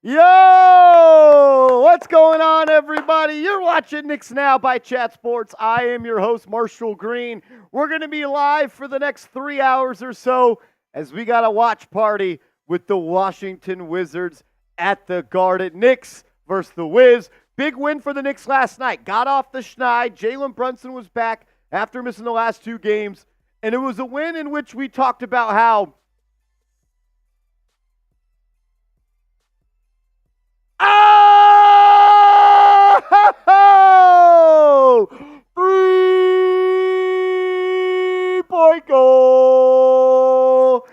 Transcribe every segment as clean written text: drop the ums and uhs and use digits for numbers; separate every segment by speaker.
Speaker 1: Yo! What's going on, everybody? You're watching Knicks Now by Chat Sports. I am your host, Marshall Green. We're going to be live for the next 3 hours or so as we got a watch party with the Washington Wizards at the Garden. Knicks versus the Wiz. Big win for the Knicks last night. Got off the schneid. Jalen Brunson was back after missing the last 2 games. And it was a win in which we talked about how Oh! 3-point goal!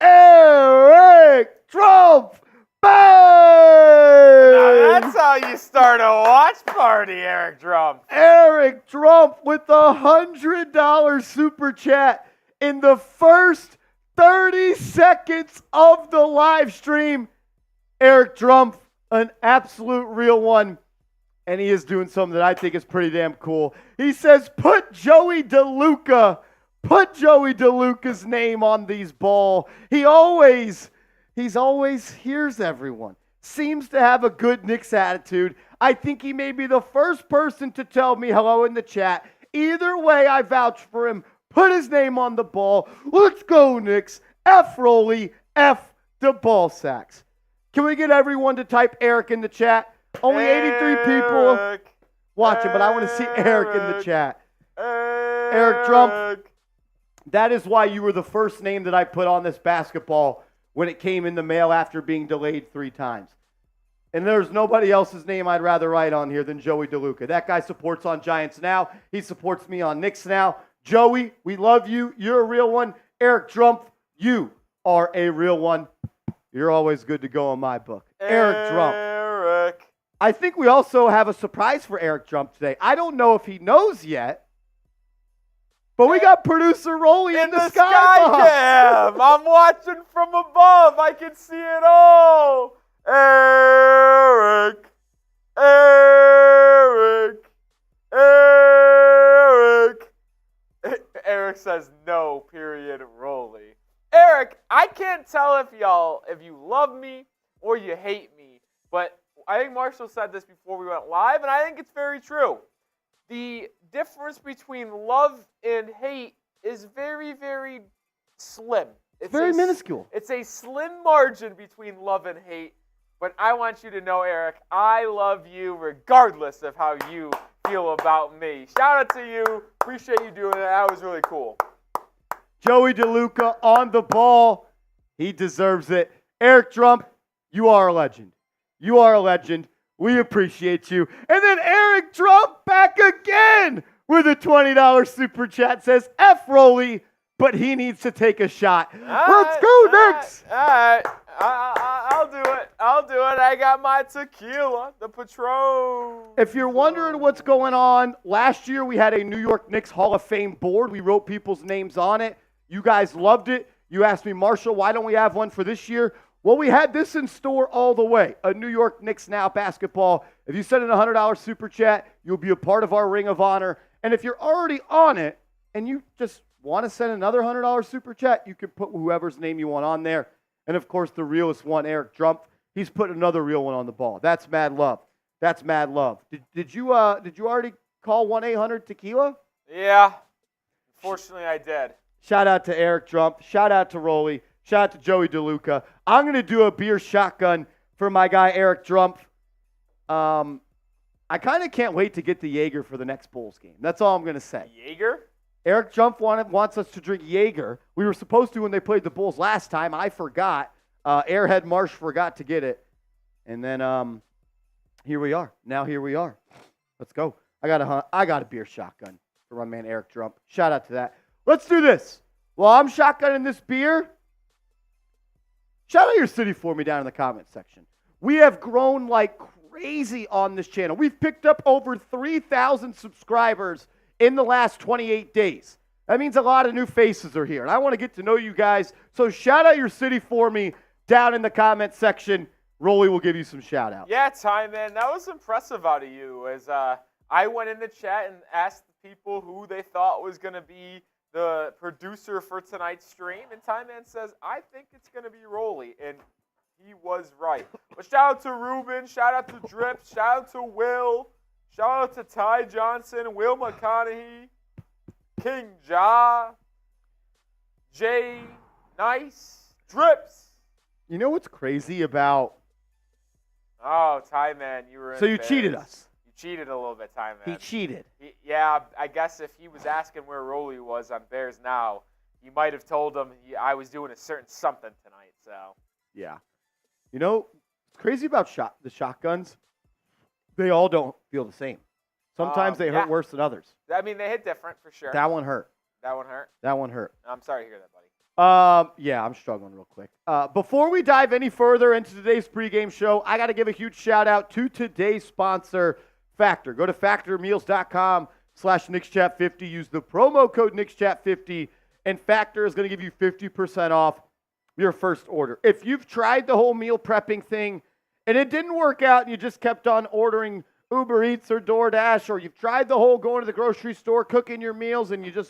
Speaker 1: Eric Trump! Bang!
Speaker 2: Now that's how you start a watch party, Eric Trump.
Speaker 1: Eric Trump with a $100 super chat in the first 30 seconds of the live stream. Eric Trump, an absolute real one, and he is doing something that I think is pretty damn cool. He says, put Joey DeLuca's name on these ball. He's always hears everyone. Seems to have a good Knicks attitude. I think he may be the first person to tell me hello in the chat. Either way, I vouch for him. Put his name on the ball. Let's go, Knicks. F Rolly, F the ball sacks. Can we get everyone to type Eric in the chat? Only 83 people watching, but I want to see Eric in the chat. Eric Trump, that is why you were the first name that I put on this basketball when it came in the mail after being delayed 3 times. And there's nobody else's name I'd rather write on here than Joey DeLuca. That guy supports on Giants Now. He supports me on Knicks Now. Joey, we love you. You're a real one. Eric Trump, you are a real one. You're always good to go in my book. Eric Trump. I think we also have a surprise for Eric Trump today. I don't know if he knows yet, but we got producer Rolly in the sky
Speaker 2: cam. I'm watching from above. I can see it all. Eric. Eric says no, period, Rolly. Eric, I can't tell if you love me or you hate me, but I think Marshall said this before we went live, and I think it's very true. The difference between love and hate is very, very slim.
Speaker 1: It's very minuscule.
Speaker 2: It's a slim margin between love and hate, but I want you to know, Eric, I love you regardless of how you feel about me. Shout out to you. Appreciate you doing it. That was really cool.
Speaker 1: Joey DeLuca on the ball. He deserves it. Eric Trump, you are a legend. You are a legend. We appreciate you. And then Eric Trump back again with a $20 super chat. Says, F Rolly, but he needs to take a shot. Let's go, Knicks.
Speaker 2: All right. I'll do it. I got my tequila, the Patron.
Speaker 1: If you're wondering what's going on, last year we had a New York Knicks Hall of Fame board. We wrote people's names on it. You guys loved it. You asked me, Marshall, why don't we have one for this year? Well, we had this in store all the way, a New York Knicks Now basketball. If you send in a $100 super chat, you'll be a part of our Ring of Honor. And if you're already on it and you just want to send another $100 super chat, you can put whoever's name you want on there. And, of course, the realest one, Eric Trump, he's put another real one on the ball. That's mad love. That's mad love. Did you already call 1-800-TEQUILA?
Speaker 2: Yeah. Unfortunately, I did.
Speaker 1: Shout out to Eric Trump. Shout out to Rolly. Shout out to Joey DeLuca. I'm going to do a beer shotgun for my guy Eric Trump. I kind of can't wait to get the Jaeger for the next Bulls game. That's all I'm going to say.
Speaker 2: Jaeger?
Speaker 1: Eric Trump wants us to drink Jaeger. We were supposed to when they played the Bulls last time. I forgot. Airhead Marsh forgot to get it. And then here we are. Now here we are. Let's go. I got a beer shotgun for my man Eric Trump. Shout out to that. Let's do this. While I'm shotgunning this beer, shout out your city for me down in the comment section. We have grown like crazy on this channel. We've picked up over 3,000 subscribers in the last 28 days. That means a lot of new faces are here, and I want to get to know you guys. So shout out your city for me down in the comment section. Rolly will give you some shout outs.
Speaker 2: Yeah, Ty, man, that was impressive out of you. As I went in the chat and asked the people who they thought was going to be the producer for tonight's stream, and Ty Man says, I think it's going to be Rolly. And He was right. But shout out to Ruben. Shout out to Drip. Shout out to Will. Shout out to Ty Johnson, Will McConaughey, King Ja, Jay, Nice, Drips.
Speaker 1: You know what's crazy about?
Speaker 2: Oh, Ty man, you were in
Speaker 1: So you
Speaker 2: Bears.
Speaker 1: cheated us.
Speaker 2: You cheated a little bit, Ty man.
Speaker 1: He cheated.
Speaker 2: Yeah, I guess if he was asking where Rolly was on Bears Now, you might have told him I was doing a certain something tonight. So
Speaker 1: Yeah. You know, it's crazy about the shotguns. They all don't feel the same. Sometimes they hurt worse than others.
Speaker 2: I mean, they hit different for sure.
Speaker 1: That one hurt.
Speaker 2: That one hurt?
Speaker 1: That one hurt.
Speaker 2: I'm sorry to hear that, buddy.
Speaker 1: Yeah, I'm struggling real quick. Before we dive any further into today's pregame show, I got to give a huge shout out to today's sponsor, Factor. Go to factormeals.com/NicksChat50. Use the promo code NicksChat50, and Factor is going to give you 50% off your first order. If you've tried the whole meal prepping thing and it didn't work out and you just kept on ordering Uber Eats or DoorDash, or you've tried the whole going to the grocery store, cooking your meals, and you're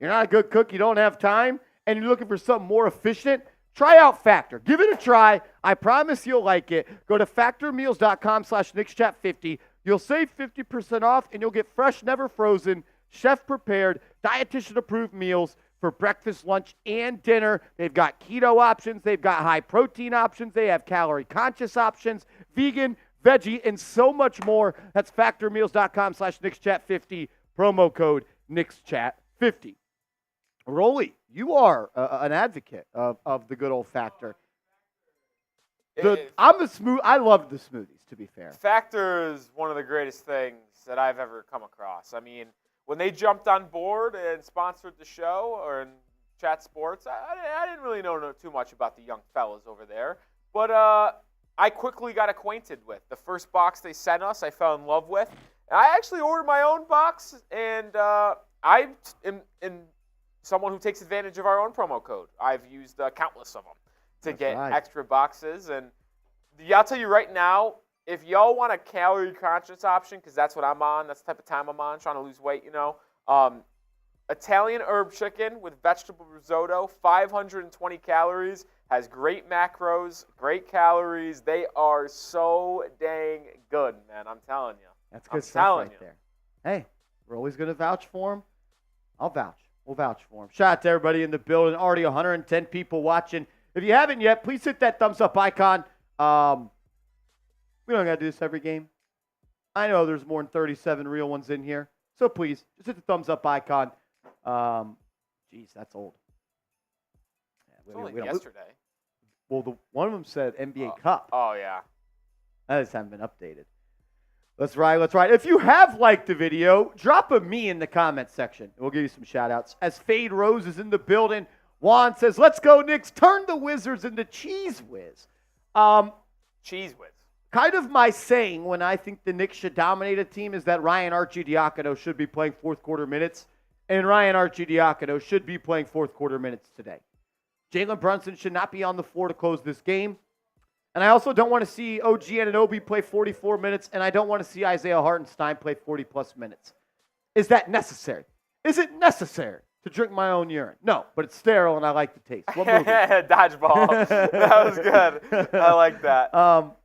Speaker 1: not a good cook, you don't have time, and you're looking for something more efficient, try out Factor. Give it a try. I promise you'll like it. Go to factormeals.com/NicksChat50. You'll save 50% off, and you'll get fresh, never frozen, chef-prepared, dietitian-approved meals for breakfast, lunch, and dinner. They've got keto options. They've got high-protein options. They have calorie-conscious options, vegan, veggie, and so much more. That's factormeals.com/NicksChat50, promo code NicksChat50. Rolly, you are an advocate of the good old Factor. I love the smoothies, to be fair.
Speaker 2: Factor is one of the greatest things that I've ever come across. I mean, when they jumped on board and sponsored the show or in Chat Sports, I didn't really know too much about the young fellas over there. But I quickly got acquainted with. The first box they sent us, I fell in love with. And I actually ordered my own box, and I am someone who takes advantage of our own promo code. I've used countless of them to get extra boxes. And I'll tell you right now, if y'all want a calorie-conscious option, because that's what I'm on, that's the type of time I'm on, trying to lose weight, Italian herb chicken with vegetable risotto, 520 calories, has great macros, great calories. They are so dang good, man. I'm telling you.
Speaker 1: That's good stuff right there. Hey, we're always going to vouch for him. I'll vouch. We'll vouch for him. Shout out to everybody in the building. Already 110 people watching. If you haven't yet, please hit that thumbs up icon. We don't got to do this every game. I know there's more than 37 real ones in here. So please, just hit the thumbs up icon. Geez, that's old.
Speaker 2: It's only yesterday.
Speaker 1: Well, one of them said NBA Cup.
Speaker 2: Oh, yeah.
Speaker 1: That just haven't been updated. Let's ride. If you have liked the video, drop a me in the comment section. We'll give you some shout-outs. As Fade Rose is in the building, Juan says, let's go, Knicks. Turn the Wizards into Cheese Whiz.
Speaker 2: Cheese Whiz.
Speaker 1: Kind of my saying when I think the Knicks should dominate a team is that Ryan Arcidiacono should be playing fourth quarter minutes, and Ryan Arcidiacono should be playing fourth quarter minutes today. Jalen Brunson should not be on the floor to close this game. And I also don't want to see OG Anunoby play 44 minutes, and I don't want to see Isaiah Hartenstein play 40-plus minutes. Is that necessary? Is it necessary to drink my own urine? No, but it's sterile, and I like the taste. What movie?
Speaker 2: Dodgeball. That was good. I like that.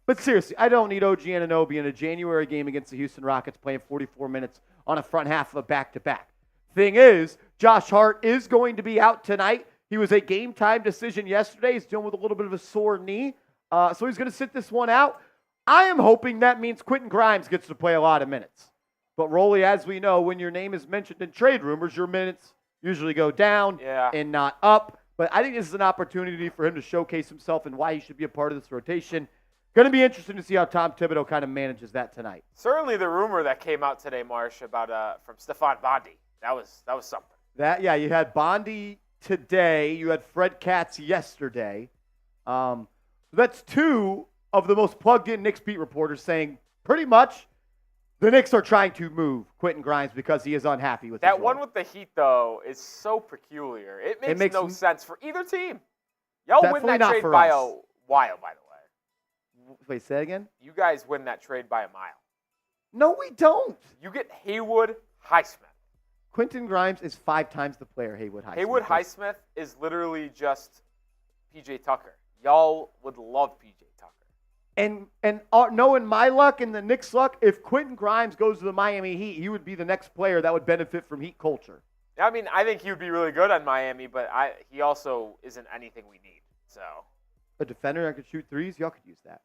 Speaker 1: But seriously, I don't need OG Anunoby in a January game against the Houston Rockets playing 44 minutes on a front half of a back-to-back. Thing is, Josh Hart is going to be out tonight. He was a game-time decision yesterday. He's dealing with a little bit of a sore knee. So he's going to sit this one out. I am hoping that means Quentin Grimes gets to play a lot of minutes. But Rolly, as we know, when your name is mentioned in trade rumors, your minutes usually go down and not up. But I think this is an opportunity for him to showcase himself and why he should be a part of this rotation. Going to be interesting to see how Tom Thibodeau kind of manages that tonight.
Speaker 2: Certainly the rumor that came out today, Marsh, about from Stephon Bondi. That was something.
Speaker 1: You had Bondi today. You had Fred Katz yesterday. That's two of the most plugged-in Knicks beat reporters saying pretty much the Knicks are trying to move Quentin Grimes because he is unhappy with
Speaker 2: that
Speaker 1: his
Speaker 2: one
Speaker 1: role.
Speaker 2: with the Heat, though, is so peculiar. It makes no sense for either team. Y'all win that trade by a while, by the way.
Speaker 1: Wait, say that again?
Speaker 2: You guys win that trade by a mile.
Speaker 1: No, we don't.
Speaker 2: You get Haywood Highsmith.
Speaker 1: Quentin Grimes is 5 times the player Haywood Highsmith.
Speaker 2: Haywood Highsmith is literally just P.J. Tucker. Y'all would love P.J.
Speaker 1: And knowing my luck and the Knicks' luck, if Quentin Grimes goes to the Miami Heat, he would be the next player that would benefit from Heat culture.
Speaker 2: I mean, I think he would be really good on Miami, but he also isn't anything we need. So
Speaker 1: a defender that could shoot threes, y'all could use that.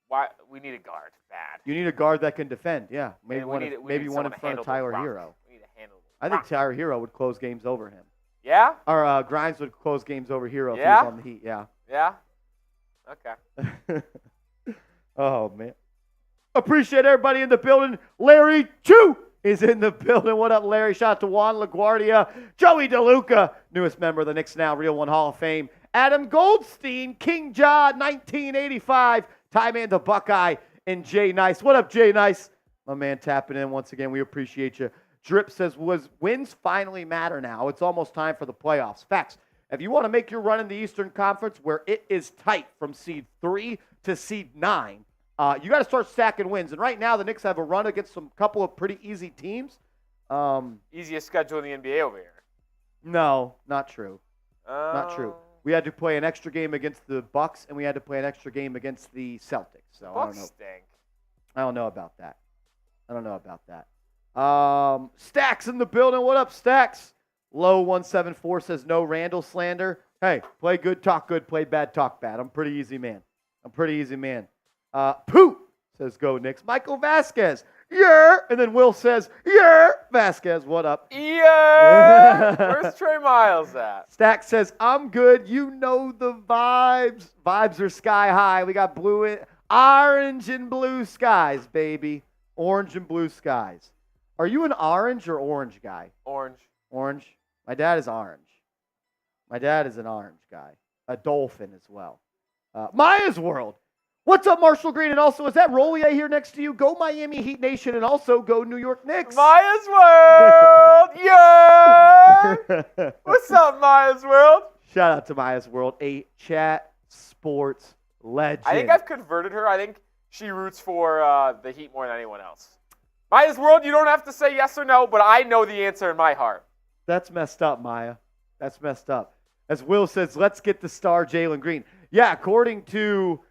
Speaker 2: Why we need a guard bad.
Speaker 1: You need a guard that can defend. Yeah, maybe one in front of Tyler Hero.
Speaker 2: We need to handle.
Speaker 1: I think Tyler Hero would close games over him.
Speaker 2: Yeah.
Speaker 1: Or Grimes would close games over Hero if he was on the Heat. Yeah.
Speaker 2: Yeah. Okay.
Speaker 1: Oh man. Appreciate everybody in the building. Larry Chu is in the building. What up, Larry? Shout out to Juan LaGuardia, Joey DeLuca, newest member of the Knicks Now Real One Hall of Fame. Adam Goldstein, King Jaw, 1985, Ty Man the Buckeye, and Jay Nice. What up, Jay Nice? My man tapping in once again. We appreciate you. Drip says, wins finally matter now? It's almost time for the playoffs. Facts. If you want to make your run in the Eastern Conference where it is tight from seed 3 to seed 9, you got to start stacking wins. And right now, the Knicks have a run against some couple of pretty easy teams.
Speaker 2: Easiest schedule in the NBA over here.
Speaker 1: No, not true. Not true. We had to play an extra game against the Bucks, and we had to play an extra game against the Celtics. So
Speaker 2: Bucks stink.
Speaker 1: I don't know about that. Stacks in the building. What up, Stacks? Low 174 says no Randle slander. Hey, play good, talk good. Play bad, talk bad. I'm pretty easy, man. Pooh says go Knicks. Michael Vasquez. Yeah. And then Will says, yeah. Vasquez, what up?
Speaker 2: Yeah. Where's Trey Miles at?
Speaker 1: Stack says, I'm good. You know the vibes. Vibes are sky high. We got orange and blue skies, baby. Orange and blue skies. Are you an orange or orange guy?
Speaker 2: Orange.
Speaker 1: Orange? My dad is orange. My dad is an orange guy. A dolphin as well. Maya's World. What's up, Marshall Green? And also, is that Rollier here next to you? Go Miami Heat Nation and also go New York Knicks.
Speaker 2: Maya's World! Yeah! What's up, Maya's World?
Speaker 1: Shout out to Maya's World, a chat sports legend.
Speaker 2: I think I've converted her. I think she roots for the Heat more than anyone else. Maya's World, you don't have to say yes or no, but I know the answer in my heart.
Speaker 1: That's messed up, Maya. That's messed up. As Will says, let's get the star Jalen Green. Yeah, according to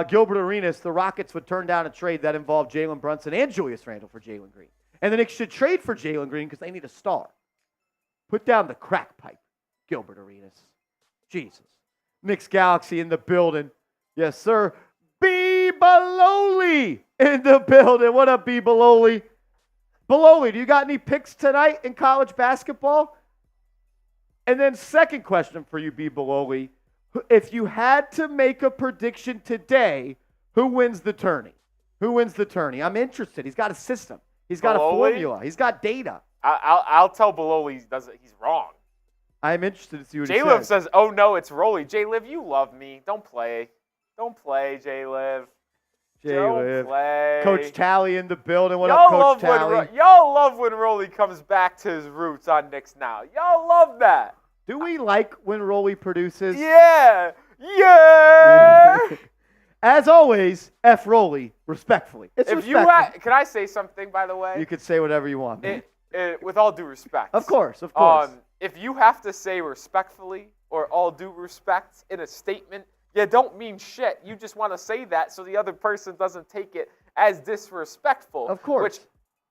Speaker 1: Gilbert Arenas, the Rockets would turn down a trade that involved Jalen Brunson and Julius Randle for Jalen Green. And the Knicks should trade for Jalen Green because they need a star. Put down the crack pipe, Gilbert Arenas. Jesus. Knicks Galaxy in the building. Yes, sir. B. Baloli in the building. What up, B. Baloli? Baloli, do you got any picks tonight in college basketball? And then second question for you, B. Baloli. If you had to make a prediction today, who wins the tourney? Who wins the tourney? I'm interested. He's got a system. He's got a formula. He's got data.
Speaker 2: I'll tell Baloli he's wrong.
Speaker 1: I'm interested to see what he says.
Speaker 2: J-Liv says, oh, no, it's Rolly. J-Liv, you love me. Don't play. Don't play, J-Liv.
Speaker 1: J-Liv.
Speaker 2: Don't play.
Speaker 1: Coach Tally in the building. What up, Coach Tally?
Speaker 2: Y'all love when Rolly comes back to his roots on Knicks Now. Y'all love that.
Speaker 1: Do we like when Rolly produces?
Speaker 2: Yeah. Yeah.
Speaker 1: As always, F. Rolly, respectfully. It's respectful.
Speaker 2: Can I say something, by the way?
Speaker 1: You could say whatever you want.
Speaker 2: With all due respect.
Speaker 1: Of course, of course.
Speaker 2: If you have to say respectfully or all due respect in a statement, you don't mean shit. You just want to say that so the other person doesn't take it as disrespectful.
Speaker 1: Of course.
Speaker 2: Which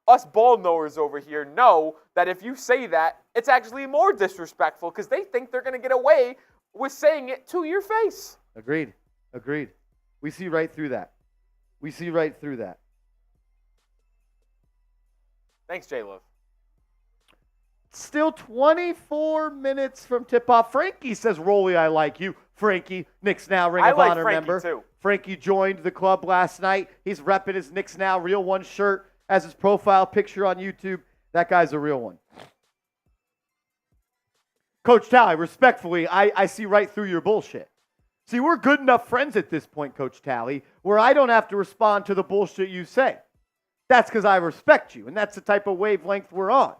Speaker 2: us ball knowers over here know that if you say that, it's actually more disrespectful because they think they're going to get away with saying it to your face.
Speaker 1: Agreed. We see right through that.
Speaker 2: Thanks, J-Love.
Speaker 1: Still 24 minutes from tip-off. Frankie says, Rolly, I like you. Frankie, Knicks Now Ring of Honor member.
Speaker 2: Too.
Speaker 1: Frankie joined the club last night. He's repping his Knicks Now Real One shirt as his profile picture on YouTube. That guy's a real one. Coach Tally, respectfully, I see right through your bullshit. See, we're good enough friends at this point, Coach Tally, where I don't have to respond to the bullshit you say. That's because I respect you, and that's the type of wavelength we're on.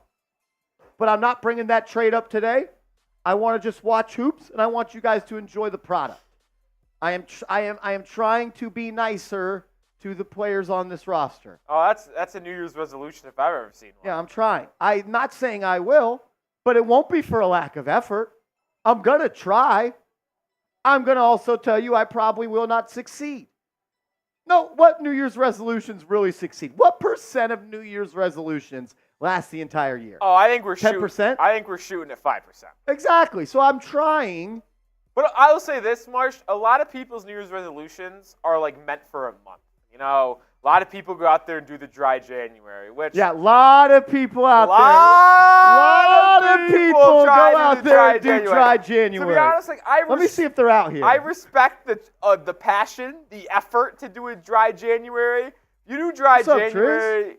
Speaker 1: But I'm not bringing that trade up today. I want to just watch hoops, and I want you guys to enjoy the product. I am trying to be nicer to the players on this roster.
Speaker 2: Oh, that's a New Year's resolution if I've ever seen one.
Speaker 1: Yeah, I'm trying. I'm not saying I will, but it won't be for a lack of effort. I'm going to try. I'm going to also tell you I probably will not succeed. No, what New Year's resolutions really succeed? What percent of New Year's resolutions last the entire year?
Speaker 2: Oh, I think we're
Speaker 1: 10%?
Speaker 2: I think we're shooting at 5%.
Speaker 1: Exactly. So I'm trying.
Speaker 2: But I will say this, Marsh, a lot of people's New Year's resolutions are like meant for a month. You know, a lot of people go out there and do the dry January, which
Speaker 1: Yeah, a lot of people out there.
Speaker 2: lot
Speaker 1: of people go
Speaker 2: try to
Speaker 1: out
Speaker 2: do
Speaker 1: there and do
Speaker 2: January.
Speaker 1: dry
Speaker 2: To
Speaker 1: January.
Speaker 2: be honest, like
Speaker 1: Let me see if they're out here.
Speaker 2: I respect the passion, the effort to do a dry January. You do dry
Speaker 1: What's up,
Speaker 2: January.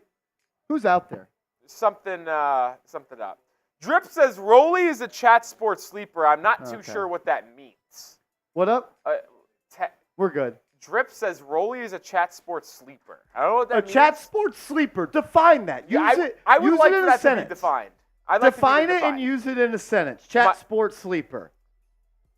Speaker 1: Who's out there?
Speaker 2: Something up. Drip says Rolly is a chat sports sleeper. I'm not too sure what that means.
Speaker 1: What up? We're good.
Speaker 2: Drip says Rolly is a chat sports sleeper. I don't know what that means.
Speaker 1: A chat sports sleeper. Define that. Use it.
Speaker 2: I would
Speaker 1: use
Speaker 2: like
Speaker 1: it in
Speaker 2: that
Speaker 1: a sentence.
Speaker 2: to be defined. I'd like
Speaker 1: Define
Speaker 2: to be
Speaker 1: it and use it in a sentence. Chat sports sleeper.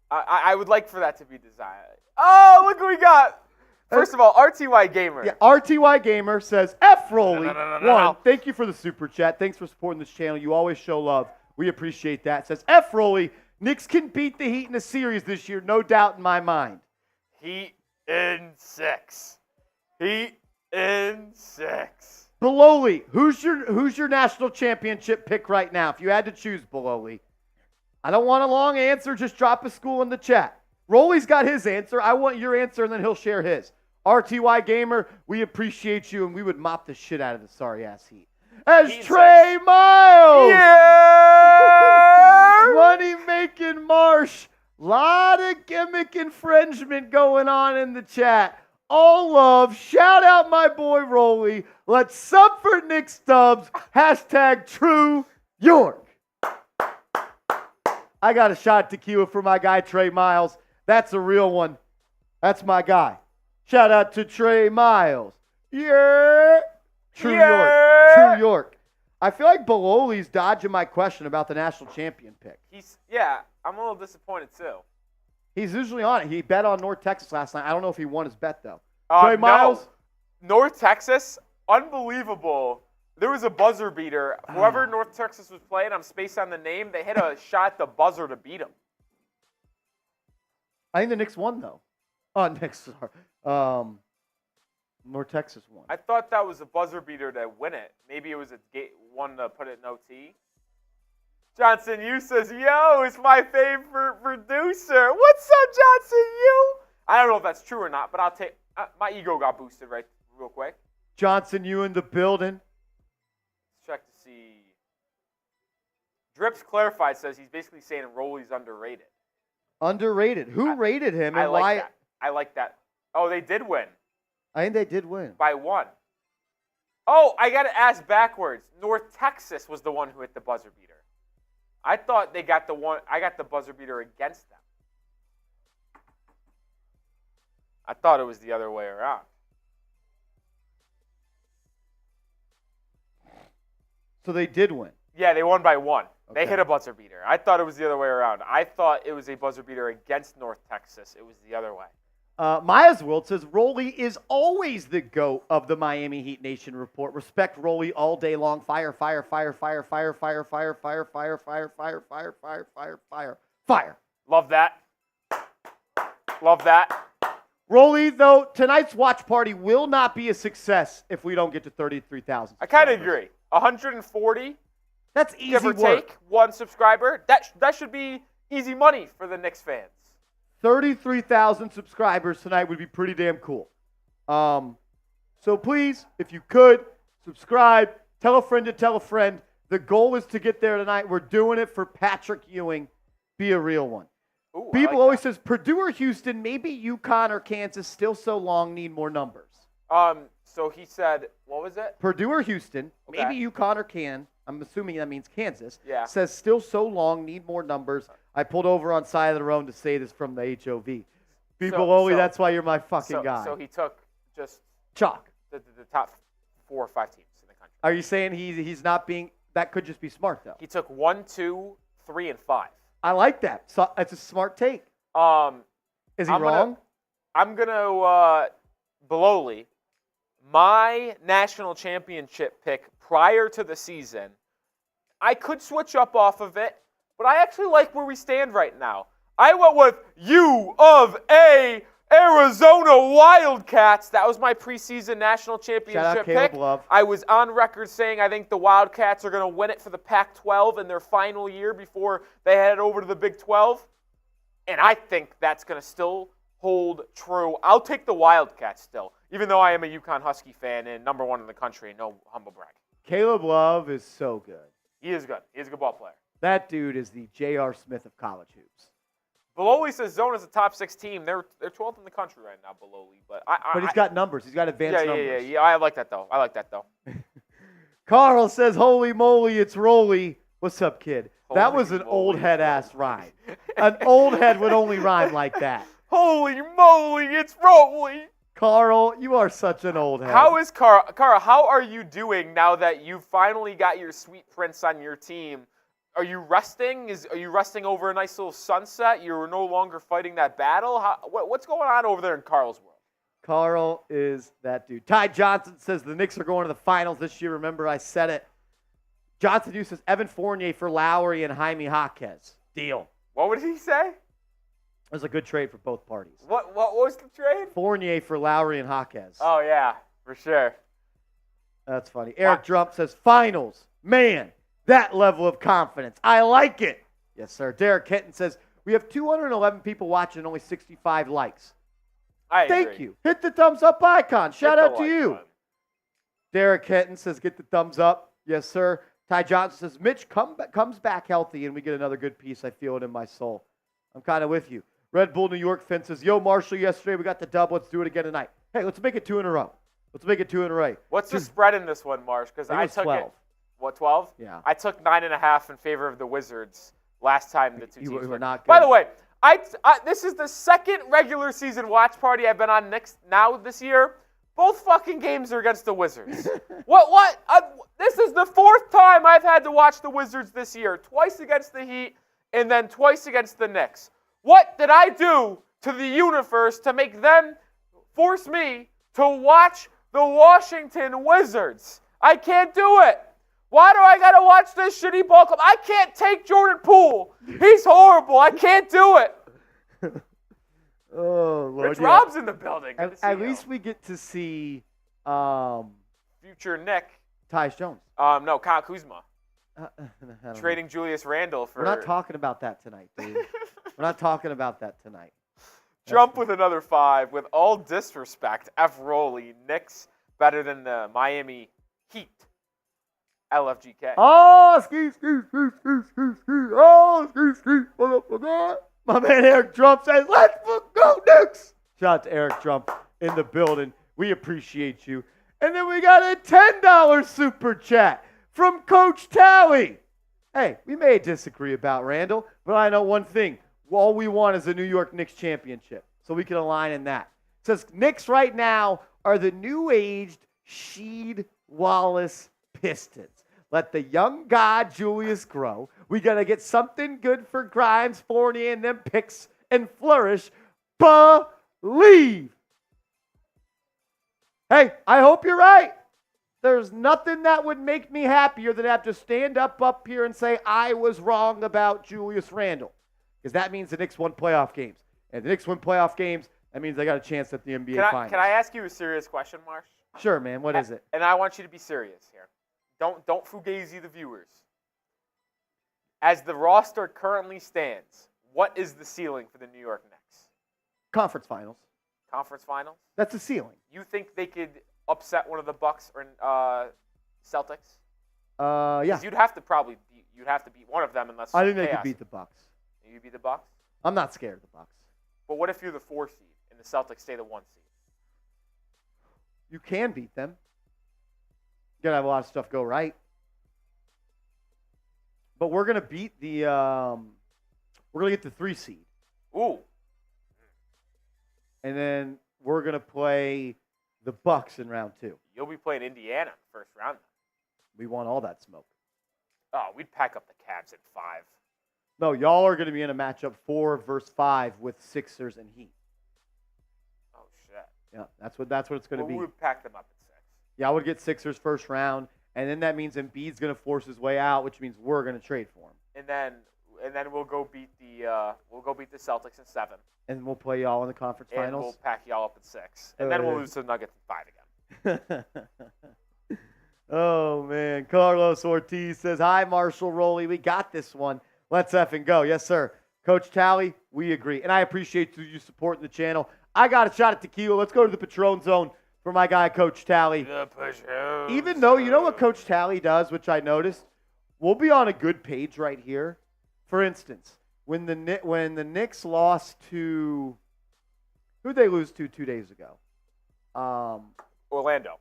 Speaker 2: I would like for that to be designed. Oh, look what we got. First of all, RTY Gamer.
Speaker 1: Yeah, RTY Gamer says, F Rolly.
Speaker 2: No.
Speaker 1: Thank you for the super chat. Thanks for supporting this channel. You always show love. We appreciate that. Says, F Rolly. Knicks can beat the Heat in a series this year. No doubt in my mind.
Speaker 2: Heat in 6. Heat in 6.
Speaker 1: Beloli, who's your national championship pick right now? If you had to choose, Beloli. I don't want a long answer. Just drop a school in the chat. Rolly's got his answer. I want your answer, and then he'll share his. RTY Gamer, we appreciate you, and we would mop the shit out of the sorry-ass Heat. As Trey Miles!
Speaker 2: Yeah!
Speaker 1: Money-making Marsh. Lot of gimmick infringement going on in the chat. All love. Shout out my boy Rolly. Let's sub for Nick Stubbs. Hashtag True York. I got a shot of tequila for my guy Trey Miles. That's a real one. That's my guy. Shout out to Trey Miles. Yeah. True York. True York. I feel like Beloli's dodging my question about the national champion pick.
Speaker 2: I'm a little disappointed too.
Speaker 1: He's usually on it. He bet on North Texas last night. I don't know if he won his bet though. Trey Miles?
Speaker 2: No. North Texas, unbelievable. There was a buzzer beater. Whoever North Texas was playing, I'm spaced on the name, they hit a shot at the buzzer to beat him.
Speaker 1: I think the Knicks won though. Oh, Knicks. Sorry. North Texas won.
Speaker 2: I thought that was a buzzer beater to win it. Maybe it was one to put it in OT. Johnson Yu says, yo, it's my favorite producer. What's up, Johnson Yu? I don't know if that's true or not, but I'll take my ego got boosted real quick.
Speaker 1: Johnson Yu in the building.
Speaker 2: Let's check to see. Drips Clarified says he's basically saying Rolly's underrated.
Speaker 1: Underrated. Who rated him and why?
Speaker 2: That. I like that. Oh, they did win.
Speaker 1: I think they did win.
Speaker 2: By 1. Oh, I got to ask backwards. North Texas was the one who hit the buzzer beater. I thought they got the one. I got the buzzer beater against them. I thought it was the other way around.
Speaker 1: So they did win.
Speaker 2: Yeah, they won by 1.
Speaker 1: Okay.
Speaker 2: They hit a buzzer beater. I thought it was the other way around. I thought it was a buzzer beater against North Texas. It was the other way.
Speaker 1: Maya's World says Rolly is always the GOAT of the Miami Heat Nation report. Respect Rolly all day long. Fire, fire, fire, fire, fire, fire, fire, fire, fire, fire, fire, fire, fire, fire, fire, fire.
Speaker 2: Love that. Love that.
Speaker 1: Rolly, though, tonight's watch party will not be a success if we don't get to 33,000.
Speaker 2: I kind of agree. 140.
Speaker 1: That's easy
Speaker 2: give or
Speaker 1: work.
Speaker 2: take 1 subscriber. That should be easy money for the Knicks fans.
Speaker 1: 33,000 subscribers tonight would be pretty damn cool. So please, if you could, subscribe. Tell a friend to tell a friend. The goal is to get there tonight. We're doing it for Patrick Ewing. Be a real one.
Speaker 2: Ooh,
Speaker 1: People
Speaker 2: like
Speaker 1: always
Speaker 2: that.
Speaker 1: says Purdue or Houston, maybe UConn or Kansas, still so long, need more numbers.
Speaker 2: So he said, what was it?
Speaker 1: Purdue or Houston,
Speaker 2: Okay.
Speaker 1: maybe UConn or I'm assuming that means Kansas.
Speaker 2: Yeah.
Speaker 1: Says still so long, need more numbers. I pulled over on side of the road to say this from the HOV. People, that's why you're my fucking guy.
Speaker 2: So he took just
Speaker 1: Chalk.
Speaker 2: the top 4 or 5 teams in the country.
Speaker 1: Are you saying he's not being, that could just be smart though?
Speaker 2: He took 1, 2, 3, and 5.
Speaker 1: I like that. So it's a smart take. Is he wrong?
Speaker 2: I'm gonna Beloli. My national championship pick prior to the season, I could switch up off of it, but I actually like where we stand right now. I went with U of A Arizona Wildcats. That was my preseason national championship
Speaker 1: Caleb
Speaker 2: pick.
Speaker 1: Love.
Speaker 2: I was on record saying I think the Wildcats are going to win it for the Pac-12 in their final year before they head over to the Big 12. And I think that's going to still hold true. I'll take the Wildcats still, even though I am a UConn Husky fan and number 1 in the country. No humble brag.
Speaker 1: Caleb Love is so good.
Speaker 2: He is good. He's a good ball player.
Speaker 1: That dude is the J.R. Smith of college hoops.
Speaker 2: Beloli says Zona's a top 6 team. They're 12th in the country right now, Beloli.
Speaker 1: But he's got numbers. He's got advanced numbers.
Speaker 2: Yeah. I like that, though.
Speaker 1: Carl says, holy moly, it's Rolly. What's up, kid? That
Speaker 2: Holy
Speaker 1: was an
Speaker 2: moly,
Speaker 1: old head-ass rhyme. An old head would only rhyme like that.
Speaker 2: Holy moly, it's Rolly.
Speaker 1: Carl, you are such an old head.
Speaker 2: How is Carl? Carl, how are you doing now that you finally got your sweet prince on your team? Are you resting? Are you resting over a nice little sunset? You're no longer fighting that battle? What's going on over there in Carl's world?
Speaker 1: Carl is that dude. Ty Johnson says the Knicks are going to the finals this year. Remember, I said it. Johnson uses Evan Fournier for Lowry and Jaime Jaquez. Deal.
Speaker 2: What did he say?
Speaker 1: It was a good trade for both parties.
Speaker 2: What was the trade?
Speaker 1: Fournier for Lowry and Jaquez.
Speaker 2: Oh, yeah, for sure.
Speaker 1: That's funny. Eric Drump says, finals. Man, that level of confidence. I like it. Yes, sir. Derek Hinton says, we have 211 people watching and only 65 likes. Thank you. Hit the thumbs up icon. Shout out to you. Derek Hinton says, get the thumbs up. Yes, sir. Ty Johnson says, Mitch comes back healthy and we get another good piece. I feel it in my soul. I'm kind of with you. Red Bull New York Fence says, yo, Marshall, yesterday we got the dub. Let's do it again tonight. Hey, let's make it 2 in a row. Let's make it 2 in a row.
Speaker 2: What's the spread in this one, Marsh? Because I took
Speaker 1: 12.
Speaker 2: it. What, 12?
Speaker 1: Yeah.
Speaker 2: I took 9.5 in favor of the Wizards last time the two teams
Speaker 1: were not good.
Speaker 2: By the way, this is the second regular season watch party I've been on Knicks Now this year. Both fucking games are against the Wizards. What? This is the 4th time I've had to watch the Wizards this year. Twice against the Heat and then twice against the Knicks. What did I do to the universe to make them force me to watch the Washington Wizards? I can't do it. Why do I got to watch this shitty ball club? I can't take Jordan Poole. He's horrible. I can't do it.
Speaker 1: Oh, Lord.
Speaker 2: Rich Rob's in the building.
Speaker 1: At least we get to see
Speaker 2: future Nick.
Speaker 1: Tyus Jones.
Speaker 2: No, Kyle Kuzma. Trading
Speaker 1: know.
Speaker 2: Julius Randle for...
Speaker 1: We're not talking about that tonight, dude. We're not talking about that tonight.
Speaker 2: Jump with another 5. With all disrespect, F. Roley, Knicks better than the Miami Heat. LFGK.
Speaker 1: Oh, ski. Oh, ski. My man Eric Trump says, let's go Knicks. Shout out to Eric Trump in the building. We appreciate you. And then we got a $10 super chat from Coach Tally. Hey, we may disagree about Randle, but I know one thing. All we want is a New York Knicks championship, so we can align in that. It says Knicks right now are the new-aged Sheed Wallace Pistons. Let the young god Julius grow. We got to get something good for Grimes, Fournier, and them picks and flourish. Believe. Hey, I hope you're right. There's nothing that would make me happier than have to stand up here and say I was wrong about Julius Randle. Because that means the Knicks won playoff games. And the Knicks win playoff games, that means they got a chance at the NBA Finals.
Speaker 2: Can I ask you a serious question, Marsh?
Speaker 1: Sure, man. What is it?
Speaker 2: And I want you to be serious here. Don't fugazi the viewers. As the roster currently stands, what is the ceiling for the New York Knicks?
Speaker 1: Conference Finals.
Speaker 2: Conference Finals?
Speaker 1: That's the ceiling.
Speaker 2: You think they could upset one of the Bucks or Celtics?
Speaker 1: Yeah.
Speaker 2: You'd have to beat one of them unless
Speaker 1: I think they could beat the Bucks.
Speaker 2: You beat the Bucks?
Speaker 1: I'm not scared of the Bucks.
Speaker 2: But what if you're the 4 seed and the Celtics stay the 1 seed?
Speaker 1: You can beat them. You gotta have a lot of stuff go right. But we're gonna beat the we're gonna get the 3 seed.
Speaker 2: Ooh.
Speaker 1: And then we're gonna play the Bucks in round 2.
Speaker 2: You'll be playing Indiana in the first round.
Speaker 1: We want all that smoke.
Speaker 2: Oh, we'd pack up the Cavs at 5.
Speaker 1: No, y'all are gonna be in a matchup 4 versus 5 with Sixers and Heat.
Speaker 2: Oh shit.
Speaker 1: Yeah, that's what it's gonna be.
Speaker 2: We would pack them up at 6.
Speaker 1: Yeah, I would get Sixers first round, and then that means Embiid's going to force his way out, which means we're going to trade for him.
Speaker 2: And then we'll go beat the Celtics in 7.
Speaker 1: And we'll play y'all in the conference
Speaker 2: And
Speaker 1: finals.
Speaker 2: we'll pack y'all up in 6. And then we'll lose to the Nuggets in 5 again.
Speaker 1: Oh, man. Carlos Ortiz says, hi, Marshall Rowley. We got this one. Let's effing go. Yes, sir. Coach Talley, we agree. And I appreciate you supporting the channel. I got a shot at tequila. Let's go to the Patron Zone for my guy, Coach Talley. Even though, you know what Coach Talley does, which I noticed? We'll be on a good page right here. For instance, when the Knicks lost to – who'd they lose to 2 days ago? Orlando.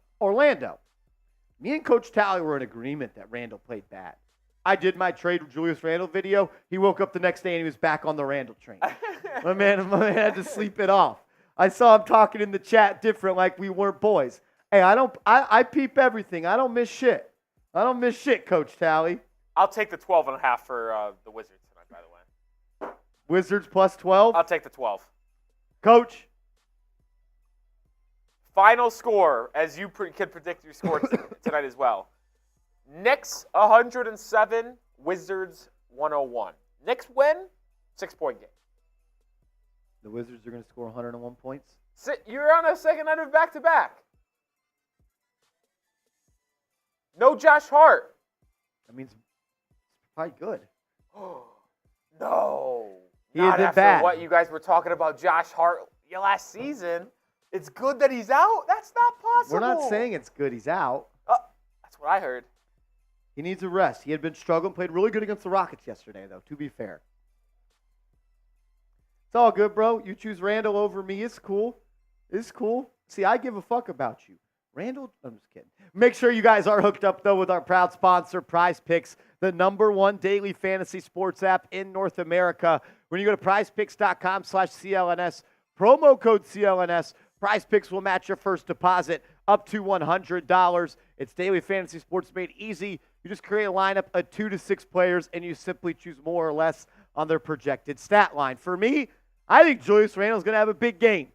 Speaker 1: Me and Coach Talley were in agreement that Randle played bad. I did my trade with Julius Randle video. He woke up the next day and he was back on the Randle train. my man had to sleep it off. I saw him talking in the chat different, like we weren't boys. Hey, I peep everything. I don't miss shit. Coach Talley.
Speaker 2: I'll take the 12.5 for the Wizards tonight, by the way.
Speaker 1: Wizards plus 12?
Speaker 2: I'll take the 12.
Speaker 1: Coach?
Speaker 2: Final score, as you can predict your score tonight as well. Knicks 107, Wizards 101. Knicks win, 6-point game.
Speaker 1: The Wizards are going to score 101 points?
Speaker 2: You're on a second night of back-to-back. No Josh Hart.
Speaker 1: That means it's probably good.
Speaker 2: No.
Speaker 1: He
Speaker 2: Not
Speaker 1: did
Speaker 2: after
Speaker 1: bad.
Speaker 2: what you guys were talking about Josh Hart last season. It's good that he's out? That's not possible.
Speaker 1: We're not saying it's good he's out.
Speaker 2: That's what I heard.
Speaker 1: He needs a rest. He had been struggling, played really good against the Rockets yesterday, though, to be fair. It's all good, bro. You choose Randle over me. It's cool. See, I give a fuck about you. Randle, I'm just kidding. Make sure you guys are hooked up, though, with our proud sponsor, Prize Picks, the #1 daily fantasy sports app in North America. When you go to prizepicks.com/CLNS, promo code CLNS, Prize Picks will match your first deposit up to $100. It's daily fantasy sports made easy. You just create a lineup of 2 to 6 players, and you simply choose more or less on their projected stat line. For me, I think Julius Randle's going to have a big game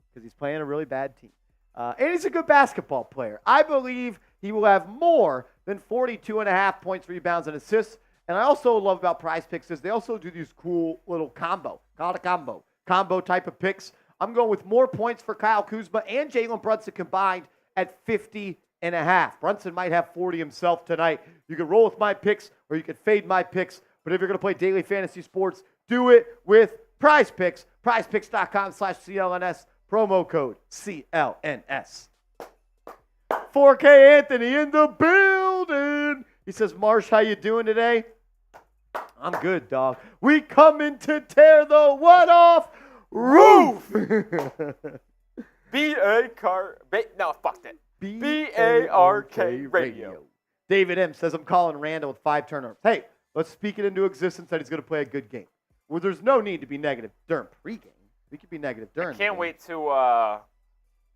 Speaker 1: because he's playing a really bad team. And he's a good basketball player. I believe he will have more than 42.5 points, rebounds, and assists. And I also love about Prize Picks is they also do these cool little combo type of picks. I'm going with more points for Kyle Kuzma and Jalen Brunson combined at 50.5. Brunson might have 40 himself tonight. You can roll with my picks or you can fade my picks. But if you're going to play daily fantasy sports, do it with Prize Picks. PrizePicks.com/CLNS. Promo code CLNS. 4K Anthony in the building. He says, Marsh, how you doing today? I'm good, dog. We coming to tear the what off? Roof. B-A-R-K radio. David M. says, I'm calling Randle with 5 turnovers. Hey, let's speak it into existence that he's going to play a good game. Well, there's no need to be negative during pregame. We could be negative during.
Speaker 2: I can't wait to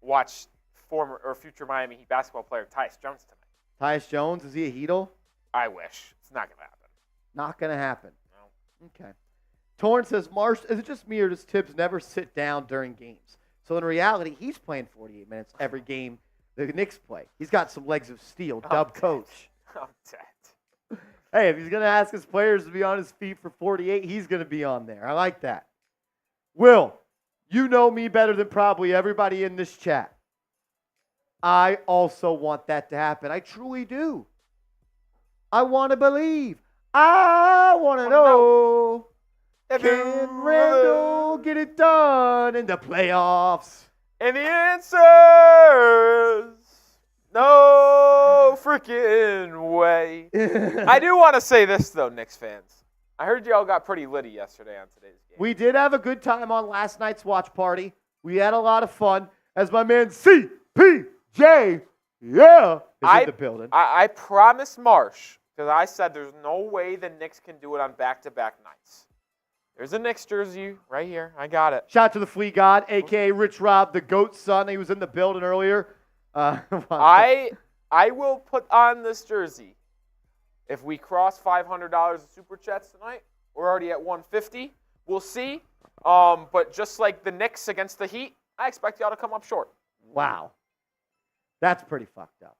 Speaker 2: watch former or future Miami Heat basketball player Tyus Jones tonight.
Speaker 1: Tyus Jones, is he a Heatle?
Speaker 2: I wish. It's not going to happen.
Speaker 1: Not going to happen.
Speaker 2: No.
Speaker 1: Okay. Torrance says, Marsh, is it just me or does Tibbs never sit down during games? So in reality, he's playing 48 minutes every game the Knicks play. He's got some legs of steel. Dub coach.
Speaker 2: I'm dead.
Speaker 1: Hey, if he's going to ask his players to be on his feet for 48, he's going to be on there. I like that. Will, you know me better than probably everybody in this chat. I also want that to happen. I truly do. I want to believe. I want to know. Can Randle get it done in the playoffs?
Speaker 2: And the answer is no freaking way. I do want to say this, though, Knicks fans. I heard y'all got pretty litty yesterday on today's game.
Speaker 1: We did have a good time on last night's watch party. We had a lot of fun. As my man CPJ, is in the building.
Speaker 2: I promised Marsh, because I said there's no way the Knicks can do it on back-to-back nights. There's a Knicks jersey right here. I got it.
Speaker 1: Shout out to the Flea God, a.k.a. Rich Rob, the GOAT's son. He was in the building earlier.
Speaker 2: I will put on this jersey. If we cross $500 in Super Chats tonight, we're already at $150. We'll see. But just like the Knicks against the Heat, I expect y'all to come up short.
Speaker 1: Wow. That's pretty fucked up.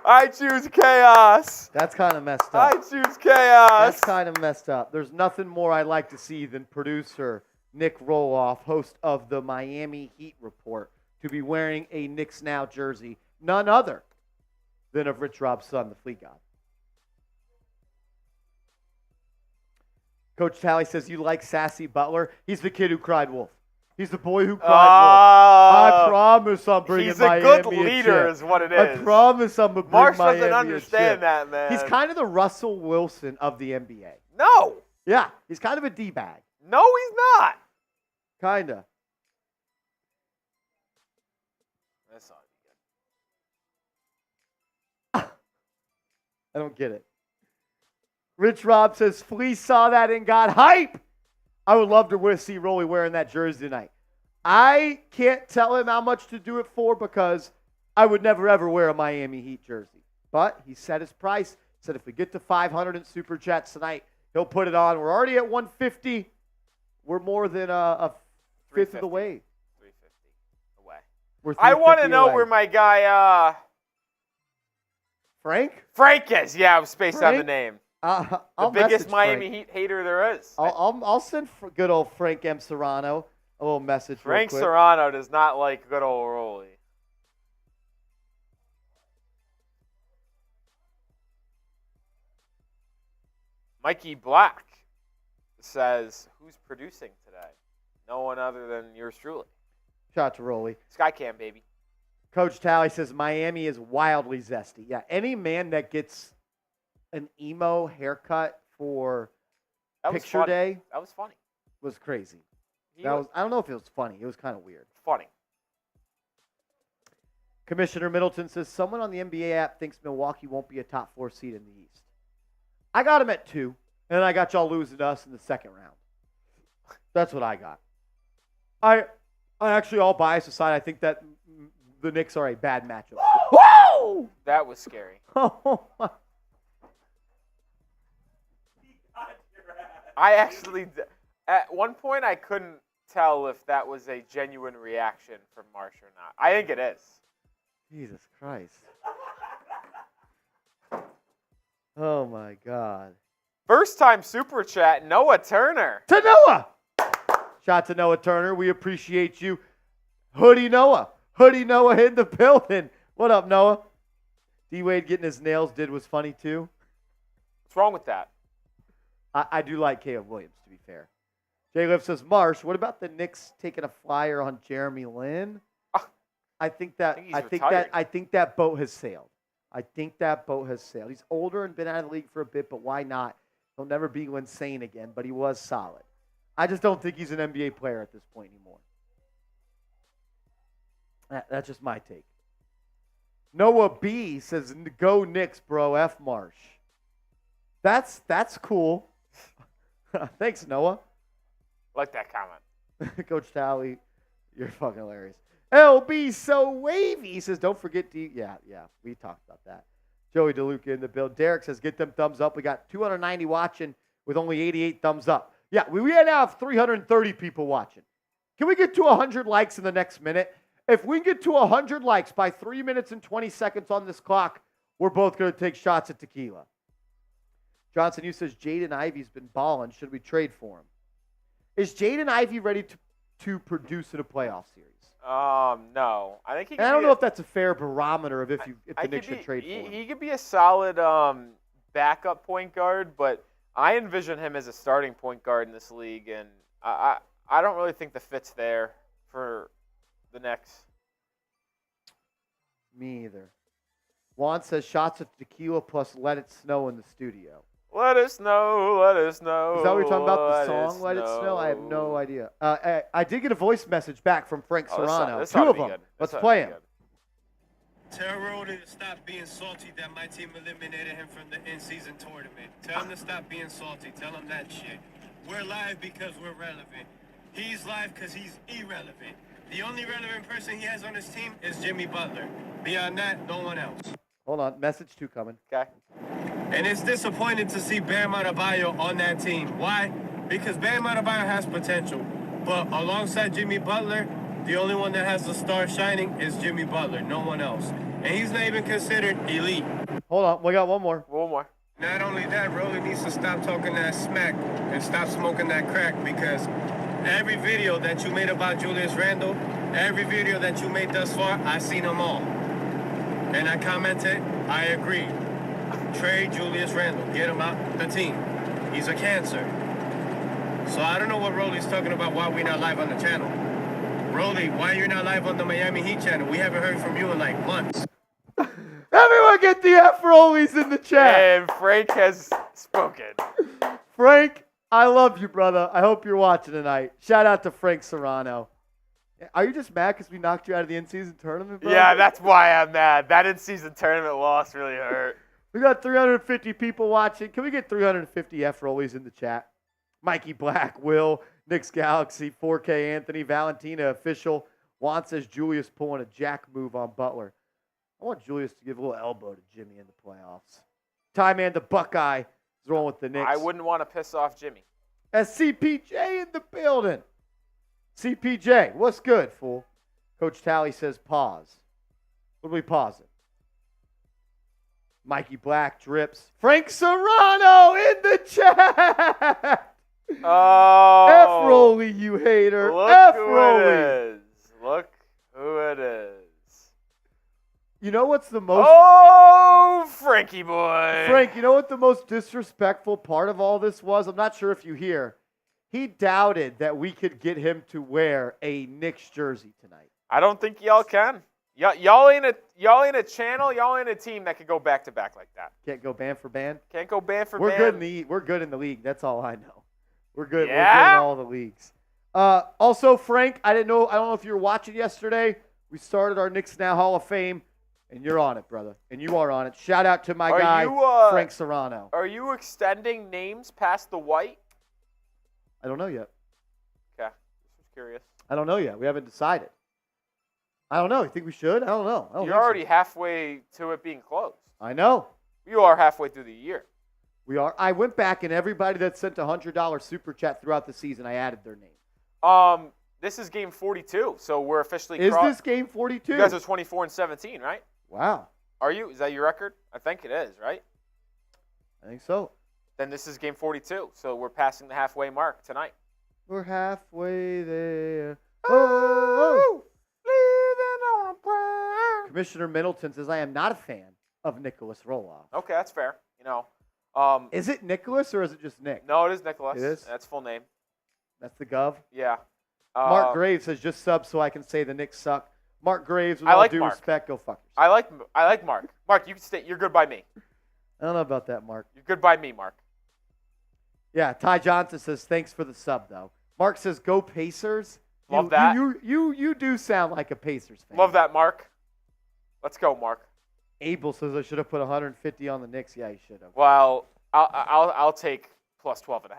Speaker 2: I choose chaos.
Speaker 1: That's kind of messed
Speaker 2: I
Speaker 1: up.
Speaker 2: choose chaos.
Speaker 1: That's kind of messed up. There's nothing more I like to see than producer Nick Roloff, host of the Miami Heat Report, to be wearing a Knicks Now jersey, none other than of Rich Rob's son, the Flea God. Coach Talley says, you like Sassy Butler? He's the kid who cried wolf. He's the boy who cried wolf. I promise I'm bringing Miami
Speaker 2: He's a good leader is what it is.
Speaker 1: I promise I'm going to bring
Speaker 2: Marsh
Speaker 1: Miami
Speaker 2: doesn't understand that, man.
Speaker 1: He's kind of the Russell Wilson of the NBA.
Speaker 2: No.
Speaker 1: Yeah, he's kind of a D-bag.
Speaker 2: No, he's not.
Speaker 1: Kind of.
Speaker 2: That's not
Speaker 1: I don't get it. Rich Rob says, Flea saw that and got hype. I would love to see Rolly wearing that jersey tonight. I can't tell him how much to do it for because I would never, ever wear a Miami Heat jersey. But he set his price. Said if we get to 500 in Super Chats tonight, he'll put it on. We're already at 150. We're more than a fifth of the way.
Speaker 2: 350 away.
Speaker 1: We're
Speaker 2: I want to
Speaker 1: 350
Speaker 2: know
Speaker 1: away.
Speaker 2: where my guy Frank is. Yeah, I was spaced on the name. The
Speaker 1: I'll
Speaker 2: biggest
Speaker 1: message
Speaker 2: Miami
Speaker 1: Frank.
Speaker 2: Heat hater there is.
Speaker 1: I'll send good old Frank M. Serrano a little message.
Speaker 2: Frank
Speaker 1: real quick.
Speaker 2: Serrano does not like good old Rolly. Mikey Black says, who's producing today? No one other than yours truly.
Speaker 1: Shout out to Rolly.
Speaker 2: Skycam, baby.
Speaker 1: Coach Talley says Miami is wildly zesty. Yeah, any man that gets an emo haircut for picture day
Speaker 2: That was funny.
Speaker 1: was crazy.
Speaker 2: He
Speaker 1: That
Speaker 2: was
Speaker 1: was, I don't know if it was funny. It was kind of weird.
Speaker 2: funny.
Speaker 1: Commissioner Middleton says someone on the NBA app thinks Milwaukee won't be a top 4 seed in the East. I got him at 2, and then I got y'all losing to us in the second round. That's what I got. I actually, all bias aside, I think that the Knicks are a bad matchup. Whoa!
Speaker 2: That was scary.
Speaker 1: Oh, my.
Speaker 2: I actually, at one point, I couldn't tell if that was a genuine reaction from Marsh or not. I think it is.
Speaker 1: Jesus Christ. Oh, my God.
Speaker 2: First time super chat, Noah Turner.
Speaker 1: To Noah. Shout out to Noah Turner. We appreciate you. Hoodie Noah. Hoodie Noah in the building. What up, Noah? D-Wade getting his nails did was funny, too.
Speaker 2: What's wrong with that?
Speaker 1: I do like Caleb Williams, to be fair. Jay Liv says, Marsh, what about the Knicks taking a flyer on Jeremy Lin? I think that boat has sailed. I think that boat has sailed. He's older and been out of the league for a bit, but why not? He'll never be insane again, but he was solid. I just don't think he's an NBA player at this point anymore. That's just my take. Noah B says, go Knicks, bro, F Marsh. That's cool. Thanks, Noah.
Speaker 2: Like that comment.
Speaker 1: Coach Talley, you're fucking hilarious. LB so wavy. He says, don't forget to... Yeah, we talked about that. Joey DeLuca in the build. Derek says, get them thumbs up. We got 290 watching with only 88 thumbs up. Yeah, we now have 330 people watching. Can we get to 100 likes in the next minute? If we get to 100 likes by 3 minutes and 20 seconds on this clock, we're both going to take shots at tequila. Johnson, you says Jaden Ivey's been balling. Should we trade for him? Is Jaden Ivey ready to produce in a playoff series?
Speaker 2: No. I think
Speaker 1: I don't know if that's a fair barometer of if the Knicks should trade for him.
Speaker 2: He could be a solid backup point guard, but I envision him as a starting point guard in this league, and I don't really think the fit's there for the Knicks.
Speaker 1: Me either. Juan says shots at tequila plus let it snow in the studio.
Speaker 2: Let it snow, let it snow.
Speaker 1: Is that what you're talking about, the song Let It Snow? I have no idea. I did get a voice message back from Frank Serrano.
Speaker 2: This
Speaker 1: 2 of them. Let's play him.
Speaker 3: Tell Rhoda to stop being salty that my team eliminated him from the in-season tournament. Tell him to stop being salty. Tell him that shit. We're live because we're relevant. He's live because he's irrelevant. The only relevant person he has on his team is Jimmy Butler. Beyond that, no one else.
Speaker 1: Hold on. Message 2 coming.
Speaker 2: Okay.
Speaker 3: And it's disappointing to see Bam Adebayo on that team. Why? Because Bam Adebayo has potential. But alongside Jimmy Butler, the only one that has the star shining is Jimmy Butler, no one else. and he's not even considered elite.
Speaker 1: Hold on, we got one more.
Speaker 2: One more.
Speaker 3: Not only that, Rolly needs to stop talking that smack and stop smoking that crack, because every video that you made about Julius Randle, every video that you made thus far, I seen them all. And I commented, I agree. Trade Julius Randle. Get him out the team. He's a cancer. So I don't know what Rolly's talking about, why we're not live on the channel. Rolly, why you're not live on the Miami Heat channel? We haven't heard from you in like months.
Speaker 1: Everyone get the F-rollies in the chat.
Speaker 2: And Frank has spoken.
Speaker 1: Frank, I love you, brother. I hope you're watching tonight. Shout out to Frank Serrano. Are you just mad because we knocked you out of the in-season tournament, bro?
Speaker 2: Yeah, that's why I'm mad. That in-season tournament loss really hurt.
Speaker 1: We got 350 people watching. Can we get 350 F-rollies in the chat? Mikey Black, Will, Knicks Galaxy, 4K Anthony, Valentina Official, Juan says Julius pulling a jack move on Butler. I want Julius to give a little elbow to Jimmy in the playoffs. Ty Man, the Buckeye, is rolling with the Knicks.
Speaker 2: I wouldn't want to piss off Jimmy.
Speaker 1: As CPJ in the building. CPJ, what's good, fool? Coach Tally says pause. What are we pausing? Mikey Black drips. Frank Serrano in the chat.
Speaker 2: Oh.
Speaker 1: F-Rolly, you hater.
Speaker 2: Look
Speaker 1: F-Rolly.
Speaker 2: who it is. Look who it is.
Speaker 1: You know what's the most...
Speaker 2: Oh, Frankie boy.
Speaker 1: Frank, you know what the most disrespectful part of all this was? I'm not sure if you hear. He doubted that we could get him to wear a Knicks jersey tonight.
Speaker 2: I don't think y'all can. Y'all ain't a channel. Y'all ain't a team that could go back to back like that.
Speaker 1: Can't go band for band?
Speaker 2: Can't go band for
Speaker 1: We're
Speaker 2: band.
Speaker 1: we're good in the league. That's all I know. We're good.
Speaker 2: Yeah?
Speaker 1: We're good in all the leagues. Also, Frank, I don't know if you were watching yesterday. We started our Knicks Now Hall of Fame, and you're on it, brother. And you are on it. Shout out to my guy, Frank Serrano.
Speaker 2: Are you extending names past the white?
Speaker 1: I don't know yet.
Speaker 2: Okay, just curious.
Speaker 1: I don't know yet. We haven't decided. I don't know. You think we should? I don't know.
Speaker 2: You're already halfway to it being closed.
Speaker 1: I know.
Speaker 2: You are halfway through the year.
Speaker 1: We are. I went back and everybody that sent a $100 super chat throughout the season, I added their name.
Speaker 2: This is game 42, so we're officially.
Speaker 1: Is this game 42?
Speaker 2: You guys are 24-17, right?
Speaker 1: Wow.
Speaker 2: Are you? Is that your record? I think it is, right?
Speaker 1: I think so.
Speaker 2: Then this is game 42, so we're passing the halfway mark tonight.
Speaker 1: We're halfway there. Oh,
Speaker 2: living on a prayer.
Speaker 1: Commissioner Middleton says, I am not a fan of Nicholas Roloff.
Speaker 2: Okay, that's fair. You know.
Speaker 1: Is it Nicholas or is it just Nick?
Speaker 2: No, it is Nicholas.
Speaker 1: It is?
Speaker 2: That's full name.
Speaker 1: That's the Gov?
Speaker 2: Yeah.
Speaker 1: Mark Graves says, just sub so I can say the Knicks suck. Mark Graves, with all due respect, go fuck yourself.
Speaker 2: I like Mark. Mark, you can stay. You're good by me.
Speaker 1: I don't know about that, Mark.
Speaker 2: You're good by me, Mark.
Speaker 1: Yeah, Ty Johnson says, thanks for the sub, though. Mark says, go Pacers.
Speaker 2: Love that.
Speaker 1: You do sound like a Pacers fan.
Speaker 2: Love that, Mark. Let's go, Mark.
Speaker 1: Abel says I should have put 150 on the Knicks. Yeah, he should have.
Speaker 2: Well, I'll take plus 12.5.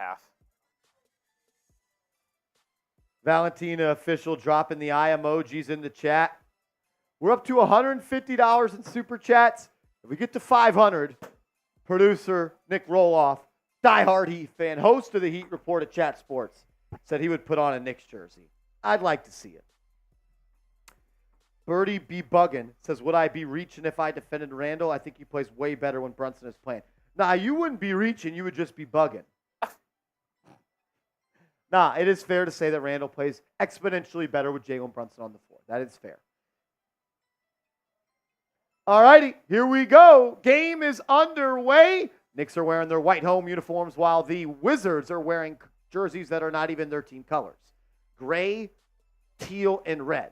Speaker 1: Valentina Official dropping the eye emojis in the chat. We're up to $150 in super chats. If we get to 500, producer Nick Roloff, diehard Heat fan, host of the Heat Report at Chat Sports, said he would put on a Knicks jersey. I'd like to see it. Birdie B. Buggin says, would I be reaching if I defended Randle? I think he plays way better when Brunson is playing. Nah, you wouldn't be reaching. You would just be bugging. Nah, it is fair to say that Randle plays exponentially better with Jalen Brunson on the floor. That is fair. All righty, here we go. Game is underway. Knicks are wearing their white home uniforms while the Wizards are wearing jerseys that are not even their team colors. Gray, teal, and red.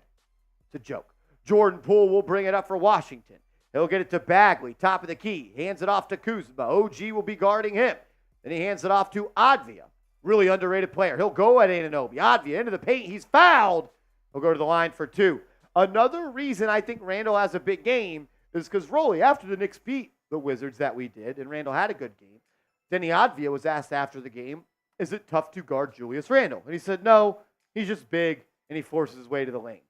Speaker 1: It's a joke. Jordan Poole will bring it up for Washington. He'll get it to Bagley, top of the key. Hands it off to Kuzma. OG will be guarding him. Then he hands it off to Advia. Really underrated player. He'll go at Anunoby. Advia into the paint. He's fouled. He'll go to the line for two. Another reason I think Randle has a big game is because Rolly, after the Knicks beat the Wizards that we did, and Randle had a good game, Denny Advia was asked after the game, is it tough to guard Julius Randle? And he said, no, he's just big, and he forces his way to the lane.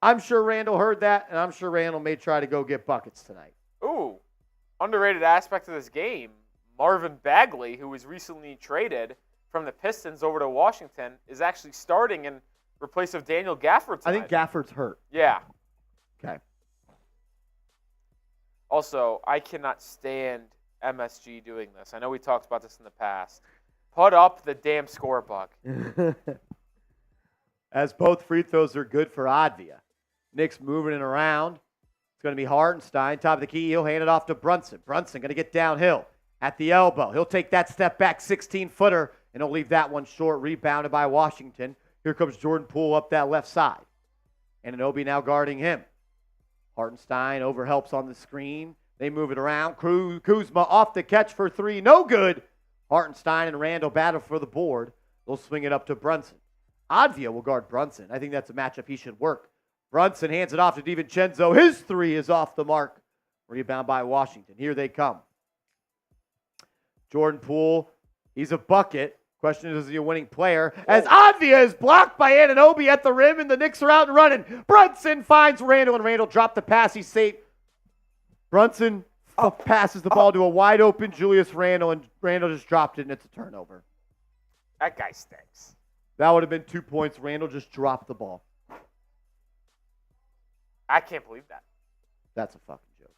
Speaker 1: I'm sure Randle heard that, and I'm sure Randle may try to go get buckets tonight.
Speaker 2: Ooh, underrated aspect of this game, Marvin Bagley, who was recently traded from the Pistons over to Washington, is actually starting in replace of Daniel Gafford tonight.
Speaker 1: I think Gafford's hurt.
Speaker 2: Yeah.
Speaker 1: Okay.
Speaker 2: Also, I cannot stand MSG doing this. I know we talked about this in the past. Put up the damn score bug.
Speaker 1: As both free throws are good for Advia. Knicks moving it around. It's going to be Hartenstein. Top of the key. He'll hand it off to Brunson. Brunson going to get downhill at the elbow. He'll take that step back 16-footer, and he'll leave that one short. Rebounded by Washington. Here comes Jordan Poole up that left side. And Anunoby now guarding him. Hartenstein overhelps on the screen. They move it around. Kuzma off the catch for three. No good. Hartenstein and Randle battle for the board. They'll swing it up to Brunson. Advia will guard Brunson. I think that's a matchup he should work. Brunson hands it off to DiVincenzo. His three is off the mark. Rebound by Washington. Here they come. Jordan Poole, he's a bucket. Question is he a winning player? As Advia is blocked by Anunoby at the rim, and the Knicks are out and running. Brunson finds Randle, and Randle dropped the pass. He's safe. Brunson passes the ball to a wide-open Julius Randle, and Randle just dropped it, and it's a turnover.
Speaker 2: That guy stinks.
Speaker 1: That would have been 2 points. Randle just dropped the ball.
Speaker 2: I can't believe that.
Speaker 1: That's a fucking joke.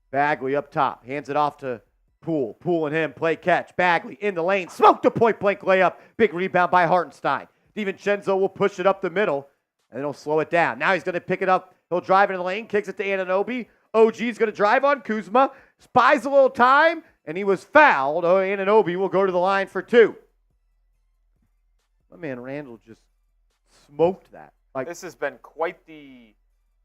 Speaker 1: Bagley up top. Hands it off to Poole. Poole and him play catch. Bagley in the lane. Smoked a point-blank layup. Big rebound by Hartenstein. DiVincenzo will push it up the middle, and then he'll slow it down. Now he's going to pick it up. He'll drive in the lane. Kicks it to Anunoby. OG's going to drive on Kuzma. Buys a little time, and he was fouled. Anunoby will go to the line for two. My man Randle just smoked that.
Speaker 2: This has been quite the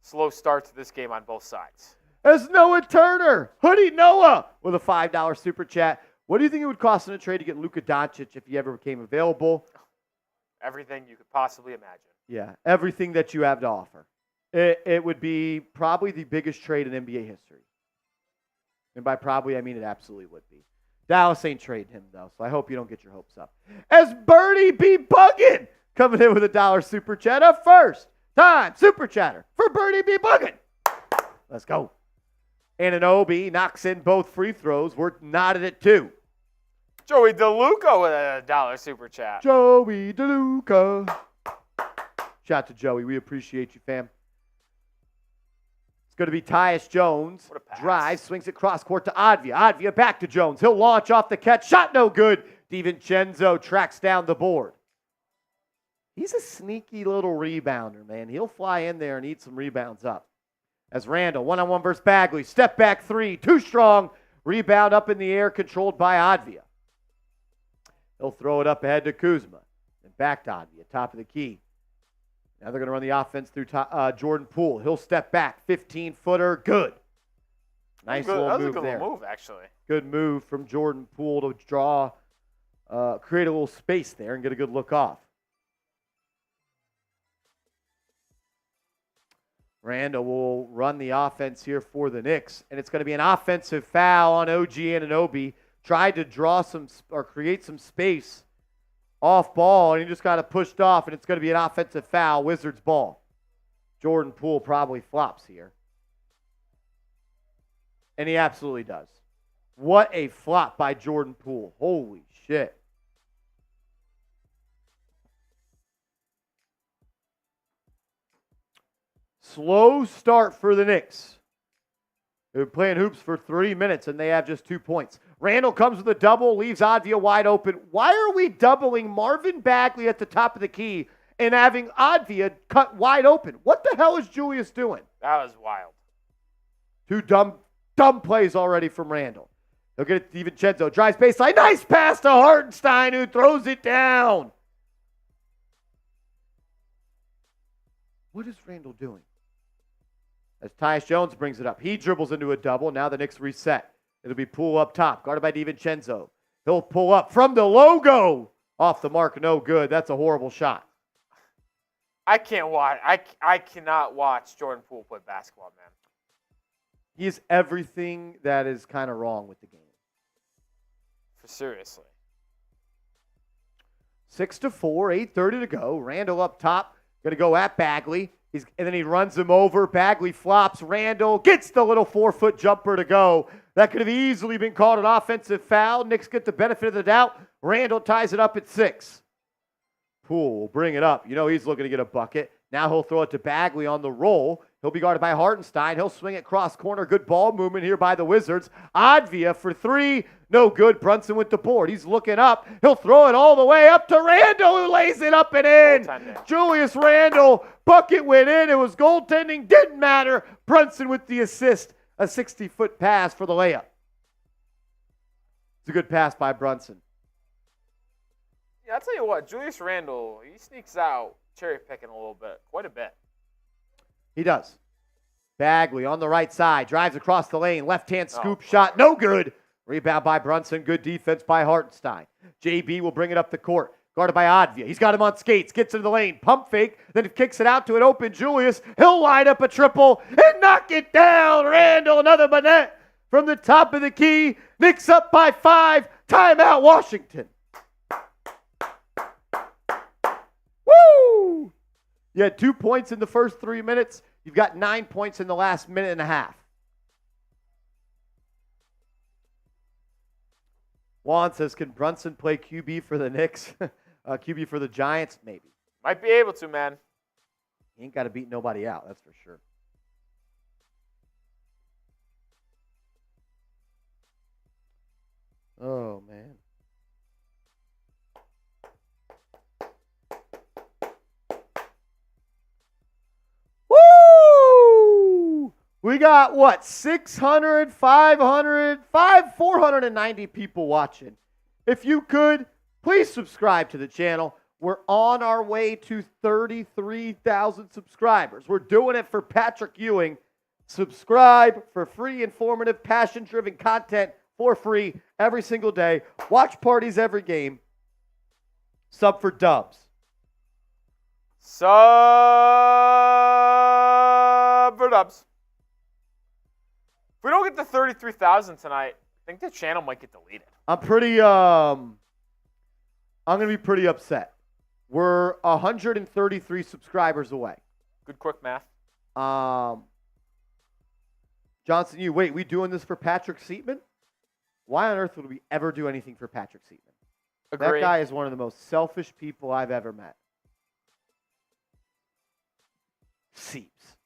Speaker 2: slow start to this game on both sides.
Speaker 1: As Noah Turner, Hoodie Noah, with a $5 super chat. What do you think it would cost in a trade to get Luka Doncic if he ever became available?
Speaker 2: Everything you could possibly imagine.
Speaker 1: Yeah, everything that you have to offer. It would be probably the biggest trade in NBA history. And by probably, I mean it absolutely would be. Dallas ain't trading him, though, so I hope you don't get your hopes up. As Bernie B. Buggin coming in with a $1 super chat. A first-time super chatter for Bernie B. Buggin. Let's go. Anunoby knocks in both free throws. We're knotted at two.
Speaker 2: Joey DeLuca with a $1 super chat.
Speaker 1: Joey DeLuca. Shout out to Joey. We appreciate you, fam. It's going to be Tyus Jones.
Speaker 2: What a pass.
Speaker 1: Drives, swings it cross court to Advia. Advia back to Jones. He'll launch off the catch. Shot no good. DiVincenzo tracks down the board. He's a sneaky little rebounder, man. He'll fly in there and eat some rebounds up. As Randle, one-on-one versus Bagley. Step back three. Too strong. Rebound up in the air, controlled by Advia. He'll throw it up ahead to Kuzma. And back to Advia, top of the key. Now they're going to run the offense through Jordan Poole. He'll step back. 15-footer. Good. Nice little move there.
Speaker 2: That was a good move, actually.
Speaker 1: Good move from Jordan Poole to draw, create a little space there and get a good look off. Randle will run the offense here for the Knicks, and it's going to be an offensive foul on OG Anunoby. Tried to draw some or create some space off ball, and he just got it pushed off, and it's going to be an offensive foul, Wizards ball. Jordan Poole probably flops here. And he absolutely does. What a flop by Jordan Poole. Holy shit. Slow start for the Knicks. They're playing hoops for 3 minutes, and they have just 2 points. Randle comes with a double, leaves Advia wide open. Why are we doubling Marvin Bagley at the top of the key and having Advia cut wide open? What the hell is Julius doing?
Speaker 2: That was wild.
Speaker 1: Two dumb plays already from Randle. He'll get it to DiVincenzo. Drives baseline. Nice pass to Hartenstein, who throws it down. What is Randle doing? As Tyus Jones brings it up. He dribbles into a double. Now the Knicks reset. It'll be Poole up top, guarded by DiVincenzo. He'll pull up from the logo. Off the mark, no good. That's a horrible shot.
Speaker 2: I can't watch. I cannot watch Jordan Poole play basketball, man.
Speaker 1: He is everything that is kind of wrong with the game.
Speaker 2: Seriously.
Speaker 1: 6-4, 8:30 to go. Randle up top. Going to go at Bagley. And then he runs him over. Bagley flops. Randle gets the little 4-foot jumper to go. That could have easily been called an offensive foul. Knicks get the benefit of the doubt. Randle ties it up at 6. Poole will bring it up. You know he's looking to get a bucket. Now he'll throw it to Bagley on the roll. He'll be guarded by Hartenstein. He'll swing it cross corner. Good ball movement here by the Wizards. Advia for three. No good. Brunson with the board. He's looking up. He'll throw it all the way up to Randle, who lays it up and in. Julius Randle. Bucket went in. It was goaltending. Didn't matter. Brunson with the assist. A 60-foot pass for the layup. It's a good pass by Brunson.
Speaker 2: Yeah, I'll tell you what. Julius Randle, he sneaks out cherry picking a little bit. Quite a bit.
Speaker 1: He does. Bagley on the right side. Drives across the lane. Left-hand scoop shot. No good. Rebound by Brunson. Good defense by Hartenstein. JB will bring it up the court. Guarded by Advia. He's got him on skates. Gets into the lane. Pump fake. Then kicks it out to an open Julius. He'll line up a triple and knock it down. Randle, another Manette from the top of the key. Knicks up by 5. Timeout, Washington. Woo! You had 2 points in the first 3 minutes. You've got 9 points in the last minute and a half. Juan says, can Brunson play QB for the Knicks? QB for the Giants? Maybe.
Speaker 2: Might be able to, man.
Speaker 1: He ain't got to beat nobody out, that's for sure. Oh, man. Woo! We got, what, 600, 500, 490 people watching. If you could, please subscribe to the channel. We're on our way to 33,000 subscribers. We're doing it for Patrick Ewing. Subscribe for free, informative, passion-driven content for free every single day. Watch parties every game. Sub for Dubs.
Speaker 2: Sub for Dubs. If we don't get to 33,000 tonight, I think the channel might get deleted.
Speaker 1: I'm going to be pretty upset. We're 133 subscribers away.
Speaker 2: Good quick math.
Speaker 1: Johnson, we doing this for Patrick Seatman? Why on earth would we ever do anything for Patrick Seatman?
Speaker 2: Agreed.
Speaker 1: That guy is one of the most selfish people I've ever met. Seeps.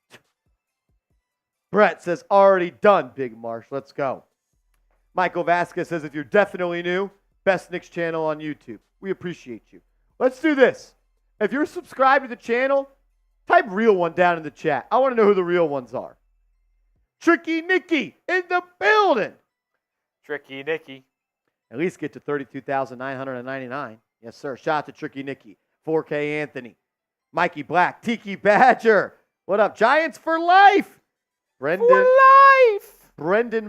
Speaker 1: Brett says, already done, Big Marsh. Let's go. Michael Vasquez says, if you're definitely new, best Knicks channel on YouTube. We appreciate you. Let's do this. If you're subscribed to the channel, type real one down in the chat. I want to know who the real ones are. Tricky Nicky in the building.
Speaker 2: Tricky Nicky.
Speaker 1: At least get to 32,999. Yes, sir. Shout out to Tricky Nicky. 4K Anthony. Mikey Black. Tiki Badger. What up? Giants for life. Brendan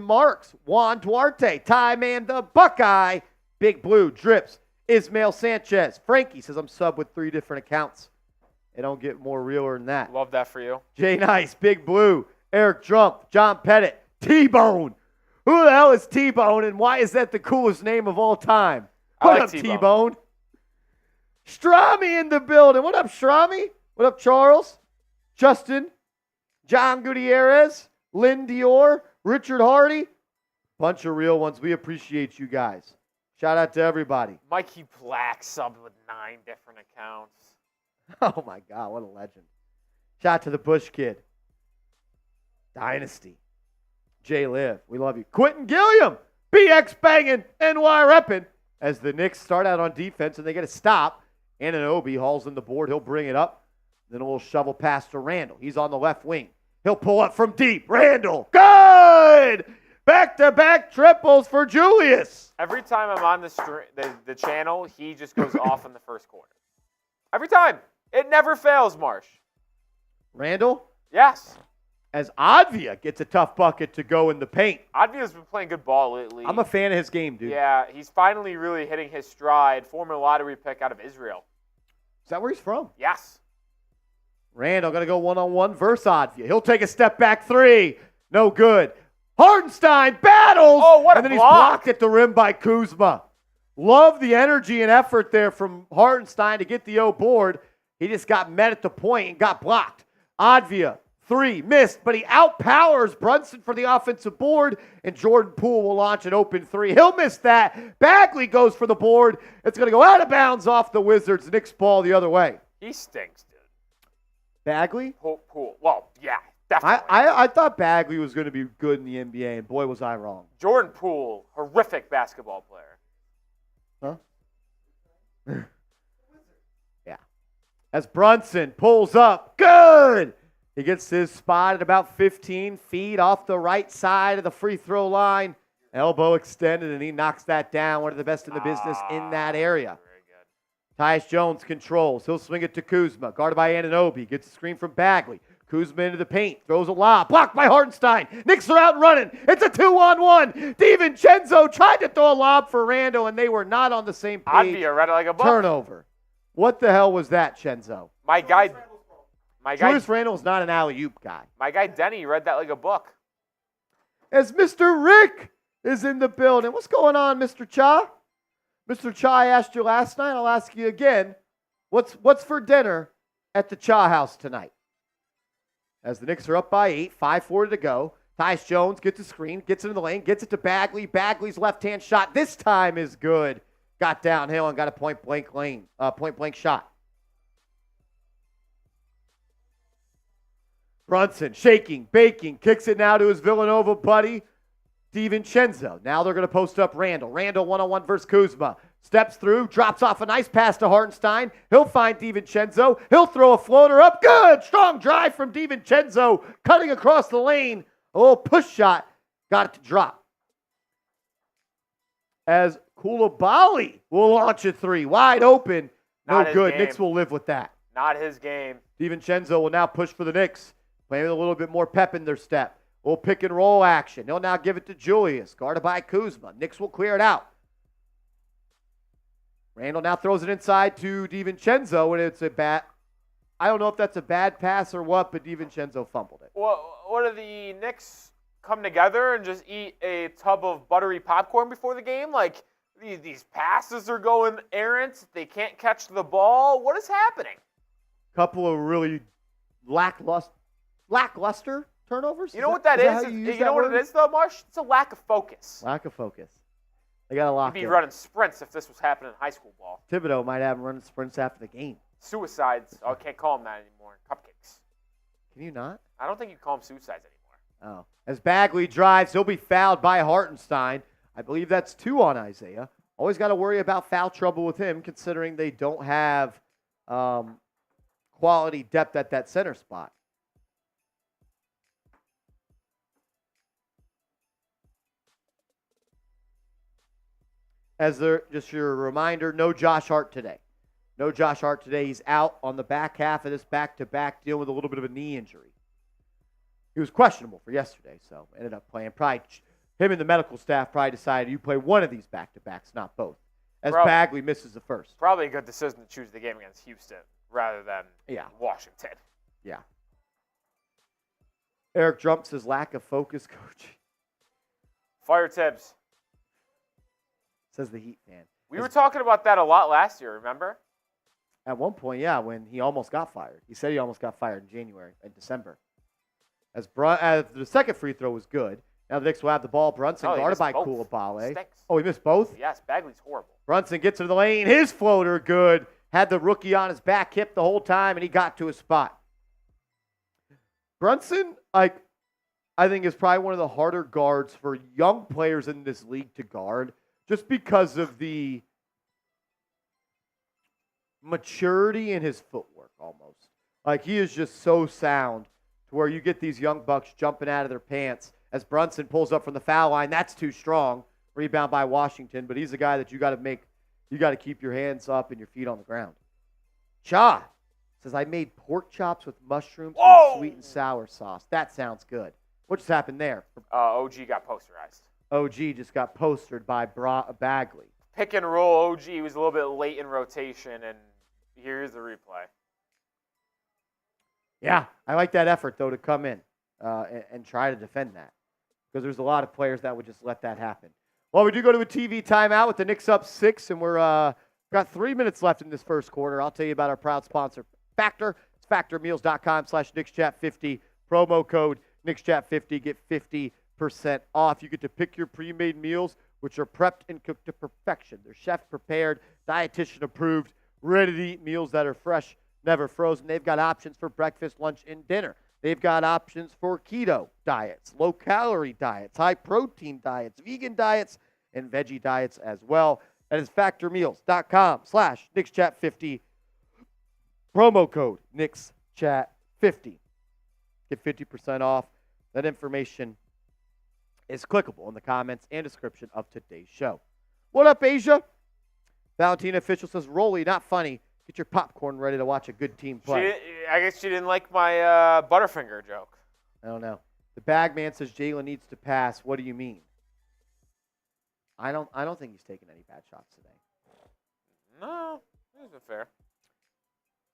Speaker 1: Marks. Juan Duarte. Ty Man the Buckeye. Big Blue. Drips. Ismail Sanchez. Frankie says I'm sub with 3 different accounts. They don't get more realer than that.
Speaker 2: Love that for you.
Speaker 1: Jay Nice. Big Blue. Eric Trump. John Pettit. T-Bone. Who the hell is T-Bone, and why is that the coolest name of all time? What up, T-Bone? Strami in the building. What up, Strami? What up, Charles? Justin? John Gutierrez? Lynn Dior? Richard Hardy? Bunch of real ones. We appreciate you guys. Shout out to everybody.
Speaker 2: Mikey Black subbed with 9 different accounts.
Speaker 1: Oh, my God. What a legend. Shout out to the Bush Kid. Dynasty. Jay Liv, we love you. Quentin Gilliam, BX banging, NY repping. As the Knicks start out on defense and they get a stop. Anunoby hauls in the board. He'll bring it up. Then a little shovel pass to Randle. He's on the left wing. He'll pull up from deep. Randle, good! Back-to-back triples for Julius.
Speaker 2: Every time I'm on the channel, he just goes off in the first quarter. Every time. It never fails, Marsh.
Speaker 1: Randle?
Speaker 2: Yes.
Speaker 1: As Advia gets a tough bucket to go in the paint.
Speaker 2: Advia's been playing good ball lately.
Speaker 1: I'm a fan of his game, dude.
Speaker 2: Yeah, he's finally really hitting his stride. Former lottery pick out of Israel.
Speaker 1: Is that where he's from?
Speaker 2: Yes.
Speaker 1: Randle going to go one-on-one versus Advia. He'll take a step back 3. No good. Hartenstein battles.
Speaker 2: Oh, what a
Speaker 1: And then
Speaker 2: block.
Speaker 1: he's blocked at the rim by Kuzma. Love the energy and effort there from Hartenstein to get the O board. He just got met at the point and got blocked. Advia. 3, missed, but he outpowers Brunson for the offensive board, and Jordan Poole will launch an open 3. He'll miss that. Bagley goes for the board. It's going to go out of bounds off the Wizards. Knicks ball the other way.
Speaker 2: He stinks, dude.
Speaker 1: Bagley?
Speaker 2: Poole. Well, yeah, Definitely.
Speaker 1: I thought Bagley was going to be good in the NBA, and boy, was I wrong.
Speaker 2: Jordan Poole, horrific basketball player.
Speaker 1: Huh? Yeah. As Brunson pulls up, good! He gets his spot at about 15 feet off the right side of the free throw line. Elbow extended, and he knocks that down. One of the best in the business in that area.
Speaker 2: Very good.
Speaker 1: Tyus Jones controls. He'll swing it to Kuzma. Guarded by Anunoby. Gets a screen from Bagley. Kuzma into the paint. Throws a lob. Blocked by Hartenstein. Knicks are out and running. It's a 2-on-1. DiVincenzo tried to throw a lob for Randle, and they were not on the same page.
Speaker 2: I'd be a red like a buck.
Speaker 1: Turnover. What the hell was that, Chenzo?
Speaker 2: My guy
Speaker 1: Julius Randle is not an alley-oop guy.
Speaker 2: My guy Denny read that like a book.
Speaker 1: As Mr. Rick is in the building. What's going on, Mr. Cha? Mr. Cha, I asked you last night. I'll ask you again. What's for dinner at the Cha house tonight? As the Knicks are up by 8, 5:40 to go. Tyus Jones gets a screen, gets into the lane, gets it to Bagley. Bagley's left-hand shot this time is good. Got downhill and got a point-blank shot. Brunson shaking, baking, kicks it now to his Villanova buddy, DiVincenzo. Now they're going to post up Randle. Randle one-on-one versus Kuzma. Steps through, drops off a nice pass to Hartenstein. He'll find DiVincenzo. He'll throw a floater up. Good! Strong drive from DiVincenzo, cutting across the lane. A little push shot. Got it to drop. As Koulibaly will launch a three. Wide open. No good.
Speaker 2: Game.
Speaker 1: Knicks will live with that.
Speaker 2: Not his game.
Speaker 1: DiVincenzo will now push for the Knicks. Playing with a little bit more pep in their step. We'll pick and roll action. They'll now give it to Julius. Guarded by Kuzma. Knicks will clear it out. Randle now throws it inside to DiVincenzo, and it's a bad. I don't know if that's a bad pass or what, but DiVincenzo fumbled it.
Speaker 2: Well, what do the Knicks come together and just eat a tub of buttery popcorn before the game? Like, these passes are going errant. They can't catch the ball. What is happening?
Speaker 1: Couple of really lackluster turnovers?
Speaker 2: You know what that is? You know what it is, though, Marsh? It's a lack of focus.
Speaker 1: Lack of focus. They got to lock
Speaker 2: You'd be
Speaker 1: in.
Speaker 2: running sprints if this was happening in high school ball.
Speaker 1: Thibodeau might have him running sprints after the game.
Speaker 2: Suicides. Oh, I can't call them that anymore. Cupcakes.
Speaker 1: Can you not?
Speaker 2: I don't think you call them suicides anymore.
Speaker 1: Oh. As Bagley drives, he'll be fouled by Hartenstein. I believe that's 2 on Isaiah. Always got to worry about foul trouble with him, considering they don't have quality depth at that center spot. As just your reminder, no Josh Hart today. No Josh Hart today. He's out on the back half of this back-to-back, dealing with a little bit of a knee injury. He was questionable for yesterday, so ended up playing. Probably him and the medical staff probably decided you play one of these back-to-backs, not both. As Bagley misses the first.
Speaker 2: Probably a good decision to choose the game against Houston rather than Washington.
Speaker 1: Yeah. Eric Drump says lack of focus, coach.
Speaker 2: Fire Tibbs.
Speaker 1: Says the Heat fan.
Speaker 2: We were talking about that a lot last year, remember?
Speaker 1: At one point, yeah, when he almost got fired. He said he almost got fired in December. As the second free throw was good. Now the Knicks will have the ball. Brunson guarded by Koulibaly. Oh, he missed both?
Speaker 2: Yes, Bagley's horrible.
Speaker 1: Brunson gets into the lane. His floater good. Had the rookie on his back hip the whole time, and he got to his spot. Brunson, I think, is probably one of the harder guards for young players in this league to guard, just because of the maturity in his footwork almost. Like, he is just so sound to where you get these young bucks jumping out of their pants. As Brunson pulls up from the foul line, that's too strong. Rebound by Washington, but he's a guy that you got to keep your hands up and your feet on the ground. Cha says, I made pork chops with mushrooms and sweet and sour sauce. That sounds good. What just happened there?
Speaker 2: OG got posterized.
Speaker 1: OG just got postered by Bagley.
Speaker 2: Pick and roll OG was a little bit late in rotation, and here's the replay.
Speaker 1: Yeah, I like that effort, though, to come in and try to defend that, because there's a lot of players that would just let that happen. Well, we do go to a TV timeout with the Knicks up 6, and we're got 3 minutes left in this first quarter. I'll tell you about our proud sponsor, Factor. It's factormeals.com/KnicksChat50. Promo code KnicksChat50. Get 50% off. You get to pick your pre-made meals, which are prepped and cooked to perfection. They're chef-prepared, dietitian-approved, ready-to-eat meals that are fresh, never frozen. They've got options for breakfast, lunch, and dinner. They've got options for keto diets, low-calorie diets, high-protein diets, vegan diets, and veggie diets as well. That is factormeals.com/KnicksChat50. Promo code KnicksChat50. Get 50% off. That information is clickable in the comments and description of today's show. What up, Asia? Valentina Official says, Rolly, not funny. Get your popcorn ready to watch a good team play.
Speaker 2: I guess she didn't like my Butterfinger joke.
Speaker 1: I don't know. The Bagman says Jalen needs to pass. What do you mean? I don't think he's taking any bad shots today.
Speaker 2: No, this isn't fair.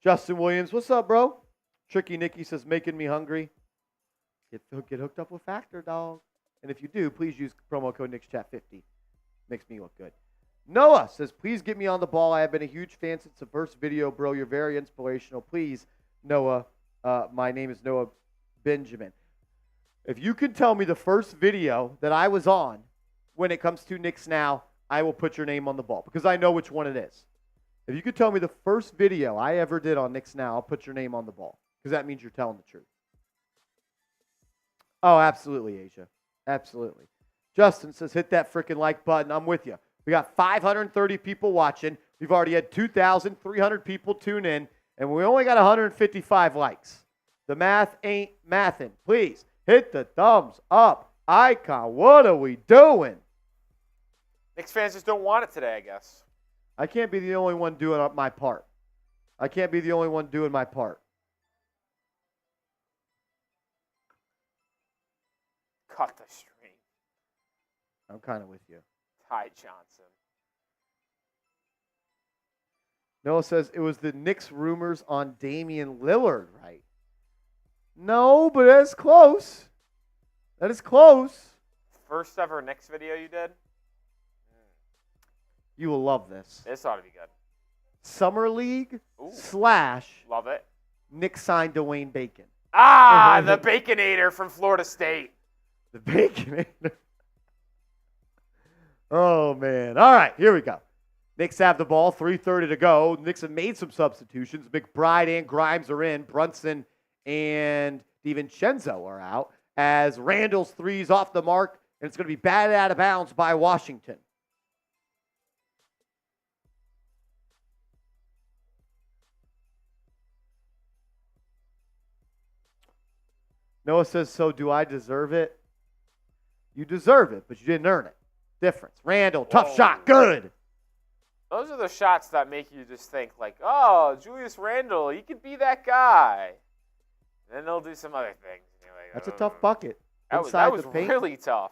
Speaker 1: Justin Williams, what's up, bro? Tricky Nicky says, making me hungry. Get hooked up with Factor, dog. And if you do, please use promo code NicksChat50. Makes me look good. Noah says, please get me on the ball. I have been a huge fan since the first video, bro. You're very inspirational. Please, Noah. My name is Noah Benjamin. If you can tell me the first video that I was on when it comes to Knicks Now, I will put your name on the ball because I know which one it is. If you could tell me the first video I ever did on Knicks Now, I'll put your name on the ball because that means you're telling the truth. Oh, absolutely, Asia. Absolutely. Justin says, hit that freaking like button. I'm with you. We got 530 people watching. We've already had 2,300 people tune in, and we only got 155 likes. The math ain't mathin'. Please hit the thumbs up icon. What are we doing?
Speaker 2: Knicks fans just don't want it today, I guess.
Speaker 1: I can't be the only one doing my part. I can't be the only one doing my part.
Speaker 2: Cut the stream.
Speaker 1: I'm kind of with you.
Speaker 2: Ty Johnson.
Speaker 1: Noah says it was the Knicks rumors on Damian Lillard, right? No, but that's close. That is close.
Speaker 2: First ever Knicks video you did?
Speaker 1: You will love this.
Speaker 2: This ought to be good.
Speaker 1: Summer League
Speaker 2: Ooh.
Speaker 1: /
Speaker 2: Love it.
Speaker 1: Knicks signed Dwayne Bacon.
Speaker 2: Ah, the Baconator from Florida State.
Speaker 1: The Baconator. Oh, man. All right, here we go. Knicks have the ball, 3:30 to go. Knicks have made some substitutions. McBride and Grimes are in. Brunson and DiVincenzo are out as Randle's three's off the mark, and it's going to be batted out of bounds by Washington. Noah says, so do I deserve it? You deserve it, but you didn't earn it. Difference. Randle, tough shot, good.
Speaker 2: Those are the shots that make you just think like, oh, Julius Randle, he could be that guy. And then they'll do some other things. And you're like,
Speaker 1: That's a tough bucket.
Speaker 2: That was really tough.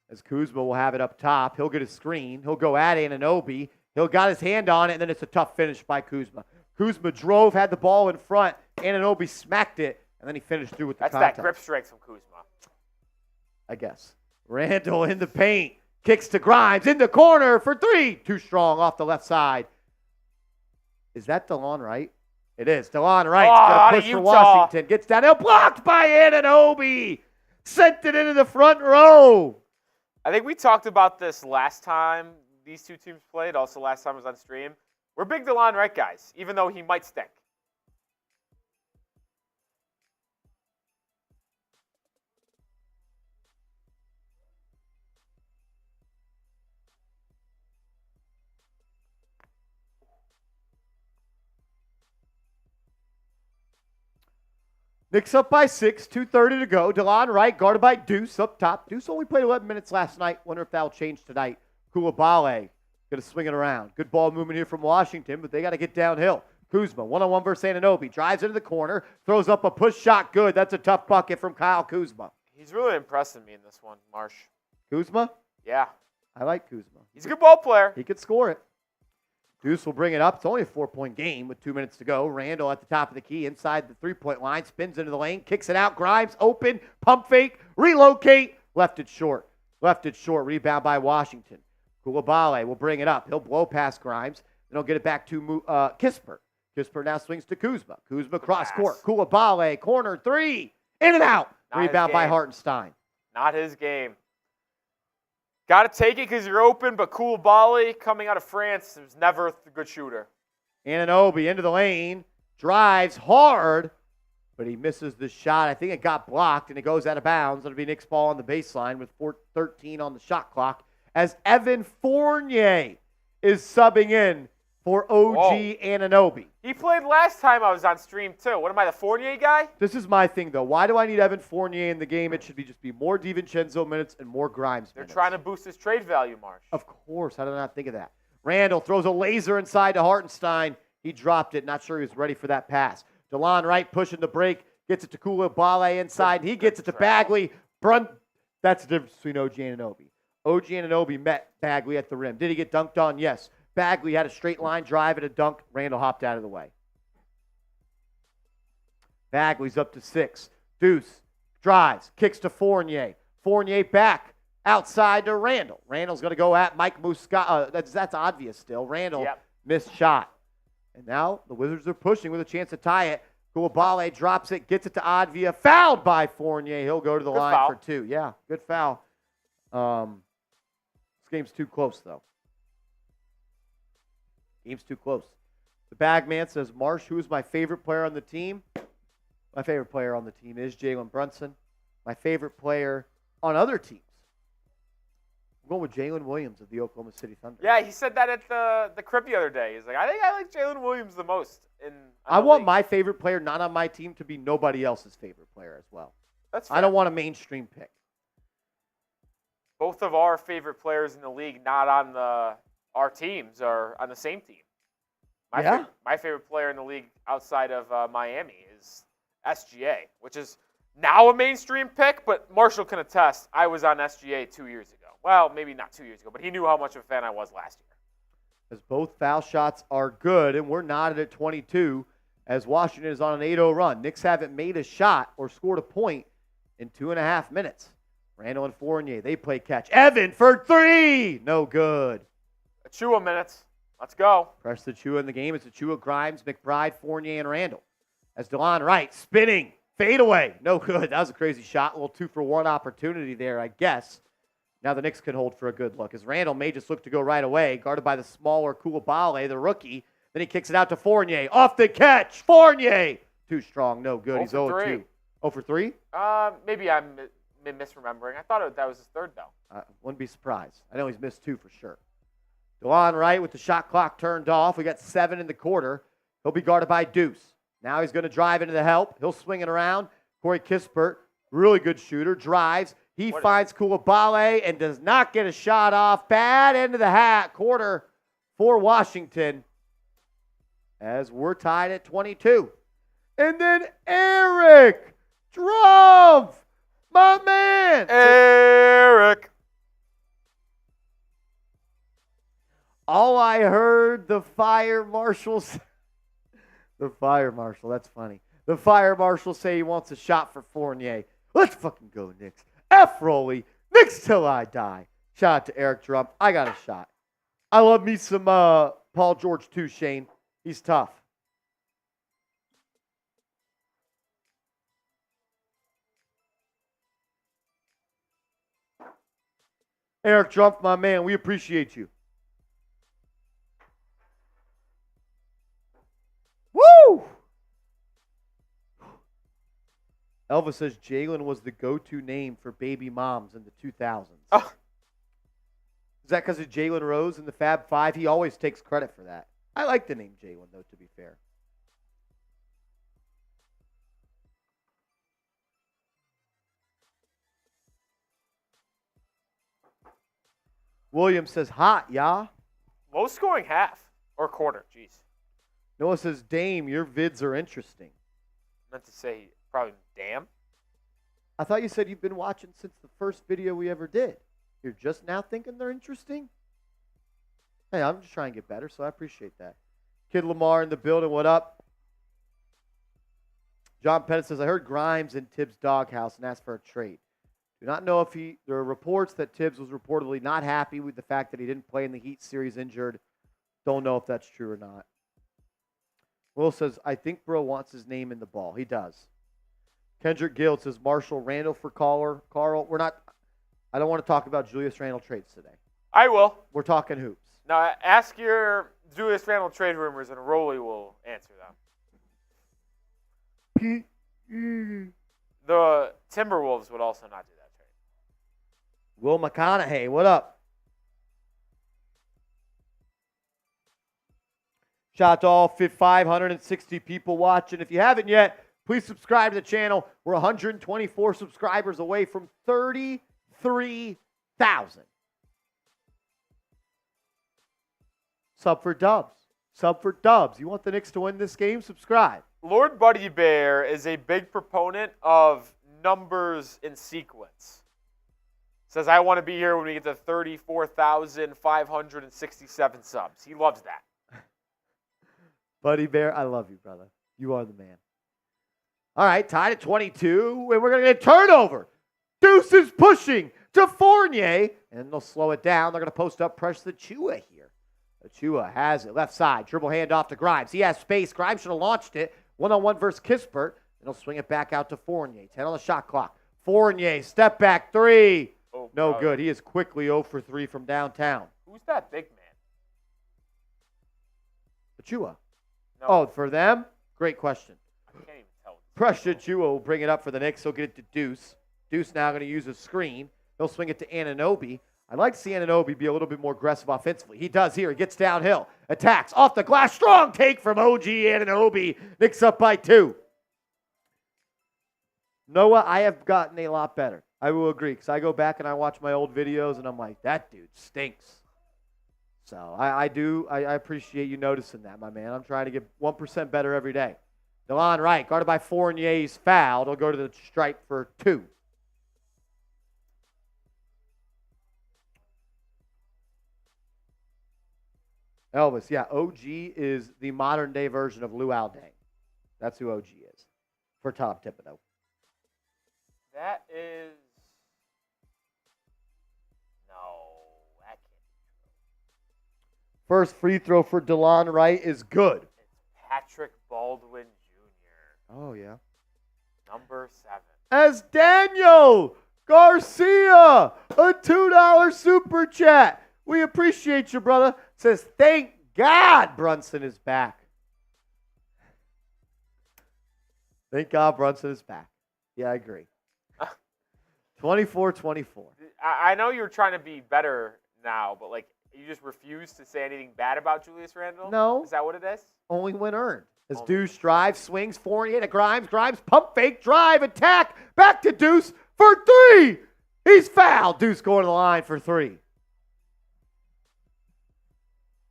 Speaker 1: As Kuzma will have it up top. He'll get a screen. He'll go at Anunoby. He'll got his hand on it, and then it's a tough finish by Kuzma. Kuzma drove, had the ball in front. Anunoby smacked it, and then he finished through with the contact.
Speaker 2: That's that grip strength from Kuzma.
Speaker 1: I guess. Randle in the paint. Kicks to Grimes in the corner for three. Too strong off the left side. Is that DeLon Wright? It is. DeLon Wright's going to push for Washington. Gets down. Blocked by Anunoby. Sent it into the front row.
Speaker 2: I think we talked about this last time these two teams played. Also last time I was on stream. We're big DeLon Wright guys, even though he might stink.
Speaker 1: Knicks up by 6, 2:30 to go. DeLon Wright guarded by Deuce up top. Deuce only played 11 minutes last night. Wonder if that'll change tonight. Koulibaly going to swing it around. Good ball movement here from Washington, but they got to get downhill. Kuzma, one-on-one versus Anunoby. Drives into the corner, throws up a push shot. Good. That's a tough bucket from Kyle Kuzma.
Speaker 2: He's really impressing me in this one, Marsh.
Speaker 1: Kuzma?
Speaker 2: Yeah.
Speaker 1: I like Kuzma.
Speaker 2: He's a good ball player.
Speaker 1: He could score it. Deuce will bring it up. It's only a 4-point game with 2 minutes to go. Randle at the top of the key inside the three-point line. Spins into the lane. Kicks it out. Grimes open. Pump fake. Relocate. Left it short. Left it short. Rebound by Washington. Koulibaly will bring it up. He'll blow past Grimes. Then he'll get it back to Kispert. Kispert now swings to Kuzma. Kuzma cross court. Koulibaly. Corner three. In and out. Rebound by Hartenstein.
Speaker 2: Not his game. Got to take it because you're open, but Koulibaly coming out of France was never a good shooter.
Speaker 1: Anunoby into the lane. Drives hard, but he misses the shot. I think it got blocked, and it goes out of bounds. It'll be Knicks ball on the baseline with 4:13 on the shot clock as Evan Fournier is subbing in for OG Anunoby.
Speaker 2: He played last time I was on stream, too. What am I, the Fournier guy?
Speaker 1: This is my thing, though. Why do I need Evan Fournier in the game? It should just be more DiVincenzo minutes and more Grimes
Speaker 2: They're
Speaker 1: minutes.
Speaker 2: trying to boost his trade value, Marsh.
Speaker 1: Of course. How did I not think of that? Randle throws a laser inside to Hartenstein. He dropped it. Not sure he was ready for that pass. DeLon Wright pushing the break. Gets it to Koulibaly inside. He gets it to Bagley. That's the difference between OG Anunoby. OG Anunoby met Bagley at the rim. Did he get dunked on? Yes. Bagley had a straight line drive and a dunk. Randle hopped out of the way. Bagley's up to 6. Deuce drives, kicks to Fournier. Fournier back outside to Randle. Randle's going to go at Mike Muscala. That's obvious still. Randle missed shot. And now the Wizards are pushing with a chance to tie it. Koulibaly drops it, gets it to Advia. Fouled by Fournier. He'll go to the line for 2. Yeah, good foul. This game's too close, though. Game's too close. The Bagman says, Marsh, who is my favorite player on the team? My favorite player on the team is Jalen Brunson. My favorite player on other teams, I'm going with Jalen Williams of the Oklahoma City Thunder.
Speaker 2: Yeah, he said that at the crib the other day. He's like, I think I like Jalen Williams the most.
Speaker 1: I want my favorite player not on my team to be nobody else's favorite player as well.
Speaker 2: That's fair.
Speaker 1: I don't want a mainstream pick.
Speaker 2: Both of our favorite players in the league not on our teams are on the same team. My favorite player in the league outside of Miami is SGA, which is now a mainstream pick, but Marshall can attest I was on SGA 2 years ago. Well, maybe not 2 years ago, but he knew how much of a fan I was last year.
Speaker 1: As both foul shots are good, and we're knotted at 22 as Washington is on an 8-0 run. Knicks haven't made a shot or scored a point in 2.5 minutes. Randle and Fournier, they play catch. Evan for 3! No good.
Speaker 2: Achua minutes. Let's go.
Speaker 1: Press the Achua in the game. It's Achua, Grimes, McBride, Fournier, and Randle. As DeLon Wright spinning. Fade away. No good. That was a crazy shot. A little 2-for-1 opportunity there, I guess. Now the Knicks can hold for a good look. As Randle may just look to go right away, guarded by the smaller Koulibaly, the rookie. Then he kicks it out to Fournier. Off the catch. Fournier. Too strong. No good. He's 0-2. 0 for 3?
Speaker 2: Maybe I'm misremembering. I thought that was his third, though.
Speaker 1: Wouldn't be surprised. I know he's missed 2 for sure. DeLon Wright with the shot clock turned off. We got 7 in the quarter. He'll be guarded by Deuce. Now he's going to drive into the help. He'll swing it around. Corey Kispert, really good shooter, drives. He finds Koulibaly and does not get a shot off. Bad end of the quarter for Washington as we're tied at 22. And then Eric Drumpf, my man.
Speaker 2: Eric.
Speaker 1: All I heard the fire marshal say, that's funny. The fire marshal say he wants a shot for Fournier. Let's fucking go, Knicks. F. Rolly, Knicks till I die. Shout out to Eric Drumpf. I got a shot. I love me some Paul George too, Shane. He's tough. Eric Drumpf, my man, we appreciate you. Woo! Elvis says Jalen was the go-to name for baby moms in the 2000s.
Speaker 2: Oh.
Speaker 1: Is that because of Jalen Rose and the Fab Five? He always takes credit for that. I like the name Jalen, though, to be fair. Williams says, hot, yeah?
Speaker 2: Low scoring half or quarter. Jeez.
Speaker 1: Noah says, Dame, your vids are interesting.
Speaker 2: Meant to say probably damn.
Speaker 1: I thought you said you've been watching since the first video we ever did. You're just now thinking they're interesting? Hey, I'm just trying to get better, so I appreciate that. Kid Lamar in the building, what up? John Pettit says, I heard Grimes in Tibbs' doghouse and asked for a trade. Do not know if there are reports that Tibbs was reportedly not happy with the fact that he didn't play in the Heat series injured. Don't know if that's true or not. Will says, I think Bro wants his name in the ball. He does. Kendrick Guild says, Marshall Randle for Carl. I don't want to talk about Julius Randle trades today.
Speaker 2: I will.
Speaker 1: We're talking hoops.
Speaker 2: Now, ask your Julius Randle trade rumors, and Rolly will answer them. The Timberwolves would also not do that trade.
Speaker 1: Will McConaughey, what up? Shout out to all 560 people watching. If you haven't yet, please subscribe to the channel. We're 124 subscribers away from 33,000. Sub for dubs. Sub for dubs. You want the Knicks to win this game? Subscribe.
Speaker 2: Lord Buddy Bear is a big proponent of numbers in sequence. Says, I want to be here when we get to 34,567 subs. He loves that.
Speaker 1: Buddy Bear, I love you, brother. You are the man. All right, tied at 22, and we're going to get a turnover. Deuce is pushing to Fournier, and they'll slow it down. They're going to post up pressure to Chua here. Chua has it left side. Dribble handoff to Grimes. He has space. Grimes should have launched it. One-on-one versus Kispert. And he'll swing it back out to Fournier. 10 on the shot clock. Fournier, step back three.
Speaker 2: Oh,
Speaker 1: no
Speaker 2: God.
Speaker 1: good. He is quickly 0 for 3 from downtown.
Speaker 2: Who's that big man?
Speaker 1: Chua.
Speaker 2: No,
Speaker 1: Oh, for them? Great question.
Speaker 2: I can't even tell.
Speaker 1: Pressure Chua will bring it up for the Knicks. He'll get it to Deuce. Deuce now going to use a screen. He'll swing it to Anunoby. I'd like to see Anunoby be a little bit more aggressive offensively. He does here. He gets downhill. Attacks. Off the glass. Strong take from OG Anunoby. Knicks up by 2. Noah, I have gotten a lot better. I will agree, because I go back and I watch my old videos, and I'm like, that dude stinks. So I appreciate you noticing that, my man. I'm trying to get 1% better every day. DeLon Wright, guarded by Fournier. He's fouled. He'll go to the stripe for 2. Elvis, yeah, OG is the modern-day version of Lou Aldang. That's who OG is for Tom Thibodeau.
Speaker 2: That is... No, that can't be true.
Speaker 1: First free throw for DeLon Wright is good.
Speaker 2: It's Patrick Baldwin Jr.
Speaker 1: Oh, yeah.
Speaker 2: Number 7.
Speaker 1: As Daniel Garcia, a $2 super chat. We appreciate you, brother. Says, thank God Brunson is back. Thank God Brunson is back. Yeah, I agree. 24-24.
Speaker 2: I know you're trying to be better now, but like you just refuse to say anything bad about Julius Randle?
Speaker 1: No.
Speaker 2: Is that what it is?
Speaker 1: Only when earned. As
Speaker 2: Only.
Speaker 1: Deuce drives, swings, Fournier to Grimes. Grimes, pump fake, drive, attack. Back to Deuce for 3. He's fouled. Deuce going to the line for 3.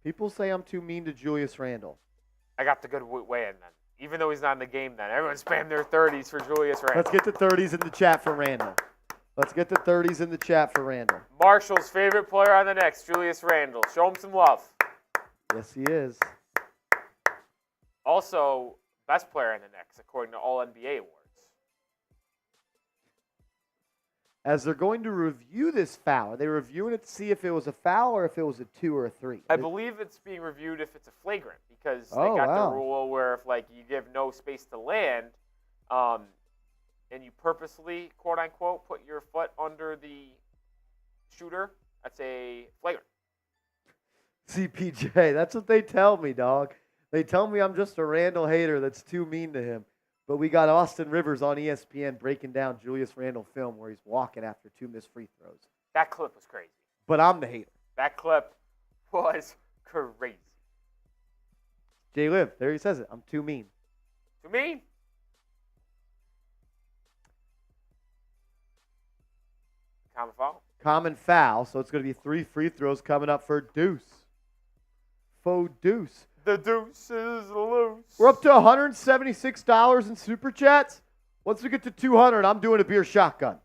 Speaker 1: People say I'm too mean to Julius Randle.
Speaker 2: I got the good way in then. Even though he's not in the game then. Everyone spam their 30s for Julius Randle.
Speaker 1: Let's get the 30s in the chat for Randle. Let's get the 30s in the chat for Randle.
Speaker 2: Marshall's favorite player on the Knicks, Julius Randle. Show him some love.
Speaker 1: Yes, he is.
Speaker 2: Also, best player in the Knicks, according to All NBA awards.
Speaker 1: As they're going to review this foul, are they reviewing it to see if it was a foul or if it was a 2 or a 3?
Speaker 2: I believe it's being reviewed if it's a flagrant because they
Speaker 1: Oh,
Speaker 2: got
Speaker 1: wow.
Speaker 2: the rule where if like you give no space to land, and you purposely, quote unquote, put your foot under the shooter, that's a flagrant.
Speaker 1: CPJ, that's what they tell me, dog. They tell me I'm just a Randle hater that's too mean to him. But we got Austin Rivers on ESPN breaking down Julius Randle film where he's walking after 2 missed free throws.
Speaker 2: That clip was crazy.
Speaker 1: But I'm the hater.
Speaker 2: That clip was crazy.
Speaker 1: Jay Liv, there he says it. I'm too mean.
Speaker 2: To me, common foul.
Speaker 1: Common foul, so it's going to be 3 free throws coming up for Deuce. Faux Deuce.
Speaker 2: The deuce is loose.
Speaker 1: We're up to $176 in super chats. Once we get to 200, I'm doing a beer shotgun.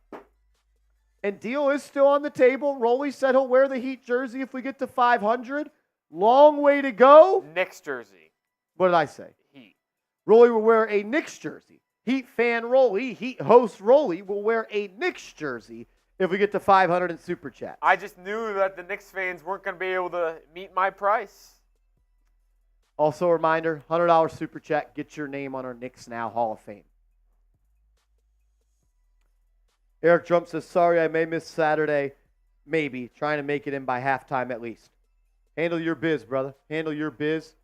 Speaker 1: And deal is still on the table. Rolly said he'll wear the Heat jersey if we get to 500. Long way to go.
Speaker 2: Knicks jersey.
Speaker 1: What did I say?
Speaker 2: Heat.
Speaker 1: Rolly will wear a Knicks jersey. Heat fan Rolly, Heat host Rolly will wear a Knicks jersey if we get to 500 in super chats.
Speaker 2: I just knew that the Knicks fans weren't going to be able to meet my price.
Speaker 1: Also a reminder, $100 super chat, get your name on our Knicks Now Hall of Fame. Eric Trump says, sorry, I may miss Saturday. Maybe. Trying to make it in by halftime at least. Handle your biz, brother. Handle your biz.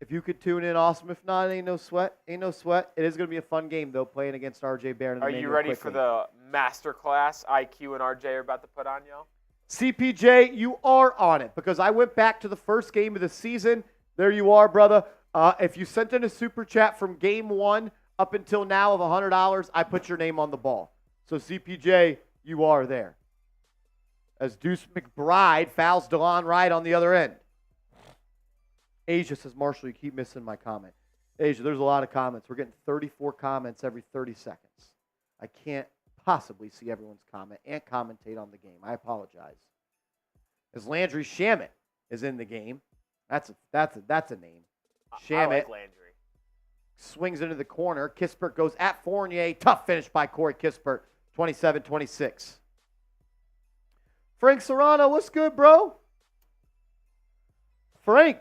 Speaker 1: If you could tune in, awesome. If not, ain't no sweat. Ain't no sweat. It is going to be a fun game, though, playing against RJ Barron.
Speaker 2: Are you ready for the masterclass IQ and RJ are about to put on y'all?
Speaker 1: CPJ, you are on it because I went back to the first game of the season. There you are, brother. If you sent in a super chat from game 1 up until now of $100, I put your name on the ball. So, CPJ, you are there. As Deuce McBride fouls DeLon Wright on the other end. Asia says, Marshall, you keep missing my comment. Asia, there's a lot of comments. We're getting 34 comments every 30 seconds. I can't possibly see everyone's comment and commentate on the game. I apologize. As Landry Shamet is in the game. That's a name. Shamet
Speaker 2: I like Landry.
Speaker 1: Swings into the corner. Kispert goes at Fournier. Tough finish by Corey Kispert. 27-26. Frank Serrano, what's good, bro? Frank.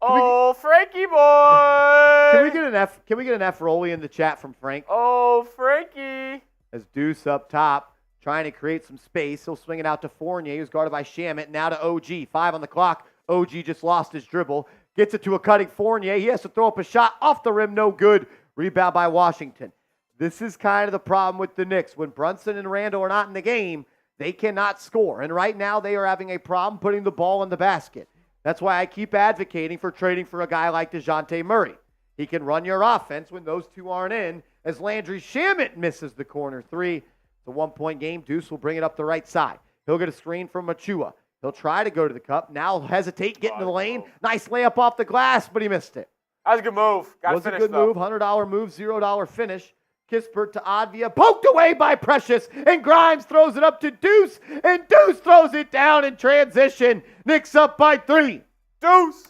Speaker 2: Frankie boy!
Speaker 1: Can we get an F? Can we get an F Rolly in the chat from Frank?
Speaker 2: Oh, Frankie!
Speaker 1: As Deuce up top, trying to create some space. He'll swing it out to Fournier, who's guarded by Shamet. Now to OG. 5 on the clock. OG just lost his dribble. Gets it to a cutting Fournier. He has to throw up a shot off the rim. No good. Rebound by Washington. This is kind of the problem with the Knicks. When Brunson and Randle are not in the game, they cannot score. And right now they are having a problem putting the ball in the basket. That's why I keep advocating for trading for a guy like DeJounte Murray. He can run your offense when those two aren't in, as Landry Shamet misses the corner 3. It's a 1-point game. Deuce will bring it up the right side. He'll get a screen from Machua. He'll try to go to the cup. Now hesitate, get into the lane. Nice layup off the glass, but he missed it.
Speaker 2: That was a good move. Got to finish,
Speaker 1: was a good move. $100 move, $0 finish. Kispert to Advia, poked away by Precious, and Grimes throws it up to Deuce, and Deuce throws it down in transition. Knicks up by 3.
Speaker 2: Deuce!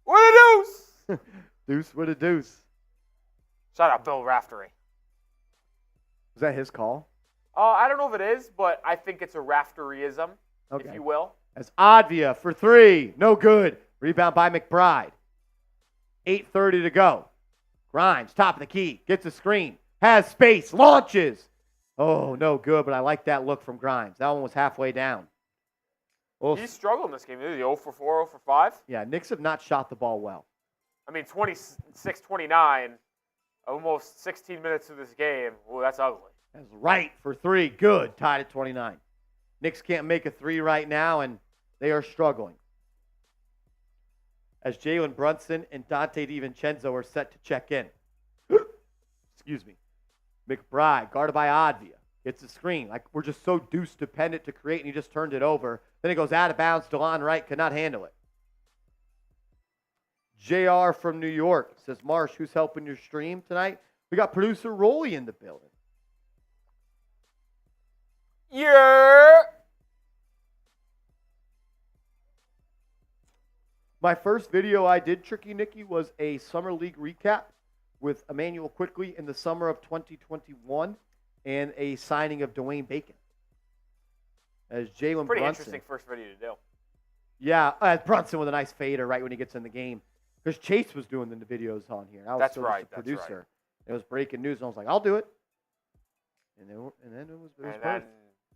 Speaker 2: What a deuce!
Speaker 1: Deuce with a deuce.
Speaker 2: Shout out Bill Raftery.
Speaker 1: Was that his call?
Speaker 2: I don't know if it is, but I think it's a Rafteryism,
Speaker 1: okay,
Speaker 2: if you will.
Speaker 1: As Advia for 3. No good. Rebound by McBride. 8:30 to go. Grimes, top of the key, gets a screen. Has space, launches. Oh, no good, but I like that look from Grimes. That one was halfway down. Well,
Speaker 2: He's struggled in this game. Is he 0 for 4, 0 for 5?
Speaker 1: Yeah, Knicks have not shot the ball well.
Speaker 2: I mean, 26-29, almost 16 minutes of this game. Ooh, that's ugly.
Speaker 1: That's right for 3. Good. Tied at 29. Knicks can't make a 3 right now, and they are struggling. As Jalen Brunson and Dante DiVincenzo are set to check in. Excuse me. McBride, guarded by Advia, gets a screen. Like, we're just so Deuce dependent to create, and he just turned it over. Then it goes out of bounds. DeLon Wright could not handle it. JR from New York says, Marsh, who's helping your stream tonight? We got producer Rolly in the building.
Speaker 2: Yeah.
Speaker 1: My first video I did, Tricky Nicky, was a Summer League recap with Emmanuel Quickly in the summer of 2021 and a signing of Dwayne Bacon. As Jalen
Speaker 2: Pretty
Speaker 1: Brunson.
Speaker 2: interesting first video to do.
Speaker 1: Yeah, Brunson with a nice fader right when he gets in the game. Because Chase was doing the videos on here. I was
Speaker 2: That's
Speaker 1: still
Speaker 2: right,
Speaker 1: just a
Speaker 2: that's
Speaker 1: producer.
Speaker 2: right.
Speaker 1: It was breaking news, and I was like, I'll do it. And then it was
Speaker 2: And
Speaker 1: both.
Speaker 2: then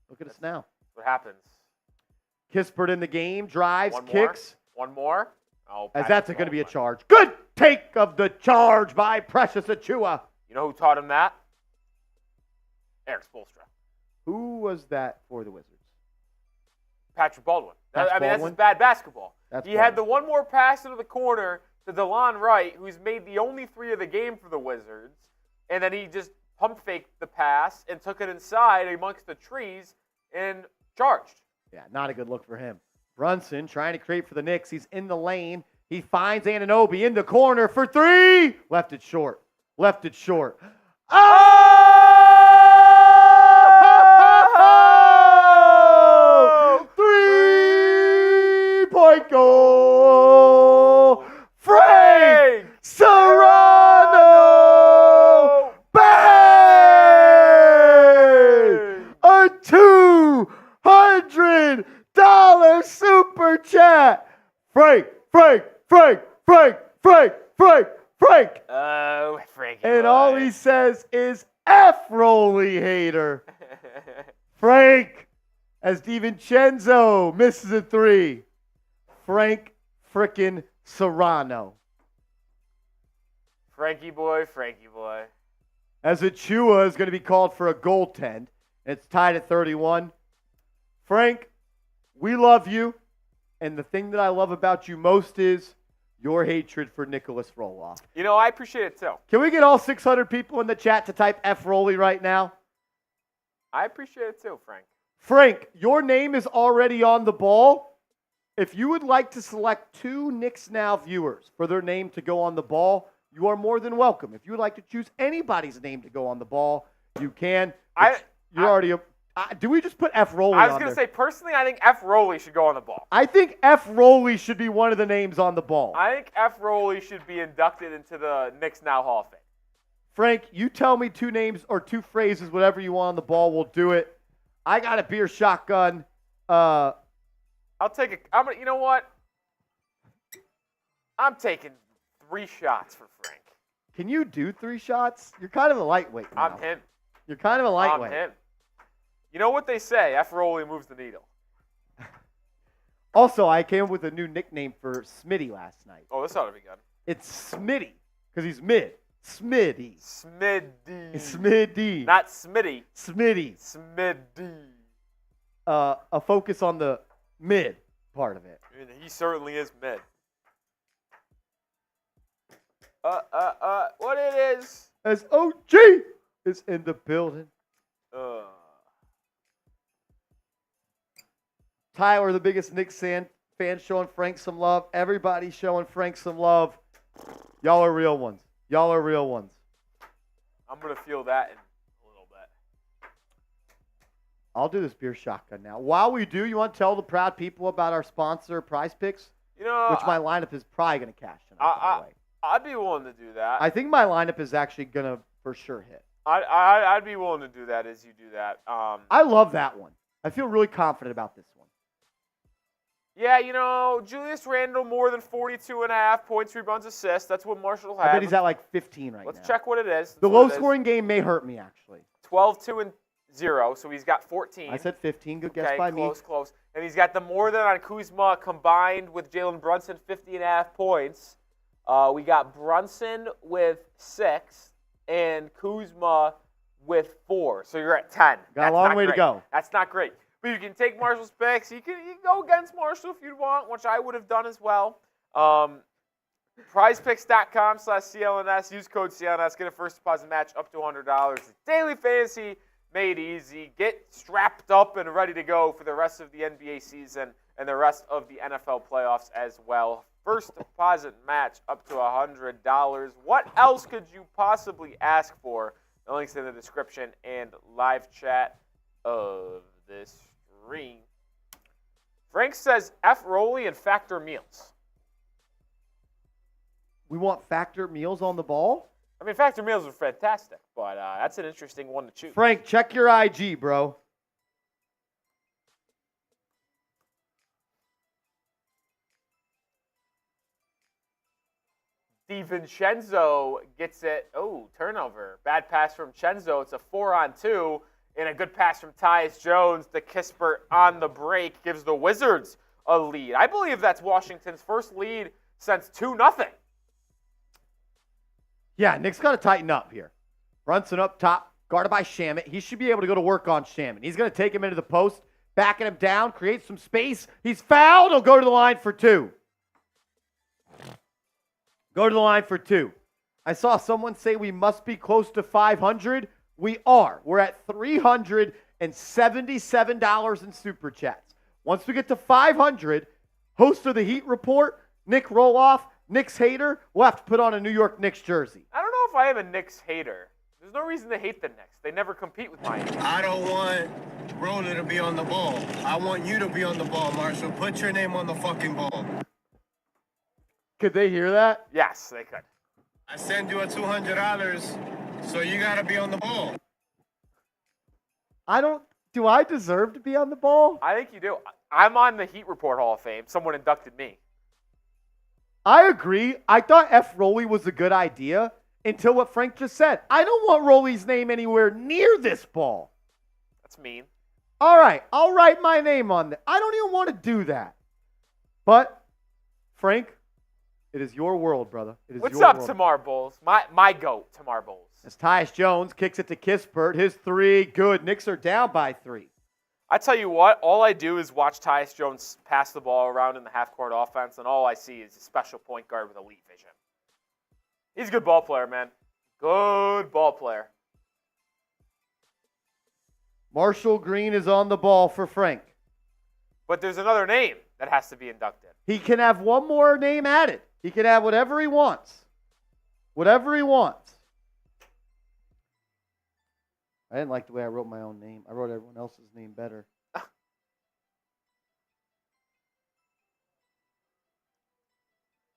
Speaker 1: Look at us now.
Speaker 2: what happens?
Speaker 1: Kispert in the game, drives,
Speaker 2: One more?
Speaker 1: kicks.
Speaker 2: One more. Oh,
Speaker 1: As
Speaker 2: Patrick
Speaker 1: that's going to be a
Speaker 2: Baldwin.
Speaker 1: charge. Good take of the charge by Precious Achua.
Speaker 2: You know who taught him that? Eric Spoelstra.
Speaker 1: Who was that for the Wizards?
Speaker 2: Patrick Baldwin.
Speaker 1: That's
Speaker 2: That's
Speaker 1: Baldwin?
Speaker 2: just bad basketball.
Speaker 1: That's
Speaker 2: He had the
Speaker 1: Baldwin.
Speaker 2: one more pass into the corner to DeLon Wright, who's made the only 3 of the game for the Wizards, and then he just pump faked the pass and took it inside amongst the trees and charged.
Speaker 1: Yeah, not a good look for him. Brunson trying to create for the Knicks. He's in the lane. He finds Anunoby in the corner for 3. Left it short. Left it short. Oh! 3-point goal. Frank Serrano. Bang! A $200 super chat. Frank.
Speaker 2: Oh, Frankie.
Speaker 1: And all he says is F Rolly hater. Frank, as DiVincenzo misses a 3. Frank frickin' Serrano.
Speaker 2: Frankie boy, Frankie boy.
Speaker 1: As Achua is going to be called for a goaltend. It's tied at 31. Frank, we love you. And the thing that I love about you most is your hatred for Nicholas Roloff.
Speaker 2: You know, I appreciate it too.
Speaker 1: Can we get all 600 people in the chat to type F Rolly right now?
Speaker 2: I appreciate it too, Frank.
Speaker 1: Frank, your name is already on the ball. If you would like to select 2 Knicks Now viewers for their name to go on the ball, you are more than welcome. If you would like to choose anybody's name to go on the ball, you can. Do we just put F Rolly on there?
Speaker 2: I was going to say, personally, I think F. Rolly should go on the ball.
Speaker 1: I think F. Rolly should be one of the names on the ball.
Speaker 2: I think F. Rolly should be inducted into the Knicks Now Hall of Fame.
Speaker 1: Frank, you tell me 2 names or 2 phrases, whatever you want on the ball, we'll do it. I got a beer shotgun.
Speaker 2: I'll take it. You know what? I'm taking 3 shots for Frank.
Speaker 1: Can you do 3 shots? You're kind of a lightweight now.
Speaker 2: I'm him.
Speaker 1: You're kind of a lightweight.
Speaker 2: I'm him. You know what they say? F. Rolly moves the needle.
Speaker 1: Also, I came up with a new nickname for Smitty last night.
Speaker 2: Oh, this ought to be good.
Speaker 1: It's Smitty, because he's mid. Smitty.
Speaker 2: Smiddy.
Speaker 1: Smitty.
Speaker 2: Not Smitty.
Speaker 1: Smitty.
Speaker 2: Smiddy.
Speaker 1: A focus on the mid part of it.
Speaker 2: I mean, he certainly is mid. What it is?
Speaker 1: As OG is in the building. Tyler, the biggest Knicks fan, showing Frank some love. Everybody's showing Frank some love. Y'all are real ones. Y'all are real ones.
Speaker 2: I'm going to feel that in a little bit.
Speaker 1: I'll do this beer shotgun now. While we do, you want to tell the proud people about our sponsor, Prize Picks?
Speaker 2: You know,
Speaker 1: which my lineup is probably going to cash tonight, by the way.
Speaker 2: I'd be willing to do that.
Speaker 1: I think my lineup is actually going to for sure hit.
Speaker 2: I'd be willing to do that as you do that.
Speaker 1: I love that one. I feel really confident about this one.
Speaker 2: Yeah, you know, Julius Randle more than 42.5 points, rebounds, assists. That's what Marshall had.
Speaker 1: I bet he's at like 15 right now.
Speaker 2: Let's check what it is.
Speaker 1: The low-scoring game may hurt me, actually.
Speaker 2: 12-2-0, so he's got 14.
Speaker 1: I said 15. Good guess by me.
Speaker 2: Close. And he's got the more than on Kuzma combined with Jalen Brunson, 50.5 points. We got Brunson with 6 and Kuzma with 4. So you're at 10.
Speaker 1: Got a long way to go.
Speaker 2: That's not great. But you can take Marshall's picks. You can go against Marshall if you want, which I would have done as well. PrizePicks.com/CLNS. Use code CLNS. Get a first deposit match up to $100. Daily fantasy made easy. Get strapped up and ready to go for the rest of the NBA season and the rest of the NFL playoffs as well. First deposit match up to $100. What else could you possibly ask for? The link's in the description and live chat of this stream. Frank says F. Rolly and Factor Meals.
Speaker 1: We want Factor Meals on the ball?
Speaker 2: I mean, Factor Meals are fantastic, but that's an interesting one to choose.
Speaker 1: Frank, check your IG, bro.
Speaker 2: DiVincenzo gets it. Oh, turnover. Bad pass from Chenzo. It's a 4-on-2. And a good pass from Tyus Jones. The Kispert on the break gives the Wizards a lead. I believe that's Washington's first lead since 2-0.
Speaker 1: Yeah, Nick's got to tighten up here. Brunson up top, guarded by Shamet. He should be able to go to work on Shamet. He's going to take him into the post, backing him down, create some space. He's fouled. He'll go to the line for 2. Go to the line for 2. I saw someone say we must be close to 500. We are. We're at $377 in Super Chats. Once we get to 500, host of the Heat Report, Nick Roloff, Knicks hater, we'll have to put on a New York Knicks jersey.
Speaker 2: I don't know if I am a Knicks hater. There's no reason to hate the Knicks. They never compete with Miami.
Speaker 3: I don't want Roller to be on the ball. I want you to be on the ball, Marshall. Put your name on the fucking ball.
Speaker 1: Could they hear that?
Speaker 2: Yes, they could.
Speaker 3: I send you a $200, so you got to be on the ball.
Speaker 1: Do I deserve to be on the ball?
Speaker 2: I think you do. I'm on the Heat Report Hall of Fame. Someone inducted me.
Speaker 1: I agree. I thought F. Rolly was a good idea until what Frank just said. I don't want Rolly's name anywhere near this ball.
Speaker 2: That's mean.
Speaker 1: All right, I'll write my name on that. I don't even want to do that. But, Frank, It is your world, brother. It is
Speaker 2: What's
Speaker 1: your
Speaker 2: up,
Speaker 1: world.
Speaker 2: Tamar Bowles? My GOAT, Tamar Bowles.
Speaker 1: As Tyus Jones kicks it to Kispert. His three, good. Knicks are down by 3.
Speaker 2: I tell you what, all I do is watch Tyus Jones pass the ball around in the half-court offense, and all I see is a special point guard with elite vision. He's a good ball player, man. Good ball player.
Speaker 1: Marshall Green is on the ball for Frank.
Speaker 2: But there's another name that has to be inducted.
Speaker 1: He can have one more name added. He can have whatever he wants. Whatever he wants. I didn't like the way I wrote my own name. I wrote everyone else's name better.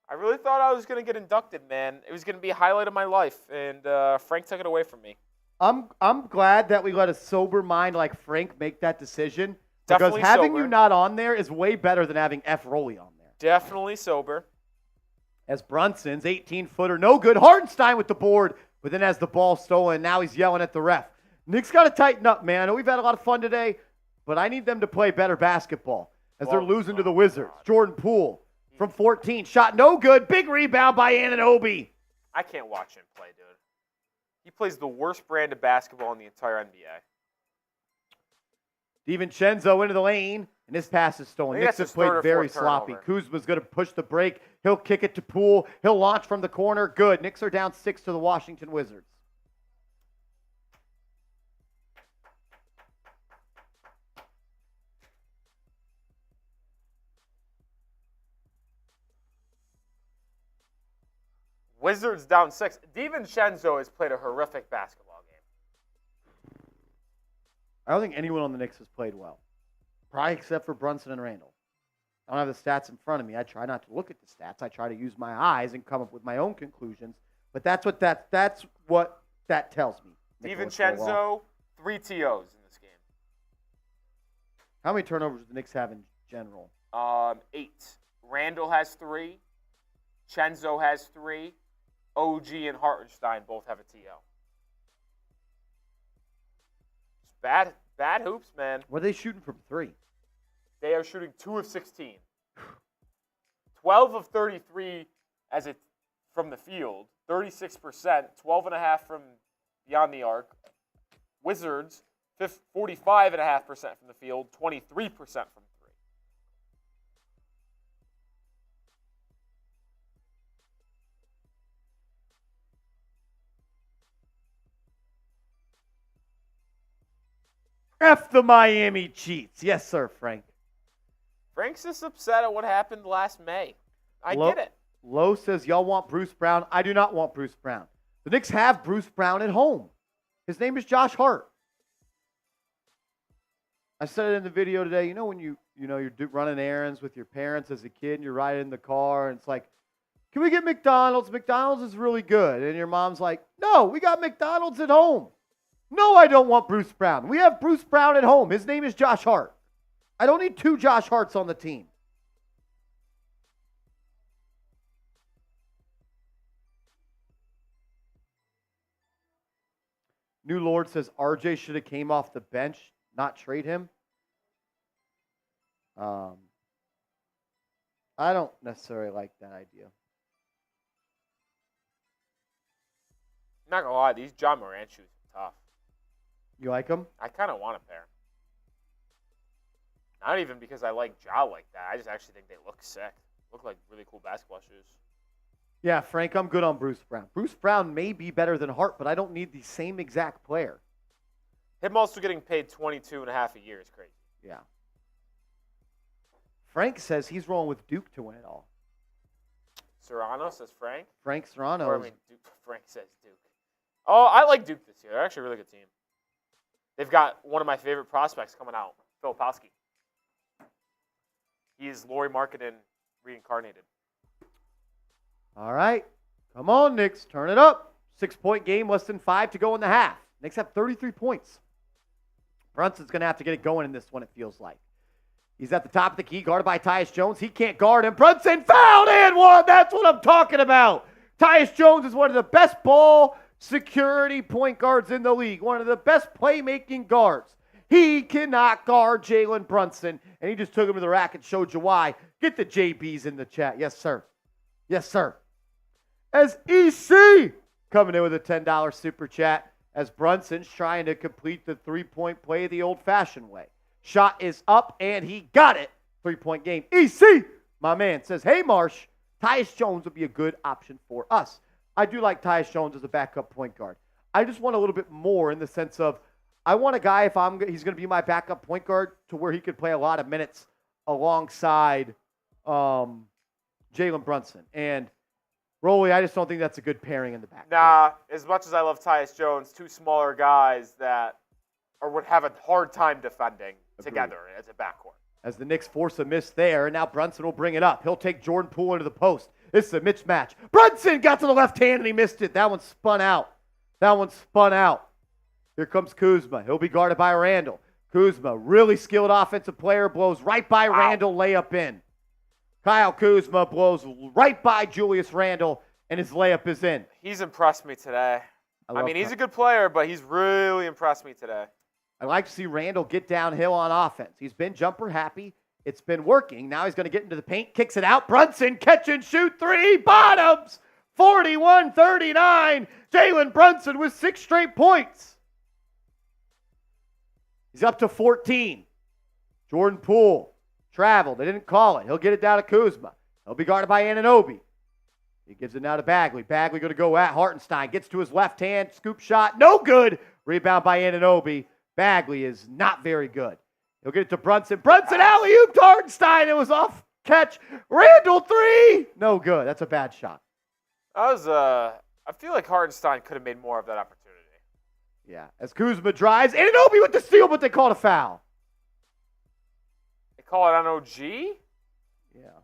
Speaker 2: I really thought I was going to get inducted, man. It was going to be a highlight of my life, and Frank took it away from me.
Speaker 1: I'm glad that we let a sober mind like Frank make that decision.
Speaker 2: Definitely
Speaker 1: because having
Speaker 2: sober.
Speaker 1: you not on there is way better than having F. Rowley on there.
Speaker 2: Definitely sober.
Speaker 1: As Brunson's 18-footer, no good. Hartenstein with the board, but then has the ball stolen. Now he's yelling at the ref. Knicks got to tighten up, man. I know we've had a lot of fun today, but I need them to play better basketball as they're losing to the Wizards. Jordan Poole from 14. Shot no good. Big rebound by Anunoby.
Speaker 2: I can't watch him play, dude. He plays the worst brand of basketball in the entire NBA.
Speaker 1: DiVincenzo into the lane, and this pass is stolen.
Speaker 2: I think
Speaker 1: Knicks
Speaker 2: that's
Speaker 1: have
Speaker 2: his third
Speaker 1: played
Speaker 2: or
Speaker 1: very
Speaker 2: fourth
Speaker 1: sloppy.
Speaker 2: turnover.
Speaker 1: Kuzma's going to push the break. He'll kick it to Poole. He'll launch from the corner. Good. Knicks are down 6 to the Washington Wizards.
Speaker 2: Wizards down 6. DiVincenzo has played a horrific basketball game.
Speaker 1: I don't think anyone on the Knicks has played well, probably except for Brunson and Randle. I don't have the stats in front of me. I try not to look at the stats. I try to use my eyes and come up with my own conclusions. But that's what that tells me. Nicholas Colwell.
Speaker 2: DiVincenzo, 3 TOs in this game.
Speaker 1: How many turnovers do the Knicks have in general?
Speaker 2: 8. Randle has 3. Chenzo has 3. OG and Hartenstein both have a TO. It's bad hoops, man.
Speaker 1: What are they shooting from 3?
Speaker 2: They are shooting 2 of 16. 12 of 33 from the field. 36%. 12.5% from beyond the arc. Wizards, 45.5% from the field. 23% from 3.
Speaker 1: F the Miami cheats. Yes, sir, Frank.
Speaker 2: Frank's just upset at what happened last May. I get it.
Speaker 1: Lowe says, y'all want Bruce Brown. I do not want Bruce Brown. The Knicks have Bruce Brown at home. His name is Josh Hart. I said it in the video today. You know when you're running errands with your parents as a kid and you're riding in the car and it's like, can we get McDonald's? McDonald's is really good. And your mom's like, no, we got McDonald's at home. No, I don't want Bruce Brown. We have Bruce Brown at home. His name is Josh Hart. I don't need 2 Josh Harts on the team. New Lord says RJ should have came off the bench, not trade him. I don't necessarily like that idea.
Speaker 2: I'm not going to lie, these John Moran shoes are tough.
Speaker 1: You like them?
Speaker 2: I kind of want a pair. Not even because I like Ja like that. I just actually think they look sick. Look like really cool basketball shoes.
Speaker 1: Yeah, Frank, I'm good on Bruce Brown. Bruce Brown may be better than Hart, but I don't need the same exact player.
Speaker 2: Him also getting paid $22.5 a year is crazy.
Speaker 1: Yeah. Frank says he's rolling with Duke to win it all.
Speaker 2: Serrano says Frank.
Speaker 1: Frank Serrano.
Speaker 2: Or, Frank says Duke. Oh, I like Duke this year. They're actually a really good team. They've got one of my favorite prospects coming out, Filipowski. He is Lauri Markkanen reincarnated.
Speaker 1: All right. Come on, Knicks. Turn it up. 6-point game, less than 5 to go in the half. Knicks have 33 points. Brunson's going to have to get it going in this one, it feels like. He's at the top of the key, guarded by Tyus Jones. He can't guard him. Brunson fouled and one. That's what I'm talking about. Tyus Jones is one of the best ball security point guards in the league. One of the best playmaking guards. He cannot guard Jalen Brunson, and he just took him to the rack and showed you why. Get the JBs in the chat. Yes, sir. Yes, sir. As EC coming in with a $10 super chat as Brunson's trying to complete the three-point play the old-fashioned way. Shot is up, and he got it. Three-point game. EC, my man, says, hey, Marsh, Tyus Jones would be a good option for us. I do like Tyus Jones as a backup point guard. I just want a little bit more in the sense of I want a guy, he's going to be my backup point guard, to where he could play a lot of minutes alongside Jalen Brunson. And Rolly, I just don't think that's a good pairing in the back.
Speaker 2: Nah, as much as I love Tyus Jones, two smaller guys that would have a hard time defending together as a backcourt.
Speaker 1: As the Knicks force a miss there, and now Brunson will bring it up. He'll take Jordan Poole into the post. This is a mismatch. Brunson got to the left hand, and he missed it. That one spun out. Here comes Kuzma. He'll be guarded by Randle. Kuzma, really skilled offensive player, blows right by Randle, layup in. Kyle Kuzma blows right by Julius Randle, and his layup is in.
Speaker 2: He's impressed me today. I mean, he's a good player, but he's really impressed me today.
Speaker 1: I like to see Randle get downhill on offense. He's been jumper happy. It's been working. Now he's going to get into the paint, kicks it out. Brunson, catch and shoot three, bottoms. 41-39. Jalen Brunson with 6 straight points. He's up to 14. Jordan Poole traveled. They didn't call it. He'll get it down to Kuzma. He'll be guarded by Anunoby. He gives it now to Bagley. Bagley going to go at Hartenstein. Gets to his left hand. Scoop shot. No good. Rebound by Anunoby. Bagley is not very good. He'll get it to Brunson. Brunson alley-oop to Hartenstein. It was off catch. Randle 3. No good. That's a bad shot.
Speaker 2: That was I feel like Hartenstein could have made more of that opportunity.
Speaker 1: Yeah. As Kuzma drives. Anunoby with the steal, but they called a foul.
Speaker 2: They call it on OG?
Speaker 1: Yeah.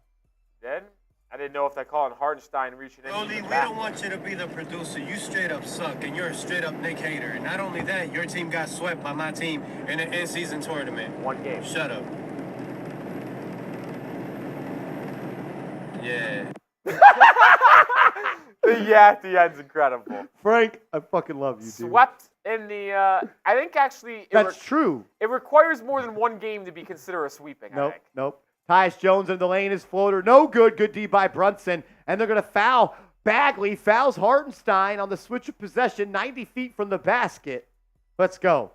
Speaker 2: Then I didn't know if they call it on Hartenstein reaching in.
Speaker 3: Rolly, we don't want you to be the producer. You straight up suck, and you're a straight up Nick hater. And not only that, your team got swept by my team in the in-season tournament.
Speaker 2: One game.
Speaker 3: Shut up. Yeah.
Speaker 2: The yeah at the end's incredible.
Speaker 1: Frank, I fucking love you, dude.
Speaker 2: Swept in the, I think actually.
Speaker 1: That's true.
Speaker 2: It requires more than one game to be considered a sweeping, I think.
Speaker 1: Nope. Tyus Jones in the lane, his floater. No good. Good D by Brunson. And they're going to foul. Bagley fouls Hartenstein on the switch of possession, 90 feet from the basket. Let's go.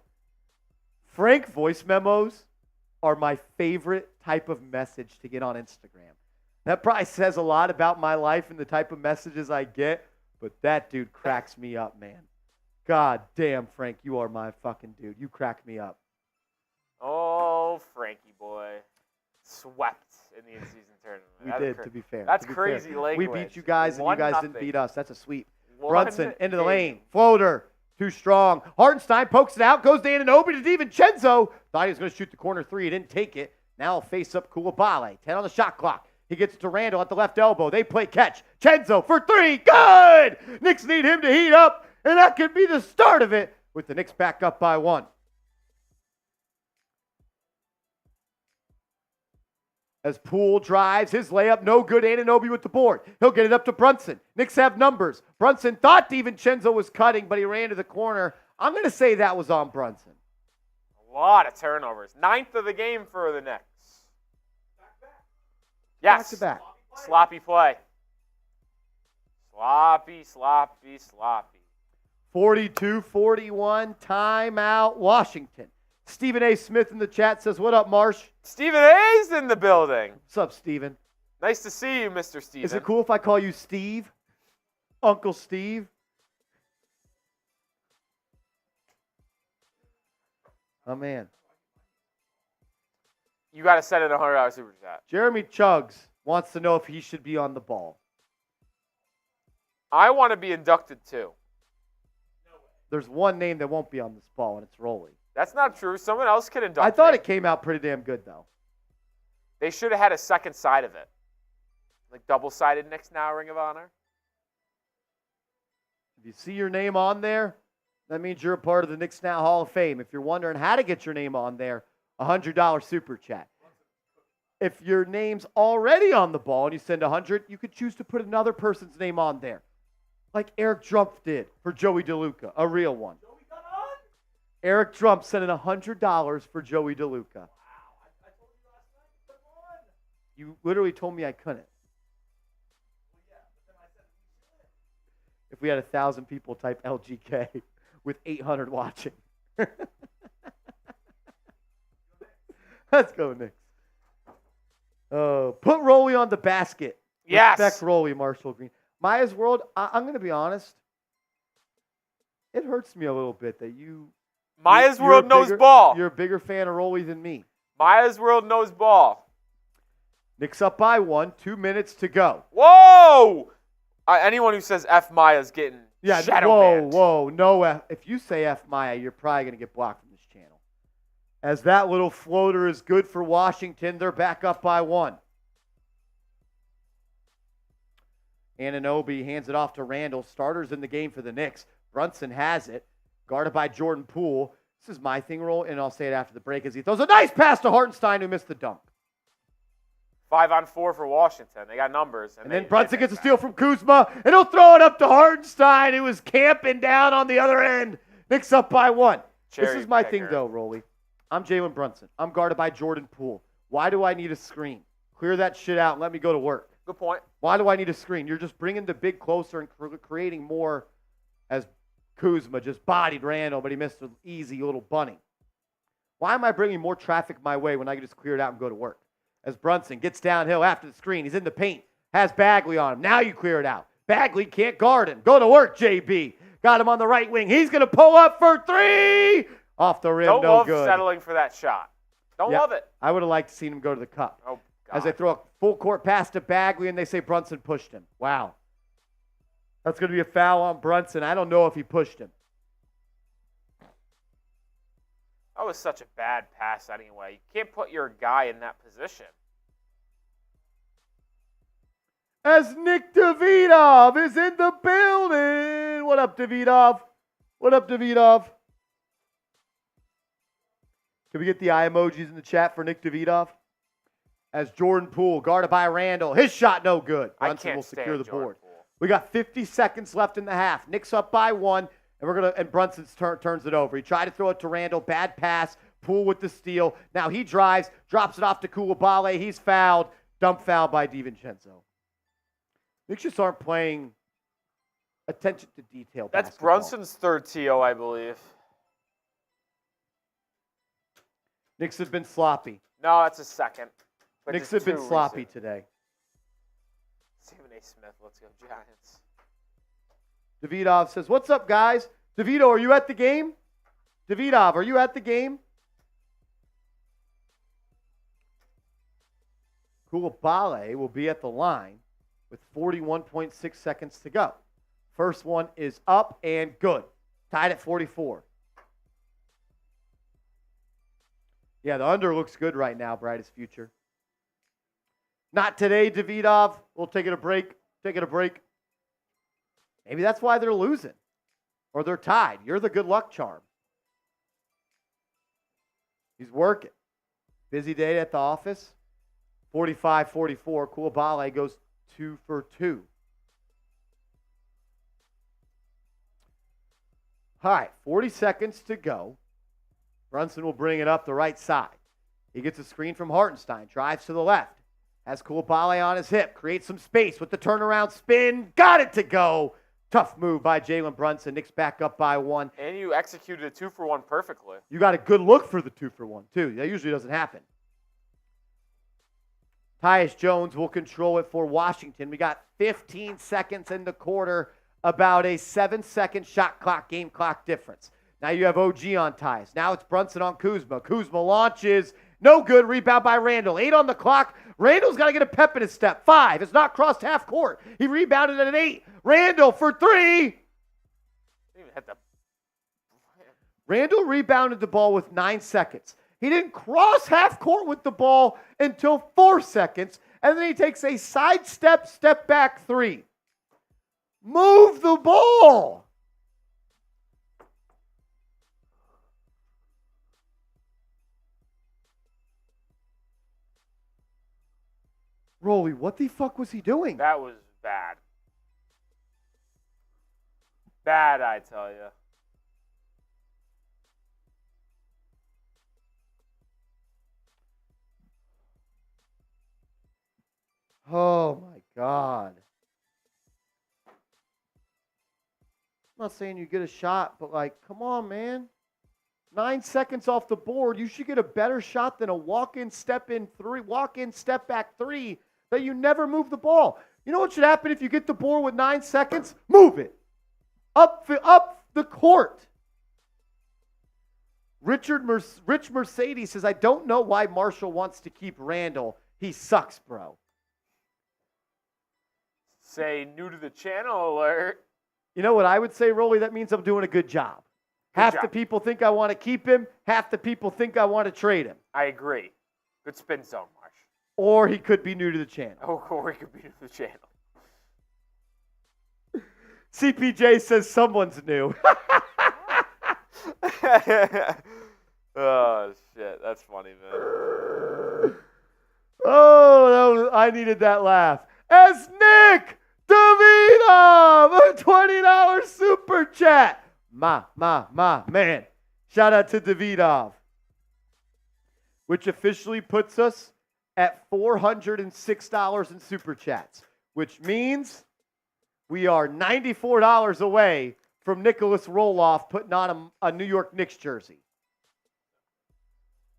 Speaker 1: Frank voice memos are my favorite type of message to get on Instagram. That probably says a lot about my life and the type of messages I get, but that dude cracks me up, man. God damn, Frank, you are my fucking dude. You crack me up.
Speaker 2: Oh, Frankie boy. Swept in the in-season tournament.
Speaker 1: We did, to be fair.
Speaker 2: That's crazy language.
Speaker 1: We beat you guys, and you guys
Speaker 2: 1-0.
Speaker 1: didn't beat us. That's a sweep.
Speaker 2: 1-0.
Speaker 1: Brunson into the lane. Floater. Too strong. Hartenstein pokes it out. Goes to Anunoby to DiVincenzo. Thought he was going to shoot the corner 3. He didn't take it. Now he'll face up Koulibaly. 10 on the shot clock. He gets it to Randle at the left elbow. They play catch. Cenzo for 3. Good! Knicks need him to heat up, and that could be the start of it with the Knicks back up by 1. As Poole drives, his layup, no good. Anunoby with the board. He'll get it up to Brunson. Knicks have numbers. Brunson thought DiVincenzo was cutting, but he ran to the corner. I'm going to say that was on Brunson.
Speaker 2: A lot of turnovers. 9th of the game for the Knicks. Yes.
Speaker 1: Back.
Speaker 2: Sloppy play. Sloppy.
Speaker 1: 42-41, timeout, Washington. Stephen A. Smith in the chat says, what up, Marsh?
Speaker 2: Stephen A's in the building.
Speaker 1: What's up, Stephen?
Speaker 2: Nice to see you, Mr. Steven.
Speaker 1: Is it cool if I call you Steve? Uncle Steve? Oh, man.
Speaker 2: You got to send in a $100 super chat.
Speaker 1: Jeremy Chuggs wants to know if he should be on the ball.
Speaker 2: I want to be inducted too.
Speaker 1: There's one name that won't be on this ball, and it's Rolly.
Speaker 2: That's not true. Someone else could induct
Speaker 1: I thought
Speaker 2: me.
Speaker 1: it came out pretty damn good, though.
Speaker 2: They should have had a second side of it. Like double-sided Knicks Now Ring of Honor.
Speaker 1: If you see your name on there, that means you're a part of the Knicks Now Hall of Fame. If you're wondering how to get your name on there, $100 super chat. If your name's already on the ball and you send 100, you could choose to put another person's name on there. Like Eric Drumpf did for Joey DeLuca, a real one. Eric Drumpf sent in $100 for Joey DeLuca. Wow, I told you last night to put him on. You literally told me I couldn't. if we had 1,000 people type LGK with 800 watching. Let's go, Knicks. Put Rolly on the basket.
Speaker 2: Yes.
Speaker 1: Respect Rolly, Marshall Green. Maya's World, I'm going to be honest. It hurts me a little bit that
Speaker 2: Maya's
Speaker 1: you're
Speaker 2: World knows ball.
Speaker 1: You're a bigger fan of Rolly than me.
Speaker 2: Maya's World knows ball.
Speaker 1: Knicks up by 1, 2 minutes to go.
Speaker 2: Whoa! Anyone who says F Maya's getting shadow banned.
Speaker 1: Whoa. No, if you say F Maya, you're probably going to get blocked from this channel. As that little floater is good for Washington, they're back up by 1. Anunoby hands it off to Randle. Starters in the game for the Knicks. Brunson has it. Guarded by Jordan Poole. This is my thing, Roll, and I'll say it after the break as he throws a nice pass to Hartenstein, who missed the dunk.
Speaker 2: 5-on-4 for Washington. They got numbers.
Speaker 1: And then Brunson gets a steal from Kuzma, and he'll throw it up to Hartenstein, who was camping down on the other end. Knicks up by 1. This is my thing, though, Rolly. I'm Jalen Brunson. I'm guarded by Jordan Poole. Why do I need a screen? Clear that shit out and let me go to work.
Speaker 2: Good point.
Speaker 1: Why do I need a screen? You're just bringing the big closer and creating more as Kuzma just bodied Randle, but he missed an easy little bunny. Why am I bringing more traffic my way when I can just clear it out and go to work? As Brunson gets downhill after the screen. He's in the paint. Has Bagley on him. Now you clear it out. Bagley can't guard him. Go to work, JB. Got him on the right wing. He's going to pull up for 3. Off the rim,
Speaker 2: Don't
Speaker 1: no
Speaker 2: love
Speaker 1: good.
Speaker 2: settling for that shot. Don't love it.
Speaker 1: I would have liked to see him go to the cup.
Speaker 2: Oh, God.
Speaker 1: As they throw a full court pass to Bagley and they say Brunson pushed him. Wow. That's going to be a foul on Brunson. I don't know if he pushed him.
Speaker 2: That was such a bad pass anyway. You can't put your guy in that position.
Speaker 1: As Nick Davidov is in the building. What up, Davidov? What up, Davidov? Can we get the eye emojis in the chat for Nick Davidov? As Jordan Poole, guarded by Randle. His shot no good. Brunson will secure the board. We got 50 seconds left in the half. Knicks up by 1, and Brunson turns it over. He tried to throw it to Randle. Bad pass. Poole with the steal. Now he drives, drops it off to Koulibaly. He's fouled. Dump foul by DiVincenzo. Knicks just aren't playing attention to detail.
Speaker 2: That's
Speaker 1: basketball.
Speaker 2: Brunson's third TO, I believe.
Speaker 1: Knicks have been sloppy.
Speaker 2: No, that's a second. But
Speaker 1: Knicks have been sloppy today.
Speaker 2: Stephen A. Smith, let's go Giants.
Speaker 1: Davidov says, "What's up, guys? DeVito, are you at the game? Davidov, are you at the game?" Koulibaly will be at the line with 41.6 seconds to go. First one is up and good. Tied at 44. Yeah, the under looks good right now, brightest future. Not today, Davidov. We'll take it a break. Maybe that's why they're losing. Or they're tied. You're the good luck charm. He's working. Busy day at the office. 45-44. Koulibaly goes 2 for 2. All right, 40 seconds to go. Brunson will bring it up the right side. He gets a screen from Hartenstein. Drives to the left. Has Koulibaly on his hip. Creates some space with the turnaround spin. Got it to go. Tough move by Jalen Brunson. Knicks back up by 1.
Speaker 2: And you executed a 2-for-1 perfectly.
Speaker 1: You got a good look for the 2-for-1, too. That usually doesn't happen. Tyus Jones will control it for Washington. We got 15 seconds in the quarter. About a 7-second shot clock, game clock difference. Now you have OG on Tyus. Now it's Brunson on Kuzma. Kuzma launches. No good. Rebound by Randle. 8 on the clock. Randle's got to get a pep in his step. 5. It's not crossed half court. He rebounded at an 8. Randle for 3.
Speaker 2: Didn't even hit the...
Speaker 1: Randle rebounded the ball with 9 seconds. He didn't cross half court with the ball until 4 seconds. And then he takes a sidestep, step back 3. Move the ball. Rolly, what the fuck was he doing?
Speaker 2: That was bad. Bad, I tell you.
Speaker 1: Oh, my God. I'm not saying you get a shot, but like, come on, man. 9 seconds off the board. You should get a better shot than a walk-in, step-in three, walk-in, step-back three that you never move the ball. You know what should happen if you get the board with 9 seconds? Move it. Up the court. Rich Mercedes says, I don't know why Marshall wants to keep Randle. He sucks, bro.
Speaker 2: Say new to the channel alert.
Speaker 1: You know what I would say, Rolly? That means I'm doing a good job. Half the people think I want to keep him. Half the people think I want to trade him.
Speaker 2: I agree. Good spin zone, Marsh.
Speaker 1: Or he could be new to the channel.
Speaker 2: Oh, or he could be new to the channel.
Speaker 1: CPJ says someone's new.
Speaker 2: Oh, shit. That's funny, man.
Speaker 1: Oh, I needed that laugh. As Nick Davidov, a $20 super chat. Man. Shout out to Davidov. Which officially puts us at $406 in super chats. Which means we are $94 away from Nicholas Roloff putting on a New York Knicks jersey.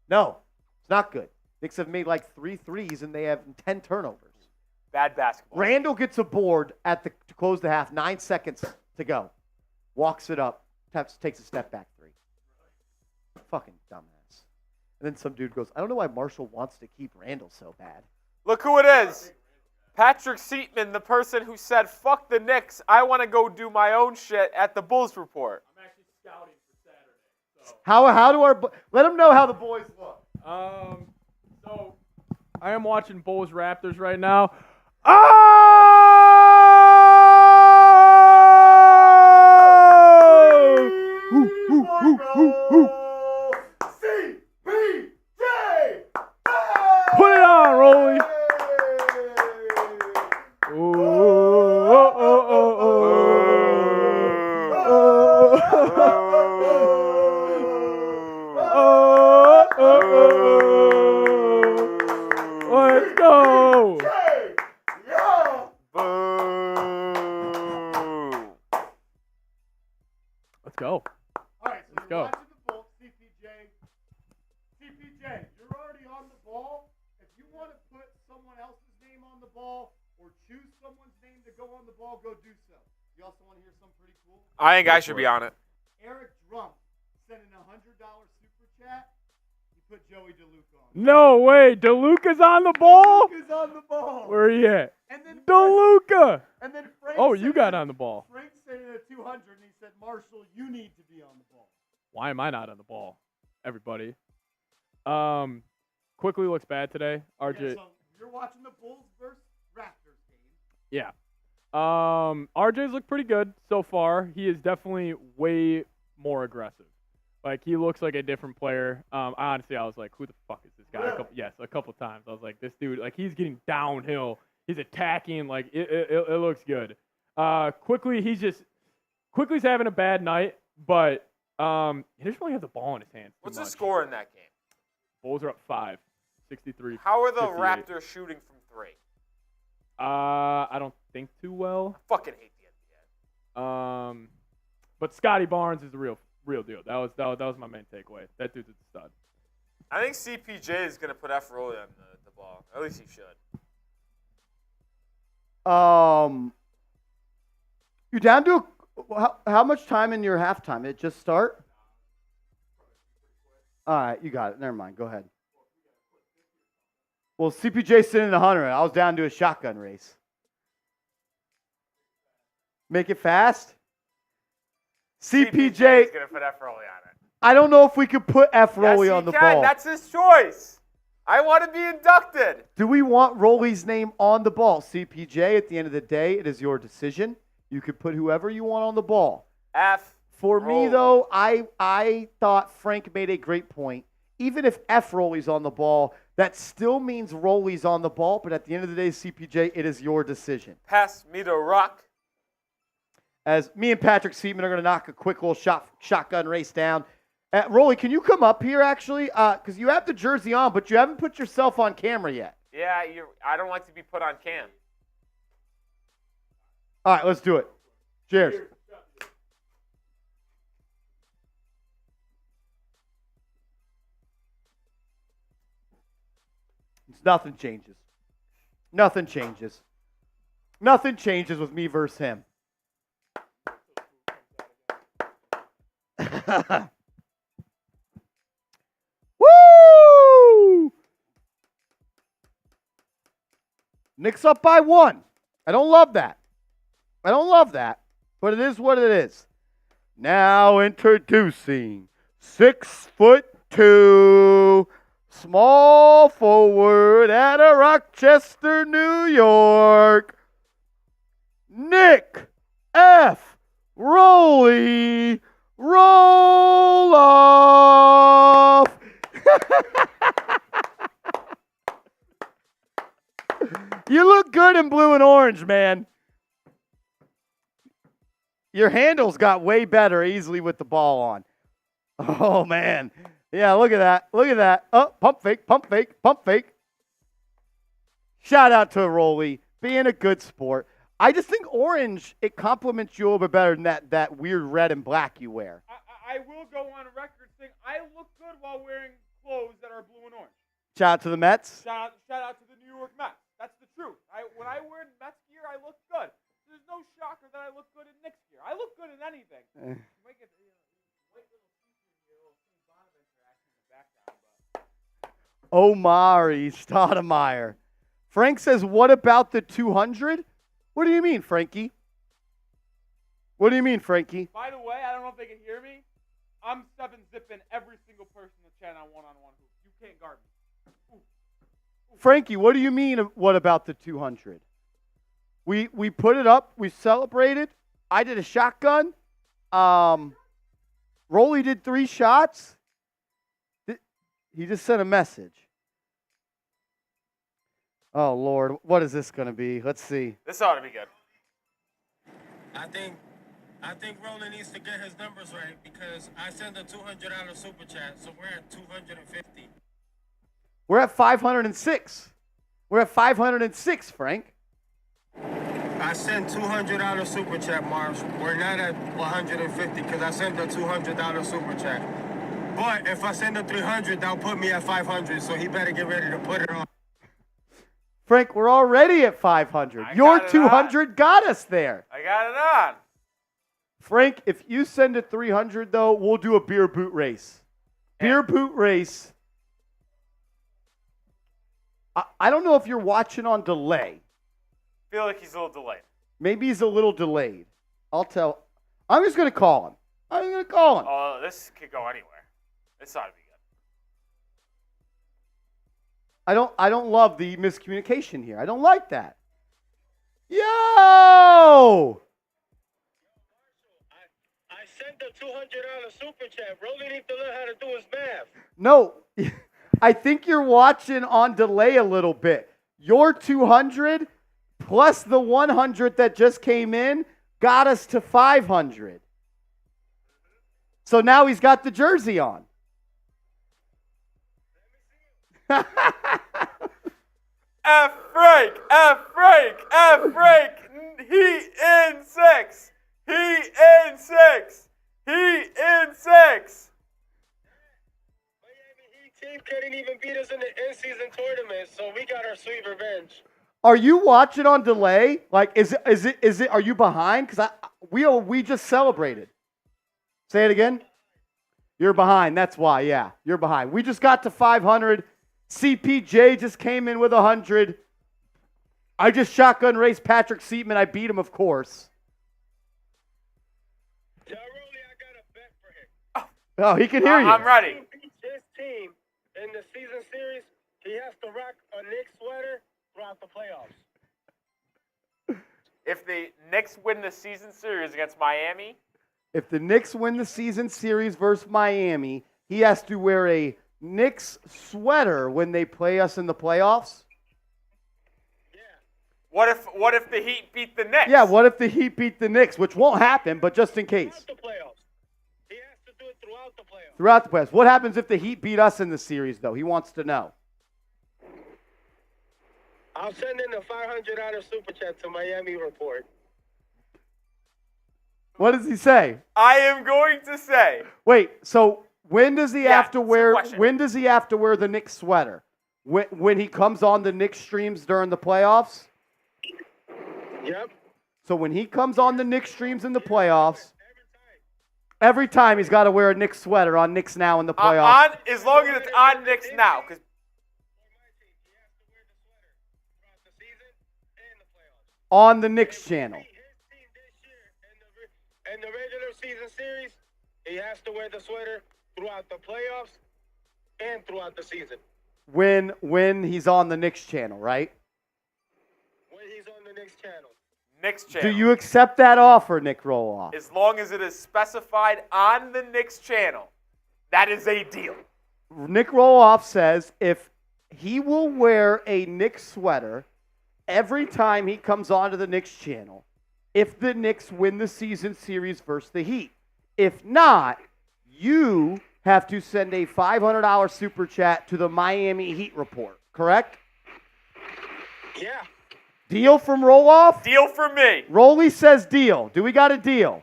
Speaker 1: No, it's not good. Knicks have made like 3 threes and they have 10 turnovers.
Speaker 2: Bad basketball.
Speaker 1: Randle gets a board to close the half, 9 seconds to go. Walks it up, takes a step back three. Fucking dumbass. And then some dude goes, I don't know why Marshall wants to keep Randle so bad.
Speaker 2: Look who it is. Patrick Seatman, the person who said, fuck the Knicks, I want to go do my own shit at the Bulls Report.
Speaker 4: I'm actually scouting for Saturday. So.
Speaker 1: How do our let them know how the boys look.
Speaker 4: So I am watching Bulls Raptors right now. Oh!
Speaker 1: CPJ!
Speaker 4: Put it on, Rolly. Let's go. Let's go.
Speaker 1: All right, so
Speaker 4: Let's
Speaker 1: you're
Speaker 4: go.
Speaker 1: watching the Bulls, CPJ. CPJ, you're already on the ball. If you want to put someone else's name on the ball or choose someone's name to go on the ball, go do so. You also want to hear something pretty cool?
Speaker 2: I think I should be on it.
Speaker 1: Eric Drum sent in a $100 super chat. He put Joey DeLuca on.
Speaker 4: No way. DeLuca's on the ball?
Speaker 1: DeLuca's on the ball.
Speaker 4: Where he at?
Speaker 1: And then
Speaker 4: DeLuca.
Speaker 1: And then Frank
Speaker 4: Oh, you
Speaker 1: sent
Speaker 4: got
Speaker 1: in-
Speaker 4: on the ball.
Speaker 1: Frank sent in a 200 and he said, Marshall, you need to be on the ball.
Speaker 4: Why am I not on the ball? Everybody. Quickly looks bad today. RJ.
Speaker 1: Yeah, so you're watching the Bulls versus Raptors game.
Speaker 4: Yeah. RJ's looked pretty good so far. He is definitely way more aggressive. Like, he looks like a different player. Honestly, I was like, who the fuck is this guy?
Speaker 1: Really?
Speaker 4: A couple times. I was like, this dude, like, he's getting downhill. He's attacking. Like, it looks good. Quickly's having a bad night, but he doesn't really have the ball in his hands.
Speaker 2: What's the score in that game?
Speaker 4: Bulls are up 5, 63.
Speaker 2: How are the
Speaker 4: 58.
Speaker 2: Raptors shooting from 3?
Speaker 4: I don't think too well.
Speaker 2: I fucking hate the NBA.
Speaker 4: But Scotty Barnes is the real deal. That was my main takeaway. That dude's a stud.
Speaker 2: I think CPJ is going to put F. Rolly on the ball. At least he should.
Speaker 1: You down to how much time in your halftime? It just start? All right, you got it. Never mind. Go ahead. Well, CPJ sitting in 100. I was down to a shotgun race. Make it fast. CPJ
Speaker 2: is going to put F. Rolly on it.
Speaker 1: I don't know if we could put F. Rolly
Speaker 2: yes,
Speaker 1: on the
Speaker 2: he can.
Speaker 1: ball.
Speaker 2: That's his choice. I want to be inducted.
Speaker 1: Do we want Rolly's name on the ball? CPJ, at the end of the day, it is your decision. You could put whoever you want on the ball.
Speaker 2: F.
Speaker 1: For
Speaker 2: Rolly.
Speaker 1: me, though, I thought Frank made a great point. Even if F. Rolly's on the ball, that still means Rolly's on the ball. But at the end of the day, CPJ, it is your decision.
Speaker 2: Pass me the rock.
Speaker 1: As me and Patrick Seaman are going to knock a quick little shotgun race down. Rolly, can you come up here, actually? Because you have the jersey on, but you haven't put yourself on camera yet.
Speaker 2: Yeah, I don't like to be put on cam.
Speaker 1: All right, let's do it. Cheers. Nothing changes. Nothing changes. Nothing changes with me versus him. Woo! Knicks up by 1. I don't love that. But it is what it is. Now introducing 6'2", small forward out of Rochester, New York, Nick F. Roloff. You look good in blue and orange, man. Your handles got way better easily with the ball on. Oh, man. Yeah, look at that. Oh, pump fake. Shout out to Rolly, being a good sport. I just think orange, it complements you a little bit better than that weird red and black you wear.
Speaker 4: I will go on record saying I look good while wearing clothes that are blue and orange.
Speaker 1: Shout out to the Mets.
Speaker 4: Shout out to the New York Mets. That's the truth. When I wear Mets gear, I look good. There's no shocker that I look good in Knicks gear. I look good in anything. You might get white little interaction in the background, but
Speaker 1: Omari Stoudemire. Frank says, what about the 200? What do you mean, Frankie? What do you mean, Frankie?
Speaker 4: By the way, I don't know if they can hear me. I'm 7-zipping every single person in the chat on one-on-one hoop. You can't guard me.
Speaker 1: Frankie, what do you mean, what about the 200? We put it up. We celebrated. I did a shotgun. Rolly did 3 shots. He just sent a message. Oh, Lord. What is this going to be? Let's see.
Speaker 2: This ought to be good.
Speaker 3: I think Rolly needs to get his numbers right because I sent a $200 super chat, so we're at 250.
Speaker 1: We're at 506. We're at 506, Frank.
Speaker 3: I sent $200 super chat, Marsh. We're not at 150 because I sent a $200 super chat. But if I send a 300, that'll put me at 500, so he better get ready to put it on.
Speaker 1: Frank, we're already at 500. Your 200 got us there.
Speaker 2: I got it on.
Speaker 1: Frank, if you send a 300, though, we'll do a beer boot race. Beer boot race. I don't know if you're watching on delay.
Speaker 2: I feel like he's a little delayed.
Speaker 1: Maybe he's a little delayed. I'm just going to call him.
Speaker 2: Oh, this could go anywhere. This ought to be good.
Speaker 1: I don't love the miscommunication here. I don't like that. Yo!
Speaker 3: I sent a $200 super chat. Rolly needs to learn how to do his math.
Speaker 1: No, I think you're watching on delay a little bit. Your 200 plus the 100 that just came in got us to 500. So now he's got the jersey on.
Speaker 2: F Frank! F Frank! F Frank! He in 6! He in 6! He in 6!
Speaker 3: Miami Heat team couldn't even beat us in the in-season tournament, so we got our sweet revenge.
Speaker 1: Are you watching on delay? Like, is it? Are you behind? Because we just celebrated. Say it again. You're behind. That's why. Yeah, you're behind. We just got to 500. CPJ just came in with 100. I just shotgun raced Patrick Seatman. I beat him, of course.
Speaker 3: Tell Rolly I got a bet for him.
Speaker 1: Oh, he can hear you.
Speaker 2: I'm ready.
Speaker 3: If he beats his team in the season series, he has to rock a Knicks sweater throughout the playoffs.
Speaker 2: If the Knicks win the season series against Miami,
Speaker 1: If the Knicks win the season series versus Miami, he has to wear a Knicks sweater when they play us in the playoffs.
Speaker 3: Yeah.
Speaker 2: what if the Heat beat the Knicks?
Speaker 1: Yeah, what if the Heat beat the Knicks, which won't happen, but just in case.
Speaker 3: Throughout the playoffs. He has to do it throughout the playoffs.
Speaker 1: Throughout the playoffs. What happens if the Heat beat us in the series, though? He wants to know.
Speaker 3: I'll send in a $500 super chat to Miami Report.
Speaker 1: What does he say?
Speaker 2: I am going to say.
Speaker 1: Wait, so when does he have to
Speaker 2: it's a
Speaker 1: wear?
Speaker 2: question.
Speaker 1: When does he have to wear the Knicks sweater? When he comes on the Knicks streams during the playoffs?
Speaker 3: Yep.
Speaker 1: So when he comes on the Knicks streams in the playoffs, every time he's got to wear a Knicks sweater on Knicks Now in the playoffs.
Speaker 2: As long as it's on Knicks Now, because
Speaker 1: On the Knicks channel.
Speaker 3: In the regular season series, he has to wear the sweater throughout the playoffs and throughout the season.
Speaker 1: When he's on the Knicks channel, right?
Speaker 3: When he's on the Knicks channel.
Speaker 2: Knicks channel.
Speaker 1: Do you accept that offer, Nick Roloff?
Speaker 2: As long as it is specified on the Knicks channel, that is a deal.
Speaker 1: Nick Roloff says if he will wear a Knicks sweater every time he comes onto the Knicks channel, if the Knicks win the season series versus the Heat. If not, you have to send a $500 super chat to the Miami Heat report, correct?
Speaker 3: Yeah.
Speaker 1: Deal from Roloff?
Speaker 2: Deal for me.
Speaker 1: Rolly says deal. Do we got a deal?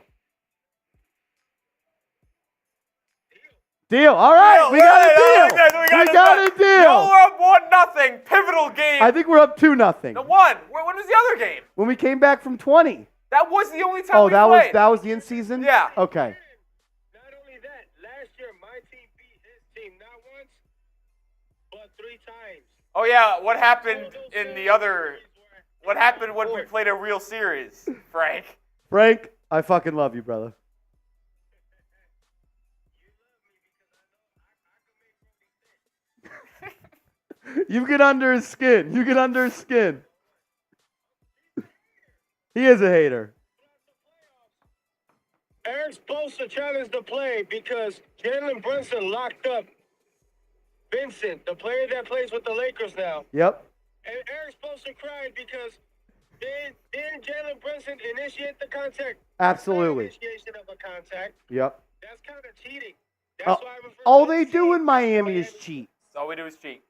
Speaker 1: Deal. All right, we got a deal. We got a deal.
Speaker 2: No, we're up 1-0. Pivotal game.
Speaker 1: I think we're up 2-0.
Speaker 2: The one. When was the other game?
Speaker 1: When we came back from 20.
Speaker 2: That was the only time we
Speaker 1: that
Speaker 2: played.
Speaker 1: was the in season?
Speaker 2: Yeah.
Speaker 1: Okay.
Speaker 3: Not only that, last year my team beat his team not once, but 3 times.
Speaker 2: Oh yeah, what happened in the other? What happened when we played a real series, Frank?
Speaker 1: Frank, I fucking love you, brother. You get under his skin. You get under his skin. He is a hater.
Speaker 3: Eric's supposed to challenge the play because Jalen Brunson locked up Vincent, the player that plays with the Lakers now.
Speaker 1: Yep.
Speaker 3: And Eric's supposed to cry because didn't Jalen Brunson initiate the contact?
Speaker 1: Absolutely.
Speaker 3: Initiation of a contact.
Speaker 1: Yep.
Speaker 3: That's kind of cheating. That's why I refer
Speaker 1: All
Speaker 3: to it
Speaker 1: they
Speaker 3: as
Speaker 1: do
Speaker 3: cheating.
Speaker 1: in Miami is cheat.
Speaker 2: All we do is cheat.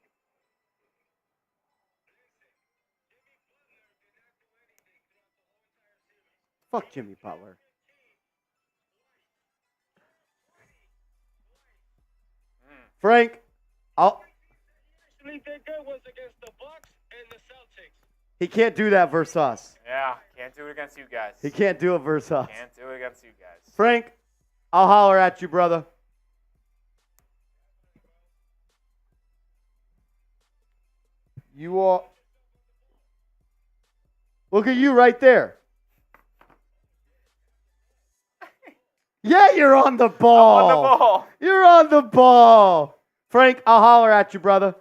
Speaker 1: Fuck Jimmy Butler. Frank,
Speaker 3: Actually did good was against the Bucks and the Celtics.
Speaker 1: he can't do that versus us.
Speaker 2: Yeah, can't do it against you guys.
Speaker 1: He can't do it versus us.
Speaker 2: Can't do it against you guys.
Speaker 1: Frank, I'll holler at you, brother. You are. Look at you right there. Yeah, you're on the ball.
Speaker 2: I'm on the ball.
Speaker 1: You're on the ball. Frank, I'll holler at you, brother.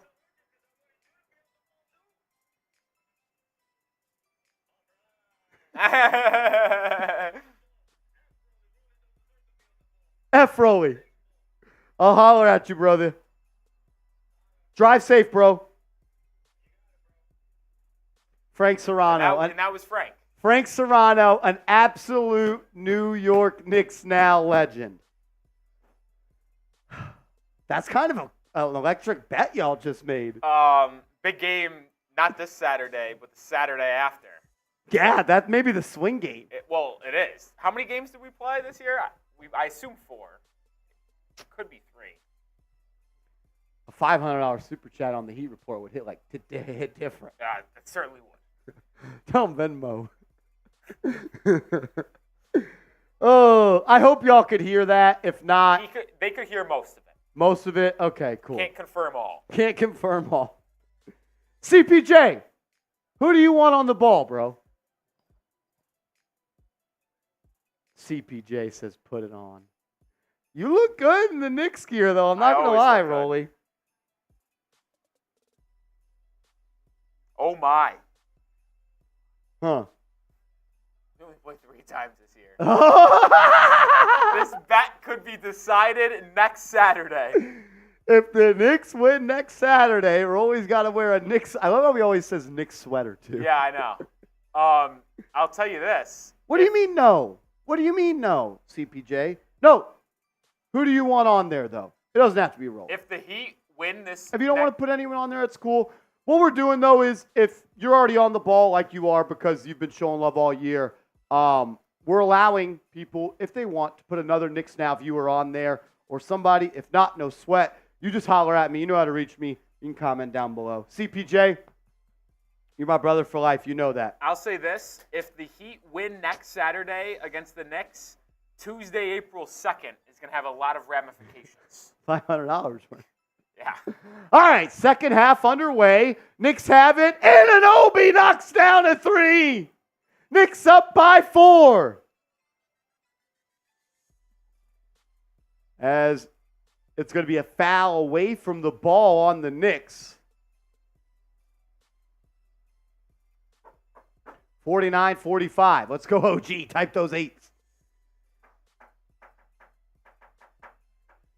Speaker 1: F. Rolly. I'll holler at you, brother. Drive safe, bro. Frank Serrano.
Speaker 2: And that was Frank.
Speaker 1: Frank Serrano, an absolute New York Knicks Now legend. That's kind of an electric bet y'all just made.
Speaker 2: Big game, not this Saturday, but the Saturday after.
Speaker 1: Yeah, that may be the swing game.
Speaker 2: It is. How many games did we play this year? I assume 4. Could be 3.
Speaker 1: A $500 super chat on the Heat report would hit hit different.
Speaker 2: It certainly would.
Speaker 1: Tell him Venmo. Oh, I hope y'all could hear that. If not,
Speaker 2: They could hear most of it.
Speaker 1: most of it. Okay, cool.
Speaker 2: Can't confirm all.
Speaker 1: Can't confirm all. CPJ, who do you want on the ball, bro? CPJ says put it on. You look good in the Knicks gear, though. I'm not going to
Speaker 2: always
Speaker 1: lie,
Speaker 2: look good.
Speaker 1: Rolly.
Speaker 2: Oh my.
Speaker 1: Huh.
Speaker 2: We only played 3 times this year.
Speaker 1: If
Speaker 2: This bet could be decided next Saturday.
Speaker 1: the Knicks win next Saturday, Rolly's got to wear a Knicks. I love how he always says Knicks sweater, too.
Speaker 2: Yeah, I know. I'll tell you this.
Speaker 1: What do you mean, no? What do you mean, no, CPJ? No. Who do you want on there, though? It doesn't have to be Rolly.
Speaker 2: If the Heat win this,
Speaker 1: If you don't want to put anyone on there, it's cool. What we're doing, though, is if you're already on the ball like you are because you've been showing love all year, we're allowing people, if they want, to put another Knicks Now viewer on there or somebody. If not, no sweat. You just holler at me. You know how to reach me. You can comment down below. CPJ, you're my brother for life. You know that.
Speaker 2: I'll say this. If the Heat win next Saturday against the Knicks, Tuesday, April 2nd is going to have a lot of ramifications.
Speaker 1: $500.
Speaker 2: Yeah.
Speaker 1: All right, second half underway. Knicks have it, and Anunoby knocks down a 3. Knicks up by 4. As it's going to be a foul away from the ball on the Knicks. 49-45. Let's go, OG. Type those 8s.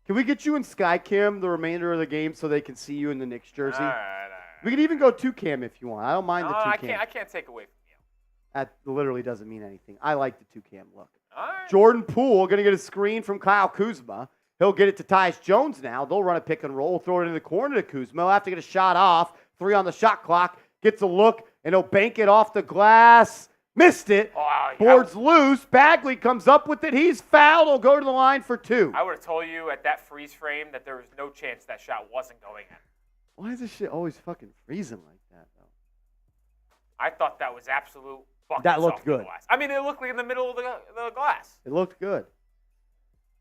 Speaker 1: Can we get you in Skycam the remainder of the game so they can see you in the Knicks jersey?
Speaker 2: All right.
Speaker 1: We can even go 2-cam if you want. I don't mind
Speaker 2: No,
Speaker 1: the 2-cam.
Speaker 2: I can't take away from you.
Speaker 1: That literally doesn't mean anything. I like the 2-cam look.
Speaker 2: All right.
Speaker 1: Jordan Poole going to get a screen from Kyle Kuzma. He'll get it to Tyus Jones now. They'll run a pick and roll, throw it in the corner to Kuzma. He'll have to get a shot off. 3 on the shot clock. Gets a look, and he'll bank it off the glass. Missed it.
Speaker 2: Oh, yeah.
Speaker 1: Board's loose. Bagley comes up with it. He's fouled. He'll go to the line for 2.
Speaker 2: I would have told you at that freeze frame that there was no chance that shot wasn't going in.
Speaker 1: Why is this shit always fucking freezing like that, though?
Speaker 2: I thought that was absolute buckets
Speaker 1: That looked
Speaker 2: off the
Speaker 1: good.
Speaker 2: glass. I mean, it looked like in the middle of the glass.
Speaker 1: It looked good.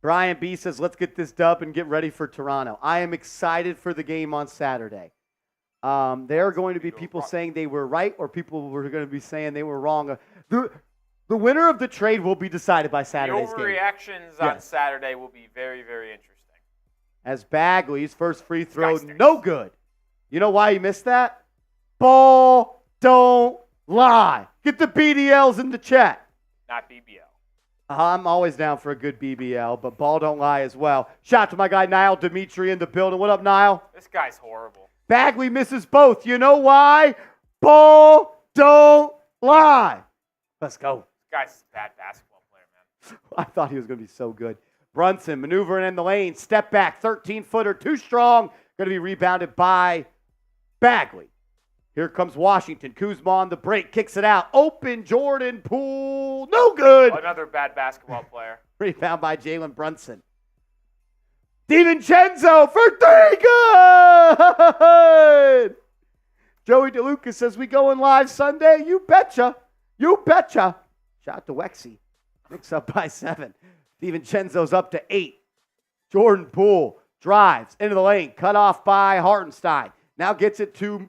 Speaker 1: Brian B says, let's get this dub and get ready for Toronto. I am excited for the game on Saturday. There are going to be people saying they were right, or people were going to be saying they were wrong. The winner of the trade will be decided by Saturday's game.
Speaker 2: The overreactions on Saturday will be very, very interesting.
Speaker 1: As Bagley's first free throw, no good. You know why he missed that? Ball don't lie. Get the BDLs in the chat.
Speaker 2: Not BBL.
Speaker 1: I'm always down for a good BBL, but ball don't lie as well. Shout out to my guy Niall Dimitri in the building. What up, Niall?
Speaker 2: This guy's horrible.
Speaker 1: Bagley misses both. You know why? Ball don't lie. Let's go.
Speaker 2: This guy's a bad basketball player, man.
Speaker 1: I thought he was going to be so good. Brunson maneuvering in the lane. Step back. 13-footer. Too strong. Going to be rebounded by Bagley. Here comes Washington. Kuzma on the break. Kicks it out. Open Jordan Poole. No good.
Speaker 2: Another bad basketball player.
Speaker 1: Rebound by Jalen Brunson. DiVincenzo for 3. Good. Joey DeLuca says, we going live Sunday? You betcha. You betcha. Shout out to Wexy. Knicks up by 7. DiVincenzo's up to 8. Jordan Poole drives into the lane. Cut off by Hartenstein. Now gets it to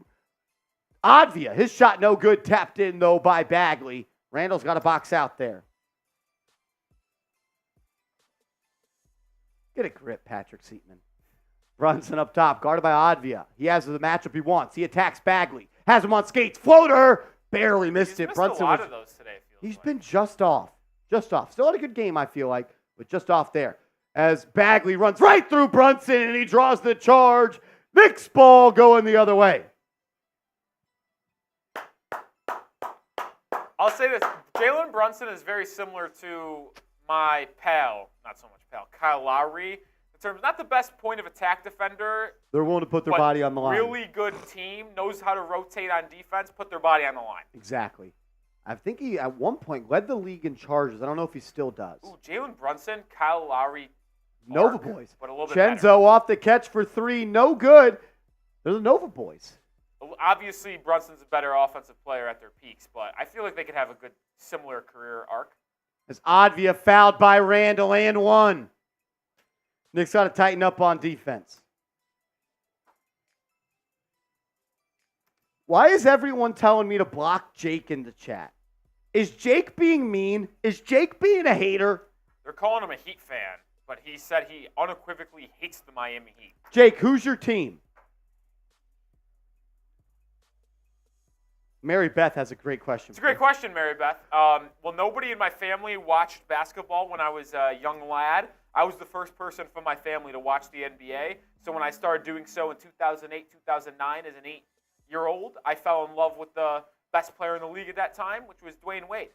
Speaker 1: Advia. His shot no good. Tapped in, though, by Bagley. Randle's got a box out there. Get a grip, Patrick Seatman. Brunson up top, guarded by Advia. He has the matchup he wants. He attacks Bagley. Has him on skates. Floater. Barely missed it.
Speaker 2: Missed
Speaker 1: Brunson
Speaker 2: a lot of those today, it feels
Speaker 1: He's
Speaker 2: like.
Speaker 1: been just off. Just off. Still had a good game, I feel like, but just off there. As Bagley runs right through Brunson, and he draws the charge. Knicks ball going the other way.
Speaker 2: I'll say this. Jalen Brunson is very similar to my pal, not so much pal, Kyle Lowry. In terms, not the best point of attack defender.
Speaker 1: They're willing to put their
Speaker 2: but
Speaker 1: body on the line.
Speaker 2: Really good team, knows how to rotate on defense, put their body on the line.
Speaker 1: Exactly. I think he, at one point, led the league in charges. I don't know if he still does.
Speaker 2: Ooh, Jalen Brunson, Kyle Lowry,
Speaker 1: Nova
Speaker 2: Mark,
Speaker 1: Boys.
Speaker 2: but a little bit better.
Speaker 1: Chenzo off the catch for 3. No good. They're the Nova Boys.
Speaker 2: Obviously, Brunson's a better offensive player at their peaks, but I feel like they could have a good, similar career arc.
Speaker 1: As Advia fouled by Randle and 1. Knicks got to tighten up on defense. Why is everyone telling me to block Jake in the chat? Is Jake being mean? Is Jake being a hater?
Speaker 2: They're calling him a Heat fan, but he said he unequivocally hates the Miami Heat.
Speaker 1: Jake, who's your team? Mary Beth has a great question.
Speaker 2: It's a great question, Mary Beth. Well, nobody in my family watched basketball when I was a young lad. I was the first person from my family to watch the NBA. So when I started doing so in 2008, 2009 as an 8-year-old, I fell in love with the best player in the league at that time, which was Dwayne Wade.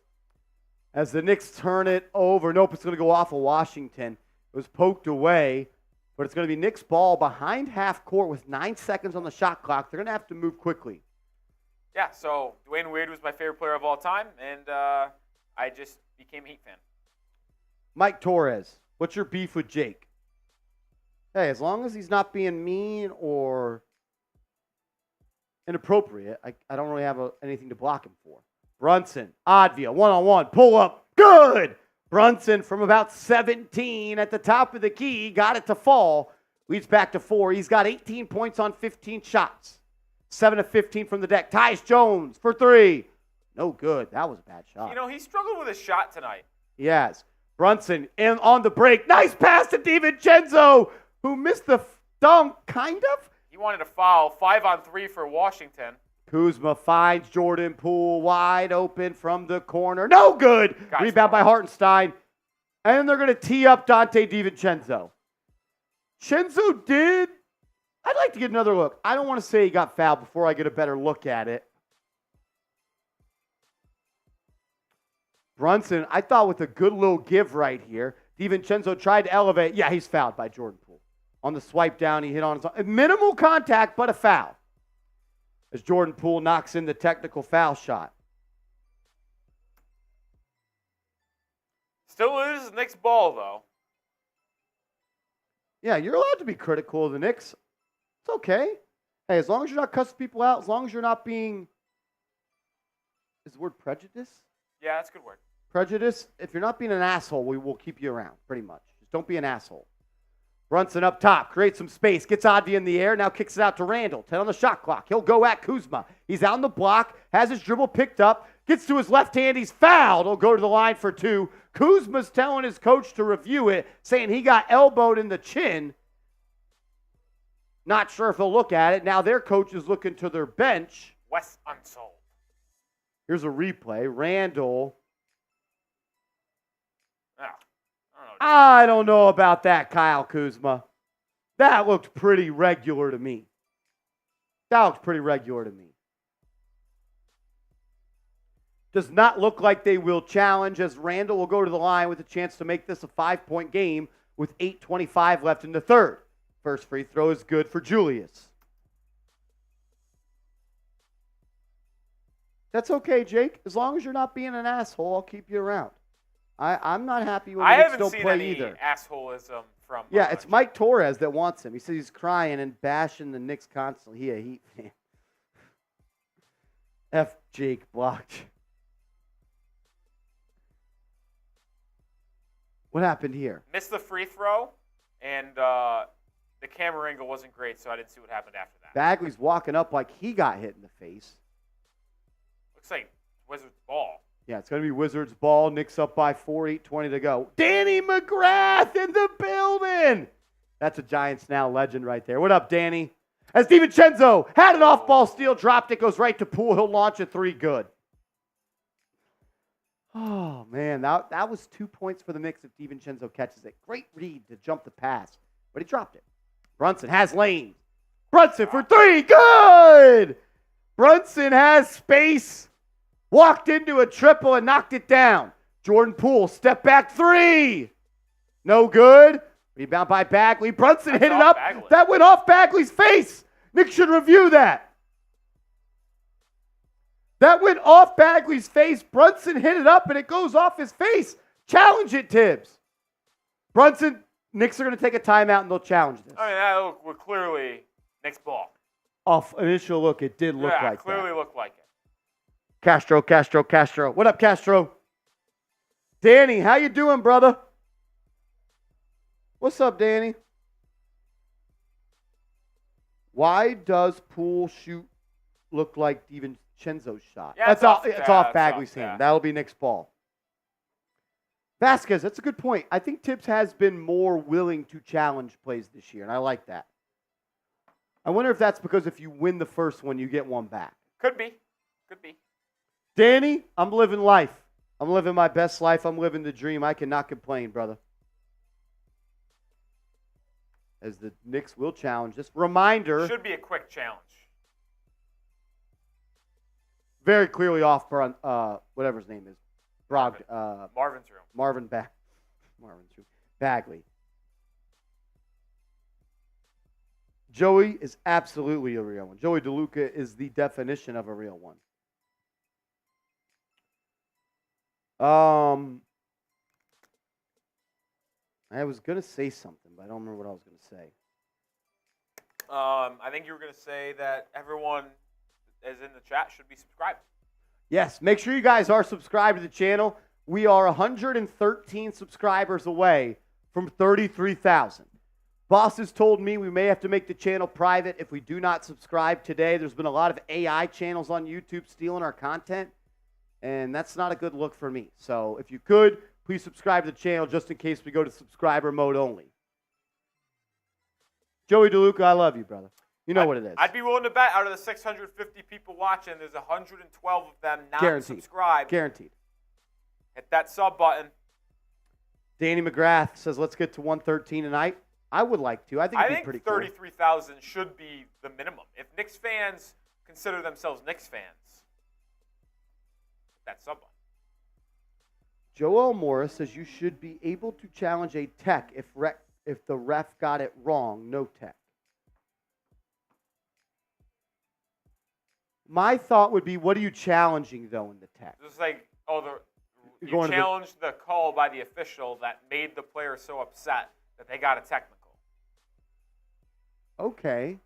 Speaker 1: As the Knicks turn it over. Nope, it's going to go off of Washington. It was poked away, but it's going to be Knicks ball behind half court with 9 seconds on the shot clock. They're going to have to move quickly.
Speaker 2: Yeah, so Dwayne Wade was my favorite player of all time, and I just became a Heat fan.
Speaker 1: Mike Torres, what's your beef with Jake? Hey, as long as he's not being mean or inappropriate. I don't really have anything to block him for. Brunson, Advia, one-on-one, pull up, good! Brunson from about 17 at the top of the key, got it to fall, leads back to 4. He's got 18 points on 15 shots. 7 of 15 from the deck. Tyus Jones for 3. No good. That was a bad shot.
Speaker 2: You know, he struggled with his shot tonight.
Speaker 1: He has. Brunson in on the break. Nice pass to DiVincenzo, who missed the dunk, kind of.
Speaker 2: He wanted to foul. 5-on-3 for Washington.
Speaker 1: Kuzma finds Jordan Poole wide open from the corner. No good.
Speaker 2: Guys,
Speaker 1: Rebound by Hartenstein. And then they're going to tee up Dante DiVincenzo. Chenzo did. I'd like to get another look. I don't want to say he got fouled before I get a better look at it. Brunson, I thought with a good little give right here. DiVincenzo tried to elevate. Yeah, he's fouled by Jordan Poole. On the swipe down, he hit on his own. Minimal contact, but a foul. As Jordan Poole knocks in the technical foul shot.
Speaker 2: Still is Knicks ball, though.
Speaker 1: Yeah, you're allowed to be critical of the Knicks. It's okay. Hey, as long as you're not cussing people out, as long as you're not being, is the word prejudice?
Speaker 2: Yeah, that's a good word.
Speaker 1: Prejudice. If you're not being an asshole, we will keep you around, pretty much. Just don't be an asshole. Brunson up top, creates some space, gets Advia in the air, now kicks it out to Randle. 10 on the shot clock. He'll go at Kuzma. He's out on the block, has his dribble picked up, gets to his left hand, he's fouled. He'll go to the line for 2. Kuzma's telling his coach to review it, saying he got elbowed in the chin. Not sure if he'll look at it. Now their coach is looking to their bench.
Speaker 2: Wes Unseld.
Speaker 1: Here's a replay. Randle. I don't know about that, Kyle Kuzma. That looked pretty regular to me. Does not look like they will challenge, as Randle will go to the line with a chance to make this a 5-point game with 8:25 left in the third. First free throw is good for Julius. That's okay, Jake. As long as you're not being an asshole, I'll keep you around. I'm not happy when the Knicks don't play either.
Speaker 2: I haven't seen any assholism from.
Speaker 1: Yeah, it's Mike Torres that wants him. He says he's crying and bashing the Knicks constantly. He a Heat fan. F. Jake blocked. What happened here?
Speaker 2: Missed the free throw, and the camera angle wasn't great, so I didn't see what happened after that.
Speaker 1: Bagley's walking up like he got hit in the face.
Speaker 2: Looks like Wizards ball.
Speaker 1: Yeah, it's going to be Wizards ball. Knicks up by 4, 8:20 to go. Danny McGrath in the building. That's a Giants Now legend right there. What up, Danny? As DiVincenzo had an off-ball steal, dropped it, goes right to Poole. He'll launch a 3, good. Oh, man, that was 2 points for the Knicks if DiVincenzo catches it. Great read to jump the pass, but he dropped it. Brunson has lane. Brunson for 3, good! Brunson has space. Walked into a triple and knocked it down. Jordan Poole, step back 3. No good. Rebound by Bagley. Brunson hit it up.
Speaker 2: Bagley.
Speaker 1: That went off Bagley's face. Nick should review that. That went off Bagley's face. Brunson hit it up and it goes off his face. Challenge it, Tibbs. Brunson, Knicks are going to take a timeout and they'll challenge this.
Speaker 2: I mean, that was clearly Knicks ball.
Speaker 1: Off initial look, it did look like that.
Speaker 2: Clearly looked like it.
Speaker 1: Castro. What up, Castro? Danny, how you doing, brother? What's up, Danny? Why does Poole shoot look like DiVincenzo's shot?
Speaker 2: Yeah,
Speaker 1: it's off Bagley's hand.
Speaker 2: Yeah.
Speaker 1: That'll be Knicks ball. Vasquez, that's a good point. I think Tibbs has been more willing to challenge plays this year, and I like that. I wonder if that's because if you win the first one, you get one back.
Speaker 2: Could be.
Speaker 1: Danny, I'm living life. I'm living my best life. I'm living the dream. I cannot complain, brother. As the Knicks will challenge this. Reminder.
Speaker 2: Should be a quick challenge.
Speaker 1: Very clearly off, whatever his name is.
Speaker 2: Marvin's room.
Speaker 1: Marvin's room. Bagley. Joey is absolutely a real one. Joey DeLuca is the definition of a real one. I was going to say something, but I don't remember what I was going to say.
Speaker 2: I think you were going to say that everyone is in the chat should be subscribed.
Speaker 1: Yes, make sure you guys are subscribed to the channel. We are 113 subscribers away from 33,000. Boss has told me we may have to make the channel private if we do not subscribe today. There's been a lot of AI channels on YouTube stealing our content, and that's not a good look for me. So if you could, please subscribe to the channel just in case we go to subscriber mode only. Joey DeLuca, I love you, brother. You know what it is.
Speaker 2: I'd be willing to bet out of the 650 people watching, there's 112 of them not
Speaker 1: Guaranteed.
Speaker 2: subscribed.
Speaker 1: Guaranteed.
Speaker 2: Hit that sub button.
Speaker 1: Danny McGrath says, let's get to 113 tonight. I would like to. I think it'd be pretty cool.
Speaker 2: 33,000 should be the minimum. If Knicks fans consider themselves Knicks fans, hit that sub button.
Speaker 1: Joel Morris says you should be able to challenge a tech if the ref got it wrong. No tech. My thought would be, what are you challenging, though, in the tech?
Speaker 2: Just like, you
Speaker 1: going to
Speaker 2: challenged the call by the official that made the player so upset that they got a technical.
Speaker 1: Okay.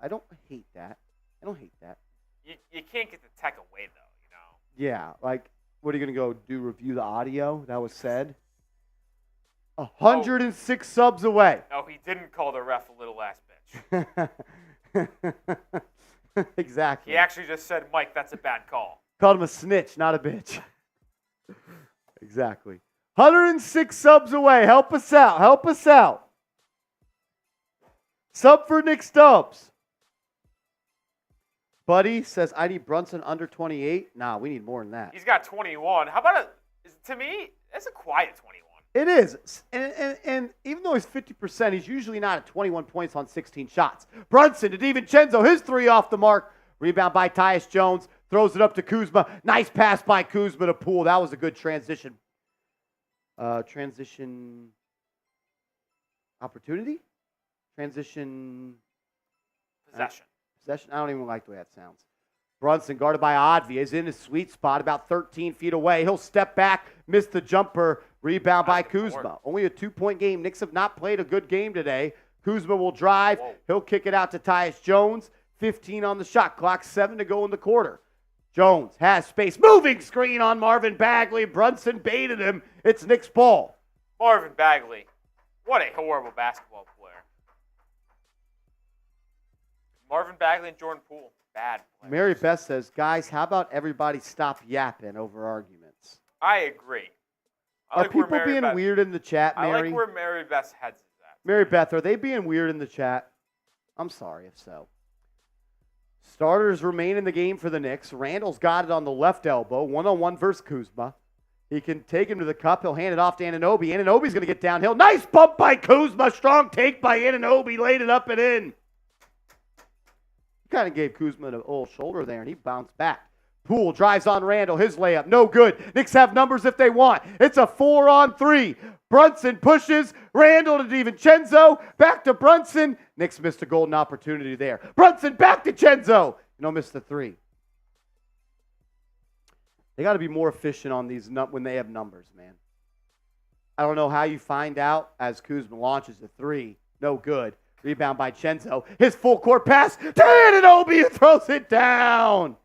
Speaker 1: I don't hate that.
Speaker 2: You can't get the tech away, though, you know?
Speaker 1: Yeah, like, what are you going to go do, review the audio that was said? 106 subs away.
Speaker 2: No, he didn't call the ref a little ass bitch.
Speaker 1: Exactly.
Speaker 2: He actually just said, Mike, that's a bad call.
Speaker 1: Called him a snitch, not a bitch. Exactly. 106 subs away. Help us out. Sub for Nick Stubbs. Buddy says, I need Brunson under 28. Nah, we need more than that.
Speaker 2: He's got 21. How about to me, that's a quiet 21.
Speaker 1: It is. And even though he's 50%, he's usually not at 21 points on 16 shots. Brunson to DiVincenzo, his three off the mark. Rebound by Tyus Jones. Throws it up to Kuzma. Nice pass by Kuzma to Poole. That was a good transition. Transition opportunity? Transition
Speaker 2: Possession.
Speaker 1: Possession? I don't even like the way that sounds. Brunson, guarded by Advi, is in his sweet spot, about 13 feet away. He'll step back, miss the jumper. Rebound by Kuzma. Only a 2-point game. Knicks have not played a good game today. Kuzma will drive.
Speaker 2: Whoa.
Speaker 1: He'll kick it out to Tyus Jones. 15 on the shot clock. 7 to go in the quarter. Jones has space. Moving screen on Marvin Bagley. Brunson baited him. It's Knicks ball.
Speaker 2: Marvin Bagley. What a horrible basketball player. Marvin Bagley and Jordan Poole. Bad players.
Speaker 1: Mary Beth says, guys, how about everybody stop yapping over arguments?
Speaker 2: I agree.
Speaker 1: Are people being weird in the chat, Mary?
Speaker 2: I like where Mary Beth's head's at.
Speaker 1: Mary Beth, are they being weird in the chat? I'm sorry if so. Starters remain in the game for the Knicks. Randle's got it on the left elbow, one-on-one versus Kuzma. He can take him to the cup. He'll hand it off to Anunoby. Anunoby's going to get downhill. Nice bump by Kuzma. Strong take by Anunoby. Laid it up and in. He kind of gave Kuzma an old shoulder there, and he bounced back. Poole drives on Randle. His layup, no good. Knicks have numbers if they want. It's a 4-on-3. Brunson pushes. Randle to DiVincenzo. Back to Brunson. Knicks missed a golden opportunity there. Brunson back to Cenzo. Missed the three. They got to be more efficient on these when they have numbers, man. I don't know how you find out as Kuzma launches the three. No good. Rebound by Cenzo. His full court pass to Anunoby, who throws it down.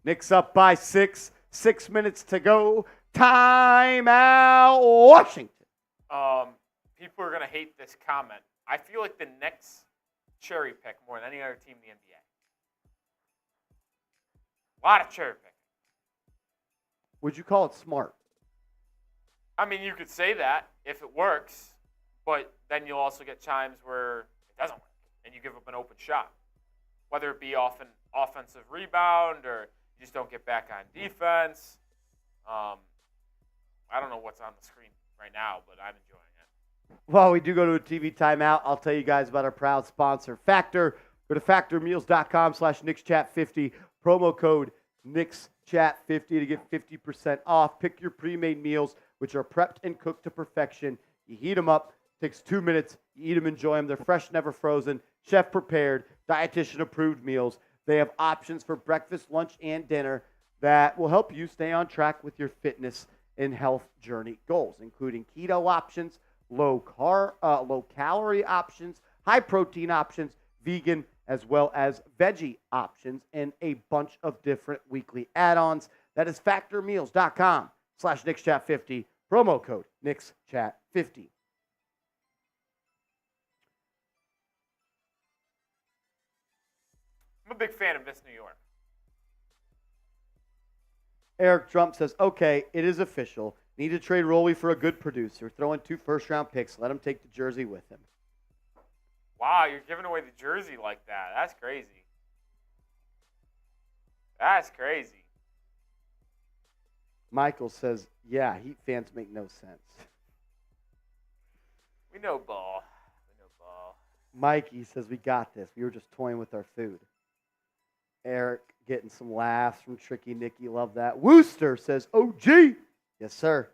Speaker 1: Knicks up by 6. 6 minutes to go. Timeout, Washington.
Speaker 2: People are going to hate this comment. I feel like the Knicks cherry pick more than any other team in the NBA. A lot of cherry picking.
Speaker 1: Would you call it smart?
Speaker 2: I mean, you could say that if it works, but then you'll also get times where it doesn't work and you give up an open shot, whether it be off an offensive rebound or you just don't get back on defense. I don't know what's on the screen right now, but I'm enjoying it.
Speaker 1: While we do go to a TV timeout, I'll tell you guys about our proud sponsor, Factor. Go to factormeals.com/KnicksChat50. Promo code KnicksChat50 to get 50% off. Pick your pre-made meals, which are prepped and cooked to perfection. You heat them up. Takes 2 minutes. You eat them, enjoy them. They're fresh, never frozen. Chef prepared, dietitian approved meals. They have options for breakfast, lunch, and dinner that will help you stay on track with your fitness and health journey goals, including keto options, low calorie options, high protein options, vegan, as well as veggie options and a bunch of different weekly add-ons. That is factormeals.com/NicksChat50, promo code NicksChat50.
Speaker 2: I'm a big fan of Miss New York.
Speaker 1: Eric Trump says, okay, it is official. Need to trade Rolly for a good producer. Throw in 2 first-round picks. Let him take the jersey with him.
Speaker 2: Wow, you're giving away the jersey like that. That's crazy. That's crazy.
Speaker 1: Michael says, yeah, Heat fans make no sense.
Speaker 2: We know ball. We know ball.
Speaker 1: Mikey says, we got this. We were just toying with our food. Eric getting some laughs from Tricky Nicky. Love that. Wooster says, OG. Yes, sir.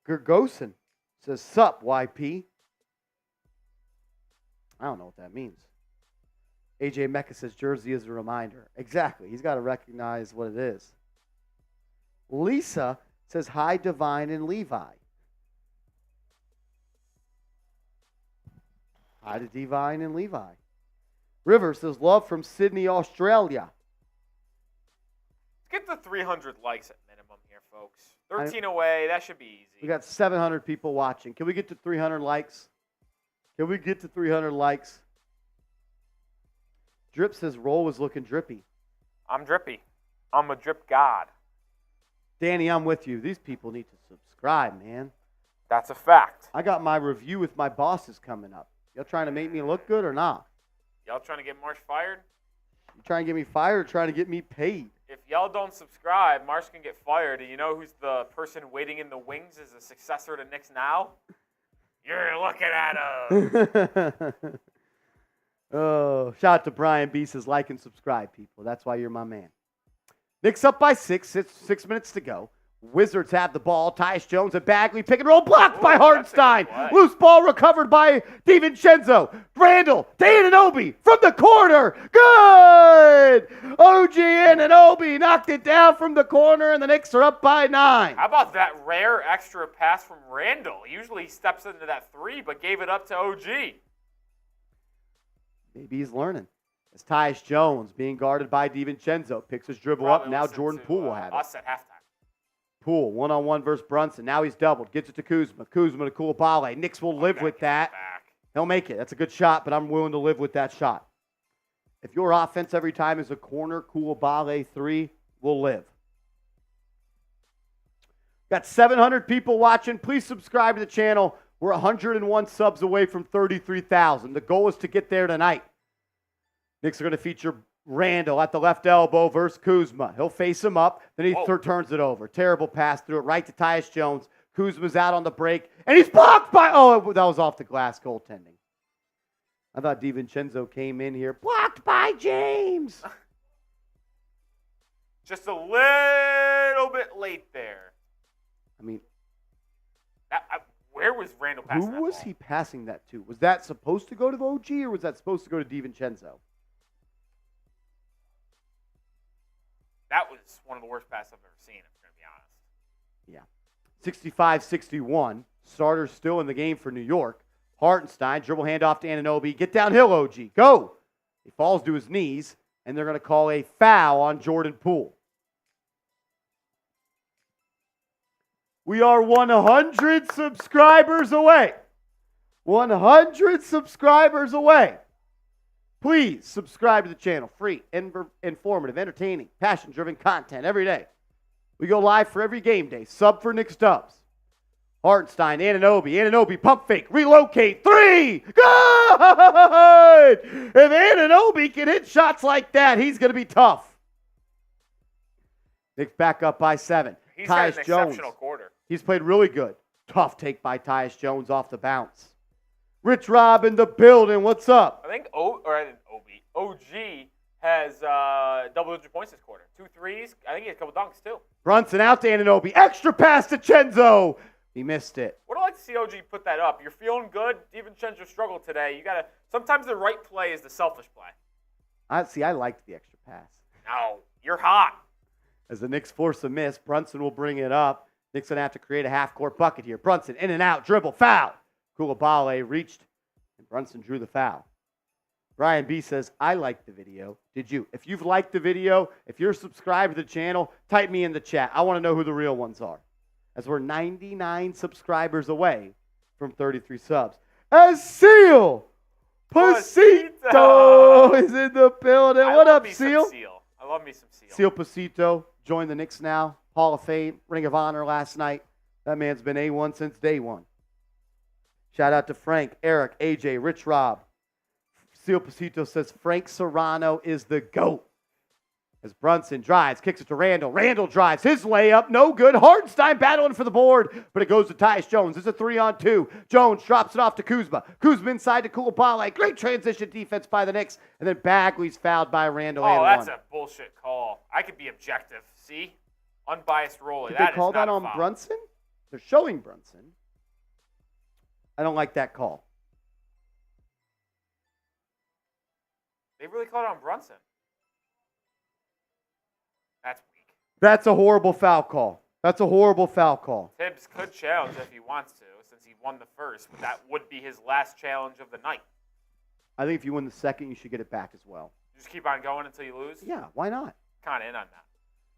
Speaker 1: Gergosen says, sup, YP. I don't know what that means. AJ Mecca says, jersey is a reminder. Exactly. He's got to recognize what it is. Lisa says, hi, Divine and Levi. Hi to Divine and Levi. River says, love from Sydney, Australia.
Speaker 2: Let's get the 300 likes at minimum here, folks. 13 away. That should be easy.
Speaker 1: We got 700 people watching. Can we get to 300 likes? Can we get to 300 likes? Drip says, roll was looking drippy.
Speaker 2: I'm drippy. I'm a drip god.
Speaker 1: Danny, I'm with you. These people need to subscribe, man.
Speaker 2: That's a fact.
Speaker 1: I got my review with my bosses coming up. Y'all trying to make me look good or not?
Speaker 2: Y'all trying to get Marsh fired?
Speaker 1: You trying to get me fired or trying to get me paid?
Speaker 2: If y'all don't subscribe, Marsh can get fired. And you know who's the person waiting in the wings as a successor to Knicks Now? You're looking at him.
Speaker 1: Oh, shout out to Brian B. Says, like and subscribe, people. That's why you're my man. Knicks up by 6 minutes to go. Wizards have the ball. Tyus Jones and Bagley pick and roll, blocked by Hartenstein. Loose ball recovered by DiVincenzo. Randle to Anunoby from the corner. Good! OG Anunoby knocked it down from the corner, and the Knicks are up by 9.
Speaker 2: How about that rare extra pass from Randle? Usually he steps into that 3, but gave it up to OG.
Speaker 1: Maybe he's learning. As Tyus Jones, being guarded by DiVincenzo, picks his dribble up. Now Jordan Poole will have it.
Speaker 2: Us at halftime.
Speaker 1: Poole, one-on-one versus Brunson. Now he's doubled. Gets it to Kuzma. Kuzma to Koulibaly. Knicks will live with that. He'll make it. That's a good shot, but I'm willing to live with that shot. If your offense every time is a corner, Koulibaly 3, we'll live. Got 700 people watching. Please subscribe to the channel. We're 101 subs away from 33,000. The goal is to get there tonight. Knicks are going to feature Randle at the left elbow versus Kuzma. He'll face him up. Then he turns it over. Terrible pass through it right to Tyus Jones. Kuzma's out on the break. And he's blocked by... Oh, that was off the glass goaltending. I thought DiVincenzo came in here. Blocked by James.
Speaker 2: Just a little bit late there.
Speaker 1: I mean...
Speaker 2: Where was Randle passing that ball?
Speaker 1: Who was he passing that to? Was that supposed to go to the OG or was that supposed to go to DiVincenzo?
Speaker 2: That was one of the worst passes I've ever seen, if I'm going to be honest.
Speaker 1: Yeah. 65-61. Starters still in the game for New York. Hartenstein, dribble handoff to Anunoby. Get downhill, OG. Go! He falls to his knees, and they're going to call a foul on Jordan Poole. We are 100 subscribers away. 100 subscribers away. Please subscribe to the channel. Free, informative, entertaining, passion-driven content every day. We go live for every game day. Sub for Knicks Dubs. Hartenstein, Anunoby, pump fake, relocate, 3! Good! If Anunoby can hit shots like that, he's going to be tough. Knicks back up by 7.
Speaker 2: He's had an exceptional quarter.
Speaker 1: He's played really good. Tough take by Tyus Jones off the bounce. Rich Rob in the building. What's up?
Speaker 2: I think OG has double-digit points this quarter. 2 threes. I think he had a couple dunks, too.
Speaker 1: Brunson out to Anunoby. Extra pass to Chenzo. He missed it.
Speaker 2: Would I like to see OG put that up? You're feeling good. DiVincenzo struggled today. Sometimes the right play is the selfish play.
Speaker 1: I liked the extra pass.
Speaker 2: No, you're hot.
Speaker 1: As the Knicks force a miss, Brunson will bring it up. Knicks going to have to create a half-court bucket here. Brunson in and out, dribble, foul. Koulibaly reached, and Brunson drew the foul. Brian B says, I liked the video. Did you? If you've liked the video, if you're subscribed to the channel, type me in the chat. I want to know who the real ones are. As we're 99 subscribers away from 33 subs. As Seal Pasito is in the building. What up, Seal?
Speaker 2: I love me some Seal.
Speaker 1: Seal Pasito joined the Knicks Now. Hall of Fame, Ring of Honor last night. That man's been A1 since day one. Shout out to Frank, Eric, AJ, Rich Rob. Seal Pasito says Frank Serrano is the GOAT. As Brunson drives, kicks it to Randle. Randle drives. His layup, no good. Hartenstein battling for the board, but it goes to Tyus Jones. It's a 3-on-2. Jones drops it off to Kuzma. Kuzma inside to Koulibaly. Great transition defense by the Knicks. And then Bagley's fouled by Randle.
Speaker 2: Oh, that's a bullshit call. I could be objective. See? Unbiased rolling.
Speaker 1: Did they call that on Brunson? They're showing Brunson. I don't like that call.
Speaker 2: They really called it on Brunson. That's weak.
Speaker 1: That's a horrible foul call. That's a horrible foul call.
Speaker 2: Tibbs could challenge if he wants to, since he won the first, but that would be his last challenge of the night.
Speaker 1: I think if you win the second, you should get it back as well.
Speaker 2: Just keep on going until you lose?
Speaker 1: Yeah, why not?
Speaker 2: Kind of in on that.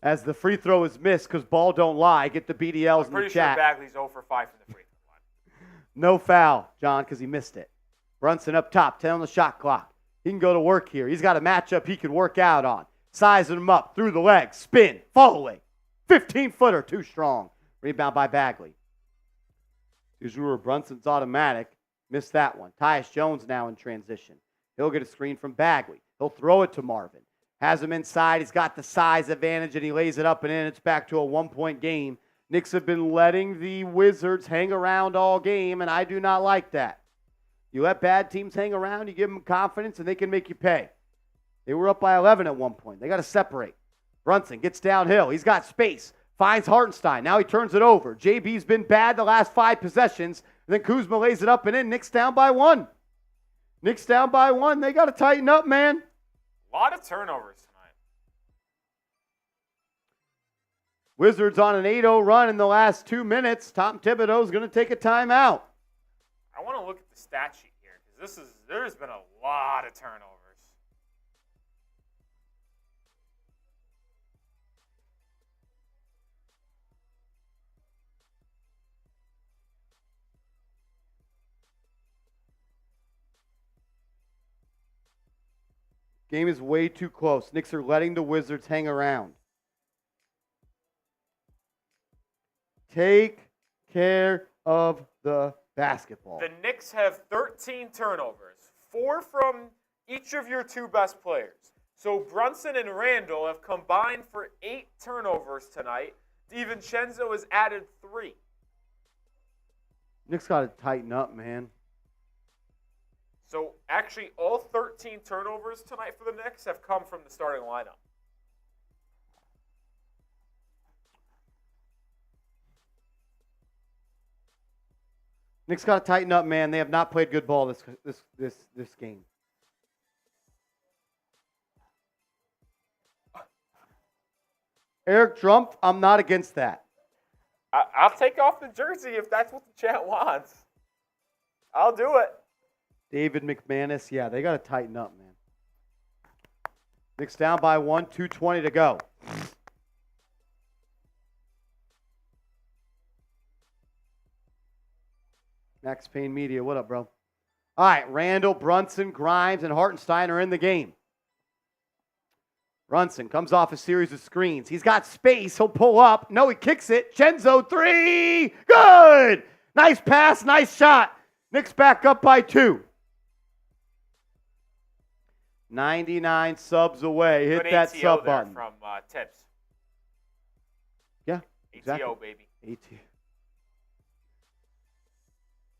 Speaker 1: As the free throw is missed because ball don't lie. Get the BDLs in the chat.
Speaker 2: I'm pretty sure Bagley's 0 for 5 from the free throw line.
Speaker 1: No foul, John, because he missed it. Brunson up top, 10 on the shot clock. He can go to work here. He's got a matchup he can work out on. Sizing him up through the legs, spin, fall away. 15-footer, too strong. Rebound by Bagley. Usually Brunson's automatic. Missed that one. Tyus Jones now in transition. He'll get a screen from Bagley. He'll throw it to Marvin. Has him inside. He's got the size advantage, and he lays it up and in. It's back to a one-point game. Knicks have been letting the Wizards hang around all game, and I do not like that. You let bad teams hang around, you give them confidence, and they can make you pay. They were up by 11 at one point. They got to separate. Brunson gets downhill. He's got space. Finds Hartenstein. Now he turns it over. JB's been bad the last 5 possessions. And then Kuzma lays it up and in. Knicks down by 1. Knicks down by 1. They got to tighten up, man.
Speaker 2: A lot of turnovers tonight.
Speaker 1: Wizards on an 8-0 run in the last 2 minutes. Tom Thibodeau is going to take a timeout.
Speaker 2: I want to look at the stat sheet here because there's been a lot of turnovers.
Speaker 1: Game is way too close. Knicks are letting the Wizards hang around. Take care of the basketball.
Speaker 2: The Knicks have 13 turnovers, 4 from each of your 2 best players. So Brunson and Randle have combined for 8 turnovers tonight. DiVincenzo has added 3.
Speaker 1: Knicks got to tighten up, man.
Speaker 2: So actually, all 13 turnovers tonight for the Knicks have come from the starting lineup.
Speaker 1: Knicks got to tighten up, man. They have not played good ball this game. Eric Trump, I'm not against that.
Speaker 2: I'll take off the jersey if that's what the chat wants. I'll do it.
Speaker 1: David McManus, yeah, they got to tighten up, man. Knicks down by 1, 2:20 to go. Max Payne Media, what up, bro? All right, Randle, Brunson, Grimes, and Hartenstein are in the game. Brunson comes off a series of screens. He's got space. He'll pull up. No, he kicks it. Chenzo, 3. Good. Nice pass, nice shot. Knicks back up by 2. 99 subs away. Hit
Speaker 2: Good
Speaker 1: that
Speaker 2: ATO
Speaker 1: sub
Speaker 2: there
Speaker 1: button.
Speaker 2: from Tibbs.
Speaker 1: Yeah, exactly.
Speaker 2: ATO, baby.
Speaker 1: ATO.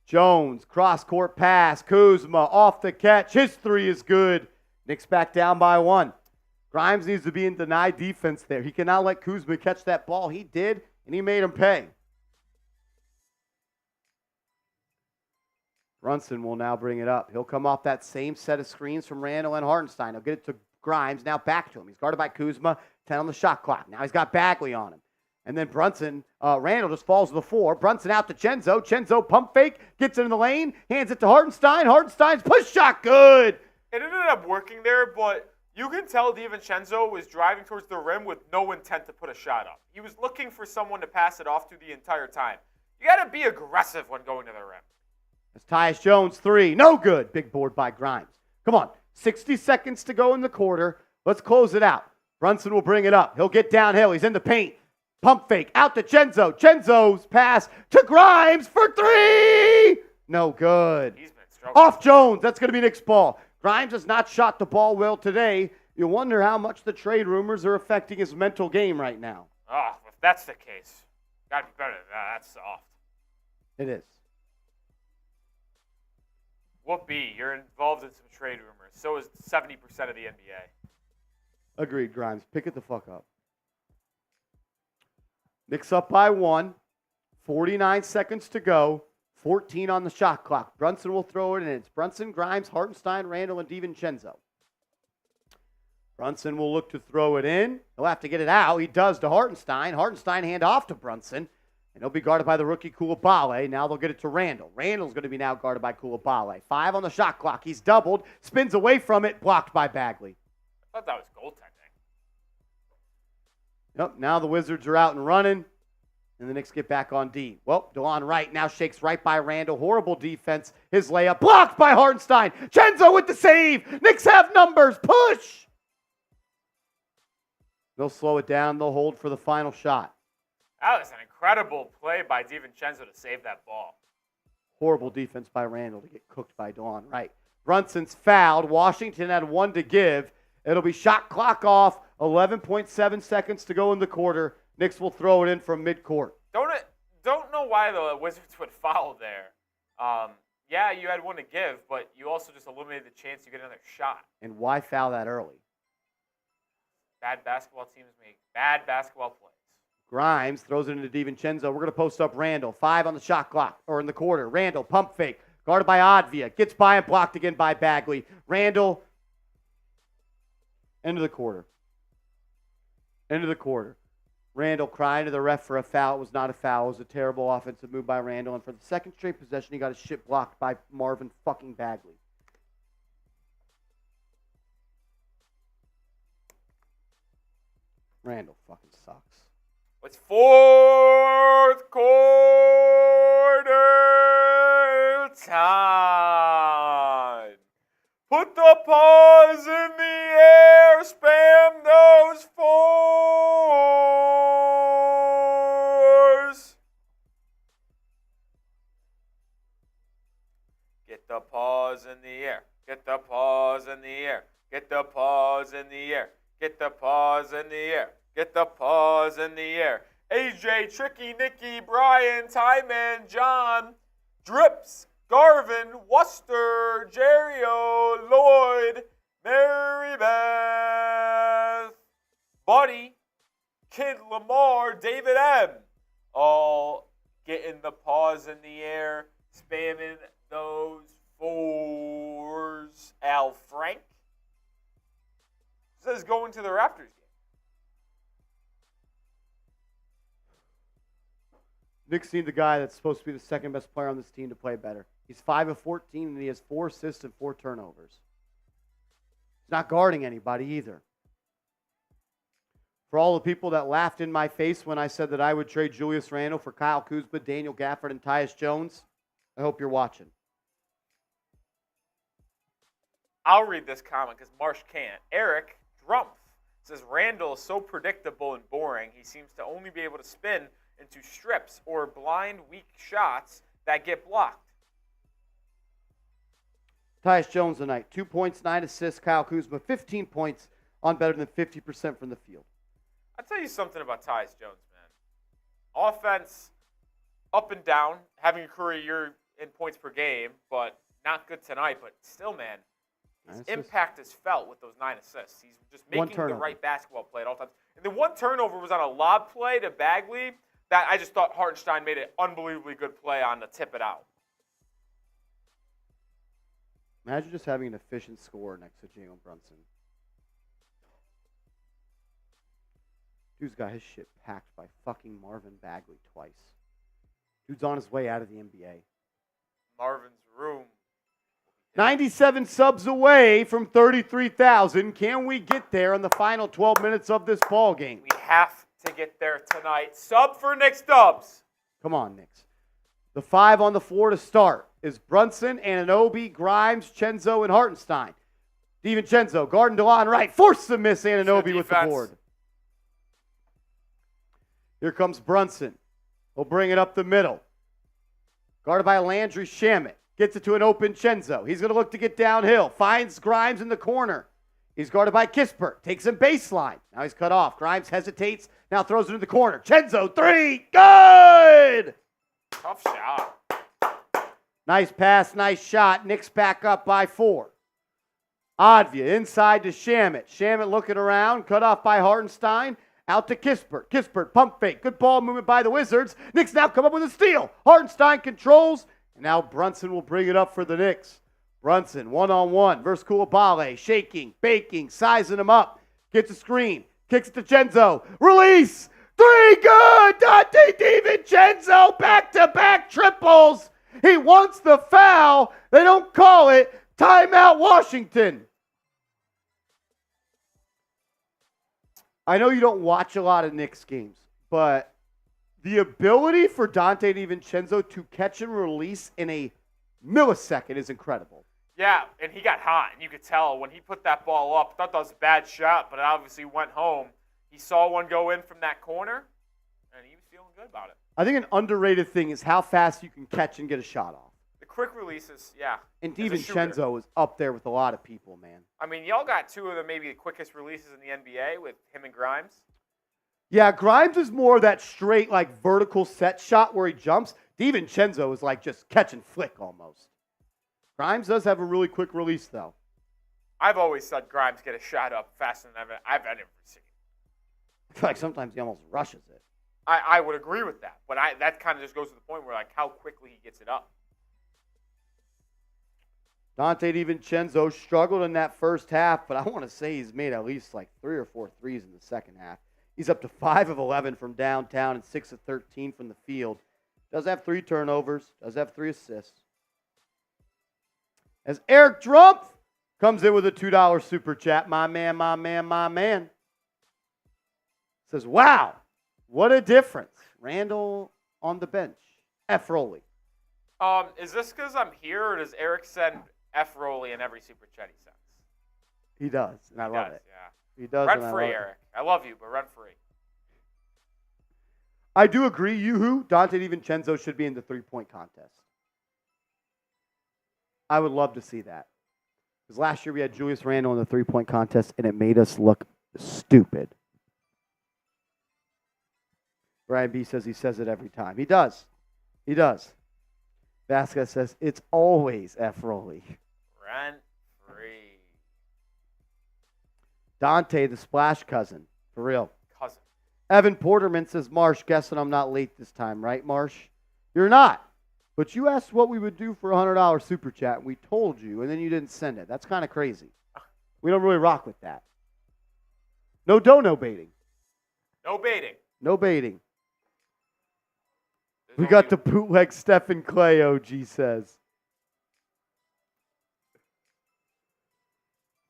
Speaker 1: Jones, cross-court pass. Kuzma off the catch. His 3 is good. Knicks back down by 1. Grimes needs to be in denied defense there. He cannot let Kuzma catch that ball. He did, and he made him pay. Brunson will now bring it up. He'll come off that same set of screens from Randle and Hartenstein. He'll get it to Grimes. Now back to him. He's guarded by Kuzma. 10 on the shot clock. Now he's got Bagley on him. And then Randle just falls to the floor. Brunson out to Chenzo. Chenzo pump fake. Gets it in the lane. Hands it to Hartenstein. Hartenstein's push shot. Good.
Speaker 2: It ended up working there, but you can tell DiVincenzo was driving towards the rim with no intent to put a shot up. He was looking for someone to pass it off to the entire time. You got to be aggressive when going to the rim.
Speaker 1: As Tyus Jones, 3. No good. Big board by Grimes. Come on. 60 seconds to go in the quarter. Let's close it out. Brunson will bring it up. He'll get downhill. He's in the paint. Pump fake. Out to Chenzo. Chenzo's pass to Grimes for 3. No good.
Speaker 2: He's been struggling.
Speaker 1: Off Jones. That's going to be Knicks ball. Grimes has not shot the ball well today. You wonder how much the trade rumors are affecting his mental game right now.
Speaker 2: Oh, if that's the case, got to be better than that. That's soft.
Speaker 1: It is.
Speaker 2: Whoopee, you're involved in some trade rumors. So is 70% of the NBA.
Speaker 1: Agreed, Grimes. Pick it the fuck up. Knicks up by 1. 49 seconds to go. 14 on the shot clock. Brunson will throw it in. It's Brunson, Grimes, Hartenstein, Randle, and DiVincenzo. Brunson will look to throw it in. He'll have to get it out. He does to Hartenstein. Hartenstein hand off to Brunson. And he'll be guarded by the rookie Coulibaly. Now they'll get it to Randle. Randle's going to be now guarded by Coulibaly. 5 on the shot clock. He's doubled. Spins away from it. Blocked by Bagley.
Speaker 2: I thought that was goaltending.
Speaker 1: Yep, now the Wizards are out and running. And the Knicks get back on D. Well, DeLon Wright now shakes right by Randle. Horrible defense. His layup blocked by Hartenstein. Chenzo with the save. Knicks have numbers. Push. They'll slow it down. They'll hold for the final shot.
Speaker 2: That was an incredible play by DiVincenzo to save that ball.
Speaker 1: Horrible defense by Randle to get cooked by DeLon Wright. Brunson's fouled. Washington had 1 to give. It'll be shot clock off. 11.7 seconds to go in the quarter. Knicks will throw it in from midcourt.
Speaker 2: Don't know why the Wizards would foul there. Yeah, you had 1 to give, but you also just eliminated the chance you get another shot.
Speaker 1: And why foul that early?
Speaker 2: Bad basketball teams make bad basketball plays.
Speaker 1: Grimes throws it into DiVincenzo. We're going to post up Randle. 5 on the shot clock, or in the quarter. Randle, pump fake. Guarded by Advia. Gets by and blocked again by Bagley. Randle, end of the quarter. End of the quarter. Randle crying to the ref for a foul. It was not a foul. It was a terrible offensive move by Randle. And for the second straight possession, he got his shit blocked by Marvin fucking Bagley. Randle fucking sucks.
Speaker 2: It's fourth quarter time. Put the paws in the air. Spam those fours. Get the paws in the air. Get the paws in the air. Get the paws in the air. Get the paws in the air. Get the paws in the air. AJ, Tricky, Nicky, Brian, Tyman, John, Drips, Garvin, Worcester, Jerio, Lloyd, Mary Beth, Buddy, Kid Lamar, David M. All getting the paws in the air, spamming those fours. Al Frank says going to the Raptors game.
Speaker 1: Knicks need the guy that's supposed to be the second best player on this team to play better. He's 5 of 14, and he has 4 assists and 4 turnovers. He's not guarding anybody either. For all the people that laughed in my face when I said that I would trade Julius Randle for Kyle Kuzma, Daniel Gafford, and Tyus Jones, I hope you're watching.
Speaker 2: I'll read this comment because Marsh can't. Eric Drumpf says Randle is so predictable and boring, he seems to only be able to spin into strips or blind, weak shots that get blocked.
Speaker 1: Tyus Jones tonight, 2 points, 9 assists. Kyle Kuzma, 15 points on better than 50% from the field.
Speaker 2: I'll tell you something about Tyus Jones, man. Offense, up and down, having a career in points per game, but not good tonight. But still, man, his impact is felt with those 9 assists. He's just making the right basketball play at all times. And the one turnover was on a lob play to Bagley that I just thought Hartenstein made an unbelievably good play on to tip it out.
Speaker 1: Imagine just having an efficient scorer next to Jalen Brunson. Dude's got his shit packed by fucking Marvin Bagley twice. Dude's on his way out of the NBA.
Speaker 2: Marvin's room.
Speaker 1: 97 subs away from 33,000. Can we get there in the final 12 minutes of this ball game?
Speaker 2: We have to get there tonight. Sub for Knicks Dubs.
Speaker 1: Come on, Knicks. The 5 on the floor to start is Brunson, Anunoby, Grimes, Chenzo, and Hartenstein. DiVincenzo, guarding DeLon right. Force the miss, Anunoby with the board. Here comes Brunson. He'll bring it up the middle. Guarded by Landry Shamet. Gets it to an open Chenzo. He's going to look to get downhill. Finds Grimes in the corner. He's guarded by Kispert. Takes him baseline. Now he's cut off. Grimes hesitates. Now throws it in the corner. Chenzo, 3. Good!
Speaker 2: Tough shot.
Speaker 1: Nice pass, nice shot. Knicks back up by 4. Advia inside to Shamet. Shamet looking around. Cut off by Hartenstein. Out to Kispert. Kispert, pump fake. Good ball movement by the Wizards. Knicks now come up with a steal. Hartenstein controls. And now Brunson will bring it up for the Knicks. Brunson, one-on-one versus Koulibaly. Shaking, baking, sizing him up. Gets a screen. Kicks it to Chenzo. Release. 3, good. Dante DiVincenzo, back-to-back triples. He wants the foul. They don't call it. Timeout, Washington. I know you don't watch a lot of Knicks games, but the ability for Dante DiVincenzo to catch and release in a millisecond is incredible.
Speaker 2: Yeah, and he got hot, and you could tell when he put that ball up. I thought that was a bad shot, but it obviously went home. He saw one go in from that corner, and he was feeling good about it.
Speaker 1: I think an underrated thing is how fast you can catch and get a shot off.
Speaker 2: The quick releases, yeah.
Speaker 1: And DiVincenzo is up there with a lot of people, man.
Speaker 2: I mean, y'all got 2 of the maybe the quickest releases in the NBA with him and Grimes.
Speaker 1: Yeah, Grimes is more of that straight, like, vertical set shot where he jumps. DiVincenzo is like just catch and flick almost. Grimes does have a really quick release, though.
Speaker 2: I've always said Grimes get a shot up faster than I've ever seen.
Speaker 1: I feel like sometimes he almost rushes it.
Speaker 2: I would agree with that, but that kind of just goes to the point where, like, how quickly he gets it up.
Speaker 1: Dante DiVincenzo struggled in that first half, but I want to say he's made at least like 3 or 4 threes in the second half. He's up to 5 of 11 from downtown and 6 of 13 from the field. Does have 3 turnovers. Does have 3 assists. As Eric Drumpf comes in with a $2 super chat. My man. Says, wow, what a difference. Randle on the bench. F. Roley.
Speaker 2: Is this because I'm here, or does Eric send F. Roley in every super chat he sends?
Speaker 1: He does, and I love it.
Speaker 2: Yeah.
Speaker 1: He does.
Speaker 2: Rent free, Eric. I love you, but rent free.
Speaker 1: I do agree. You-hoo, Dante DiVincenzo should be in the 3-point contest. I would love to see that. Because last year we had Julius Randle in the 3-point contest, and it made us look stupid. Brian B says he says it every time. He does. He does. Vasquez says it's always F. Roley.
Speaker 2: Rent free.
Speaker 1: Dante, the splash cousin. For real.
Speaker 2: Cousin.
Speaker 1: Evan Porterman says, Marsh, guessing I'm not late this time, right, Marsh? You're not. But you asked what we would do for a $100 super chat, and we told you, and then you didn't send it. That's kind of crazy. We don't really rock with that. No dono baiting.
Speaker 2: No baiting.
Speaker 1: No baiting. We got the bootleg Stephen Clay, OG says.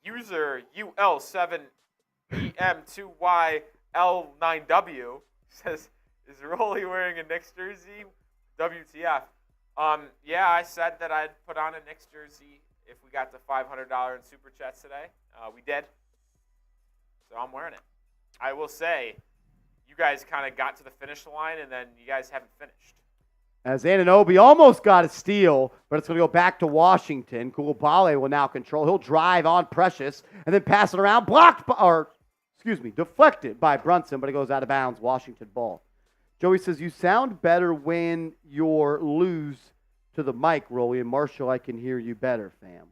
Speaker 2: User UL7EM2YL9W says, is Rolly wearing a Knicks jersey? WTF. Yeah, I said that I'd put on a Knicks jersey if we got the $500 in super chats today. We did. So I'm wearing it. I will say, you guys kind of got to the finish line, and then you guys haven't finished.
Speaker 1: As Anunoby almost got a steal, but it's going to go back to Washington. Koulibaly will now control. He'll drive on Precious and then pass it around. Deflected by Brunson, but it goes out of bounds. Washington ball. Joey says, you sound better when you're loose to the mic, Rolly. And Marshall, I can hear you better, fam.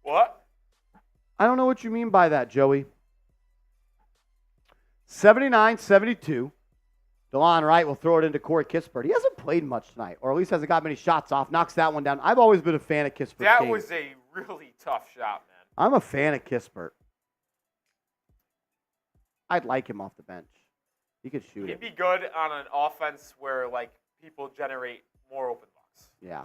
Speaker 2: What?
Speaker 1: I don't know what you mean by that, Joey. 79-72. DeLon Wright will throw it into Corey Kispert. He hasn't played much tonight, or at least hasn't got many shots off. Knocks that one down. I've always been a fan of Kispert.
Speaker 2: That was a really tough shot, man.
Speaker 1: I'm a fan of Kispert. I'd like him off the bench. He could shoot it.
Speaker 2: He'd be good on an offense where, like, people generate more open looks.
Speaker 1: Yeah.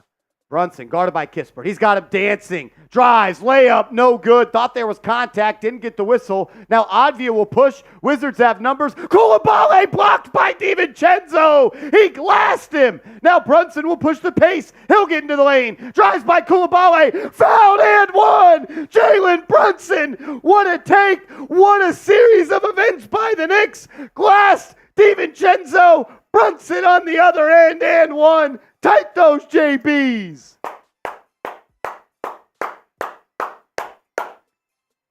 Speaker 1: Brunson, guarded by Kispert. He's got him dancing. Drives, layup, no good. Thought there was contact, didn't get the whistle. Now Advia will push. Wizards have numbers. Koulibaly blocked by DiVincenzo. He glassed him. Now Brunson will push the pace. He'll get into the lane. Drives by Koulibaly. Fouled and one. Jalen Brunson. What a take. What a series of events by the Knicks. Glassed DiVincenzo. Brunson on the other end and one. Tight those JBs.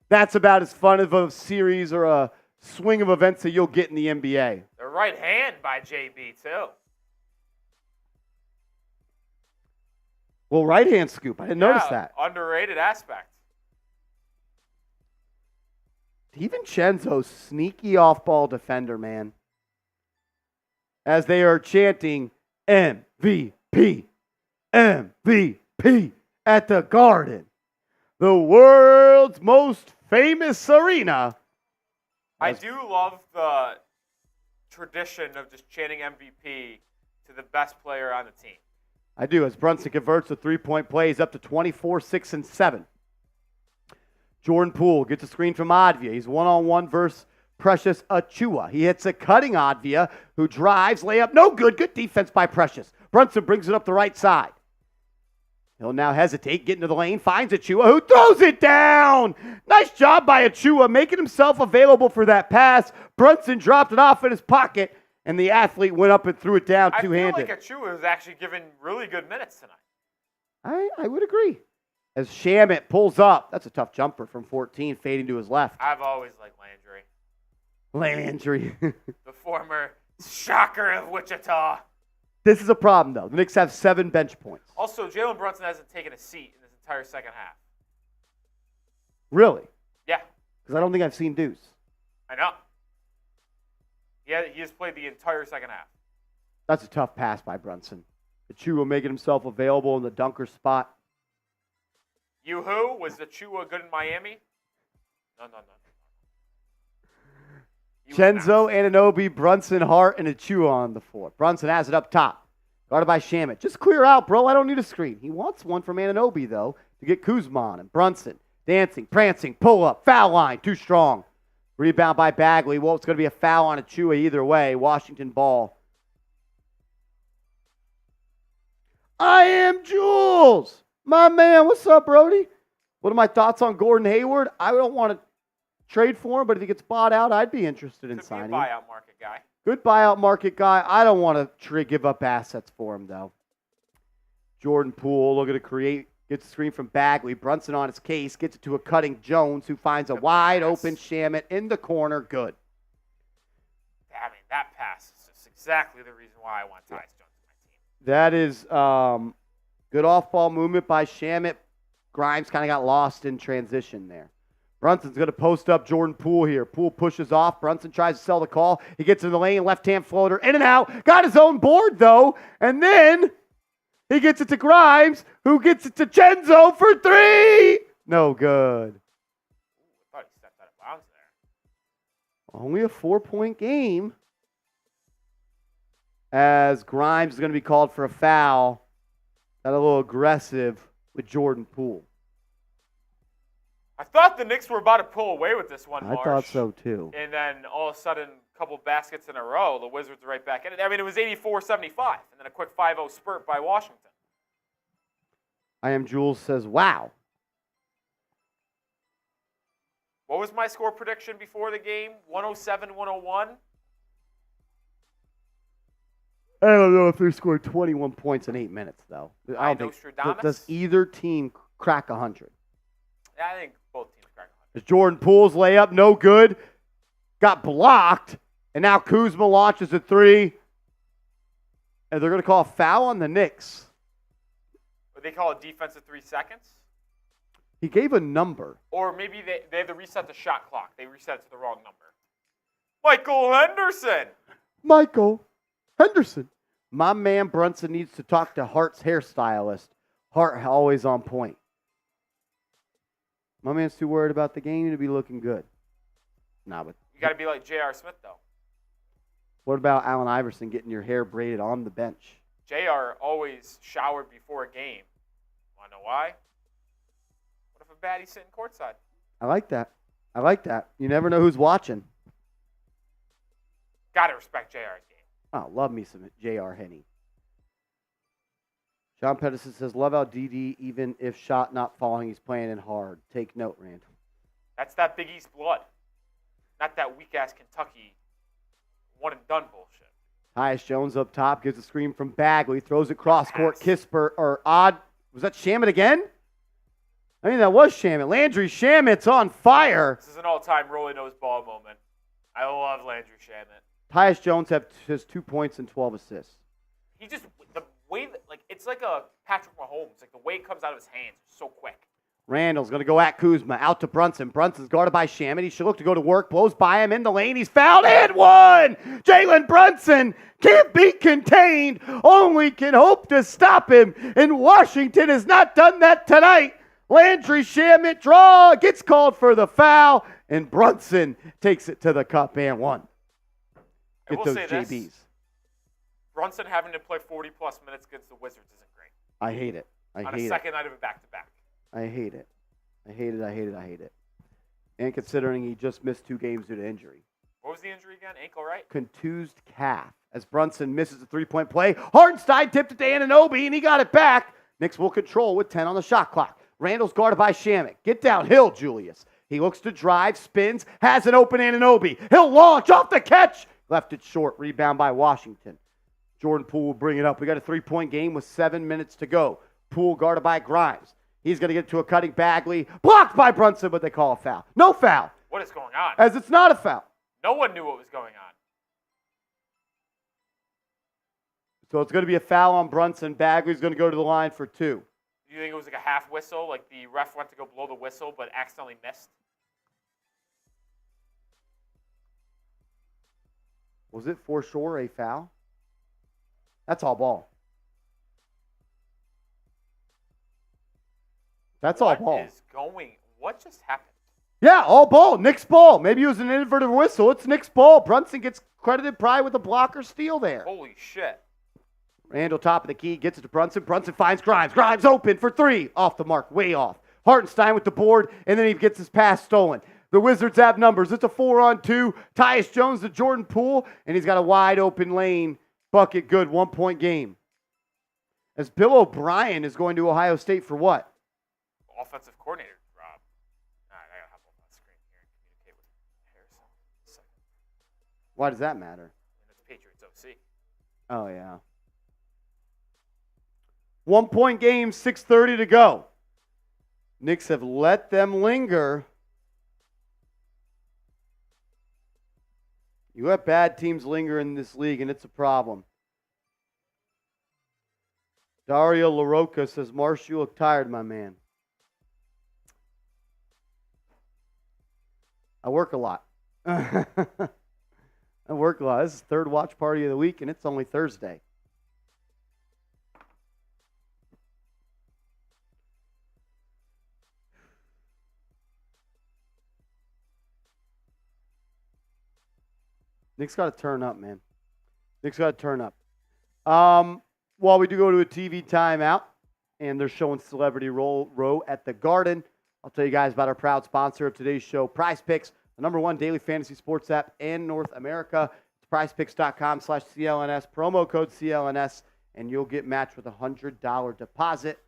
Speaker 1: That's about as fun of a series or a swing of events that you'll get in the NBA.
Speaker 2: The right hand by JB, too.
Speaker 1: Well, right hand scoop. I didn't notice that.
Speaker 2: Underrated aspect.
Speaker 1: DiVincenzo, sneaky off-ball defender, man. As they are chanting MVP, MVP at the Garden, the world's most famous arena.
Speaker 2: I do love the tradition of just chanting MVP to the best player on the team.
Speaker 1: I do, as Brunson converts the three-point plays up to 24, 6, and 7. Jordan Poole gets a screen from Advia. He's one-on-one versus Precious Achiuwa. He hits a cutting Advia, who drives, layup, no good. Good defense by Precious. Brunson brings it up the right side. He'll now hesitate, get into the lane, finds Achiuwa, who throws it down. Nice job by Achiuwa, making himself available for that pass. Brunson dropped it off in his pocket, and the athlete went up and threw it down two-handed.
Speaker 2: I feel like Achiuwa was actually given really good minutes tonight.
Speaker 1: I would agree. As Shamet pulls up, that's a tough jumper from 14, fading to his left.
Speaker 2: I've always liked
Speaker 1: Landry.
Speaker 2: the former shocker of Wichita.
Speaker 1: This is a problem, though. The Knicks have 7 bench points.
Speaker 2: Also, Jalen Brunson hasn't taken a seat in this entire second half.
Speaker 1: Really?
Speaker 2: Yeah.
Speaker 1: Because I don't think I've seen Deuce.
Speaker 2: I know. Yeah, he has played the entire second half.
Speaker 1: That's a tough pass by Brunson. Achiuwa making himself available in the dunker spot.
Speaker 2: You who? Was Achiuwa good in Miami? No.
Speaker 1: Chenzo, Anunoby, Brunson, Hart, and Achiuwa on the floor. Brunson has it up top. Guarded by Shamet. Just clear out, bro. I don't need a screen. He wants one from Anunoby, though, to get Kuzma on him. Brunson, dancing, prancing, pull up, foul line, too strong. Rebound by Bagley. Well, it's going to be a foul on Achiuwa either way. Washington ball. I am Jules. My man, what's up, Brody? What are my thoughts on Gordon Hayward? I don't want to trade for him, but if he gets bought out, I'd be interested in
Speaker 2: Could
Speaker 1: signing
Speaker 2: be a
Speaker 1: him.
Speaker 2: buyout market guy.
Speaker 1: Good buyout market guy. I don't want to give up assets for him, though. Jordan Poole looking to create. Gets a screen from Bagley. Brunson on his case. Gets it to a cutting Jones, who finds a wide open Shamet in the corner. Good.
Speaker 2: I mean, that pass is just exactly the reason why I want Tyus Jones on my team.
Speaker 1: That is good off-ball movement by Shamet. Grimes kind of got lost in transition there. Brunson's going to post up Jordan Poole here. Poole pushes off. Brunson tries to sell the call. He gets in the lane, left-hand floater, in and out. Got his own board, though. And then he gets it to Grimes, who gets it to Chenzo for 3. No good.
Speaker 2: I thought he stepped out of bounds there.
Speaker 1: Only a 4-point game. As Grimes is going to be called for a foul. Got a little aggressive with Jordan Poole.
Speaker 2: I thought the Knicks were about to pull away with this one, Marsh.
Speaker 1: I thought so, too.
Speaker 2: And then all of a sudden, a couple baskets in a row, the Wizards are right back in it. I mean, it was 84-75, and then a quick 5-0 spurt by Washington.
Speaker 1: I am Jules says, wow.
Speaker 2: What was my score prediction before the game? 107-101?
Speaker 1: I don't know if they scored 21 points in 8 minutes, though. I don't think.
Speaker 2: Nostradamus?
Speaker 1: Does either team crack 100?
Speaker 2: Yeah, I think both teams crack 100.
Speaker 1: As Jordan Poole's layup, no good. Got blocked. And now Kuzma launches a 3. And they're going to call a foul on the Knicks.
Speaker 2: Would they call it defensive 3 seconds?
Speaker 1: He gave a number.
Speaker 2: Or maybe they have to reset the shot clock. They reset it to the wrong number. Michael Henderson!
Speaker 1: Michael Henderson. My man Brunson needs to talk to Hart's hairstylist. Hart always on point. My man's too worried about the game to be looking good. Nah, but
Speaker 2: You got to be like J.R. Smith, though.
Speaker 1: what about Allen Iverson getting your hair braided on the bench?
Speaker 2: J.R. always showered before a game Want to know why? What if a baddie's sitting courtside?
Speaker 1: I like that. You never know who's watching.
Speaker 2: Gotta respect J.R. game.
Speaker 1: Oh, love me some J.R. Henney. John Pedersen says, love how DD, even if shot not falling, he's playing in hard. Take note, Randall.
Speaker 2: That's that Big East blood. Not that weak-ass Kentucky one-and-done bullshit.
Speaker 1: Tyus Jones up top, gives a screen from Bagley, throws it cross-court. Kisper, or Odd. Was that Shamet again? I mean, that was Shamet. Landry Shamet's on fire.
Speaker 2: This is an all-time Rolly Knows Ball moment. I love Landry Shamet.
Speaker 1: Tyus Jones has 2 points and 12 assists.
Speaker 2: He just, the way, it's like a Patrick Mahomes. Like, the way it comes out of his hands is so quick.
Speaker 1: Randle's going to go at Kuzma, out to Brunson. Brunson's guarded by Shamet. He should look to go to work, blows by him in the lane. He's fouled and one. Jalen Brunson can't be contained. Only can hope to stop him. And Washington has not done that tonight. Landry Shamet gets called for the foul, and Brunson takes it to the cup and one.
Speaker 2: I will say
Speaker 1: JBs.
Speaker 2: this. Brunson having to play 40-plus minutes against the Wizards isn't great.
Speaker 1: I hate it.
Speaker 2: On a second night of a back-to-back.
Speaker 1: I hate it. I hate it. And considering he just missed 2 games due to injury.
Speaker 2: What was the injury again? Ankle, right?
Speaker 1: Contused calf. As Brunson misses a 3-point play, Hartenstein tipped it to Anunoby, and he got it back. Knicks will control with 10 on the shot clock. Randle's guarded by Shamet. Get downhill, Julius. He looks to drive, spins, has an open Anunoby. He'll launch off the catch. Left it short. Rebound by Washington. Jordan Poole will bring it up. We got a 3-point game with 7 minutes to go. Poole guarded by Grimes. He's going to get to a cutting Bagley. Blocked by Brunson, but they call a foul. No foul.
Speaker 2: What is going on?
Speaker 1: As it's not a foul.
Speaker 2: No one knew what was going on.
Speaker 1: So it's going to be a foul on Brunson. Bagley's going to go to the line for 2.
Speaker 2: Do you think it was like a half whistle? Like the ref went to go blow the whistle but accidentally missed?
Speaker 1: Was it for sure a foul? That's all ball. That's all ball.
Speaker 2: What just happened?
Speaker 1: Yeah, all ball. Knicks ball. Maybe it was an inverted whistle. It's Knicks ball. Brunson gets credited probably with a blocker steal there.
Speaker 2: Holy shit.
Speaker 1: Randle top of the key, gets it to Brunson. Brunson finds Grimes. Grimes open for 3. Off the mark, way off. Hartenstein with the board, and then he gets his pass stolen. The Wizards have numbers. It's a 4-on-2. Tyus Jones to Jordan Poole, and he's got a wide open lane. Bucket good, 1-point game. As Bill O'Brien is going to Ohio State for what?
Speaker 2: Offensive coordinator, Rob. All right, I got to hop on my screen here and communicate with Harrison.
Speaker 1: Why does that matter?
Speaker 2: It's Patriots OC.
Speaker 1: Oh, yeah. 1-point game, 6:30 to go. Knicks have let them linger. You let bad teams linger in this league, and it's a problem. Dario LaRocca says, Marsh, you look tired, my man. I work a lot. I work a lot. This is the third watch party of the week, and it's only Thursday. Knicks got to turn up, man. Knicks got to turn up. While we do go to a TV timeout, and they're showing Celebrity Row at the Garden, I'll tell you guys about our proud sponsor of today's show, Prize Picks, the #1 daily fantasy sports app in North America. It's prizepicks.com/CLNS, promo code CLNS, and you'll get matched with a $100 deposit.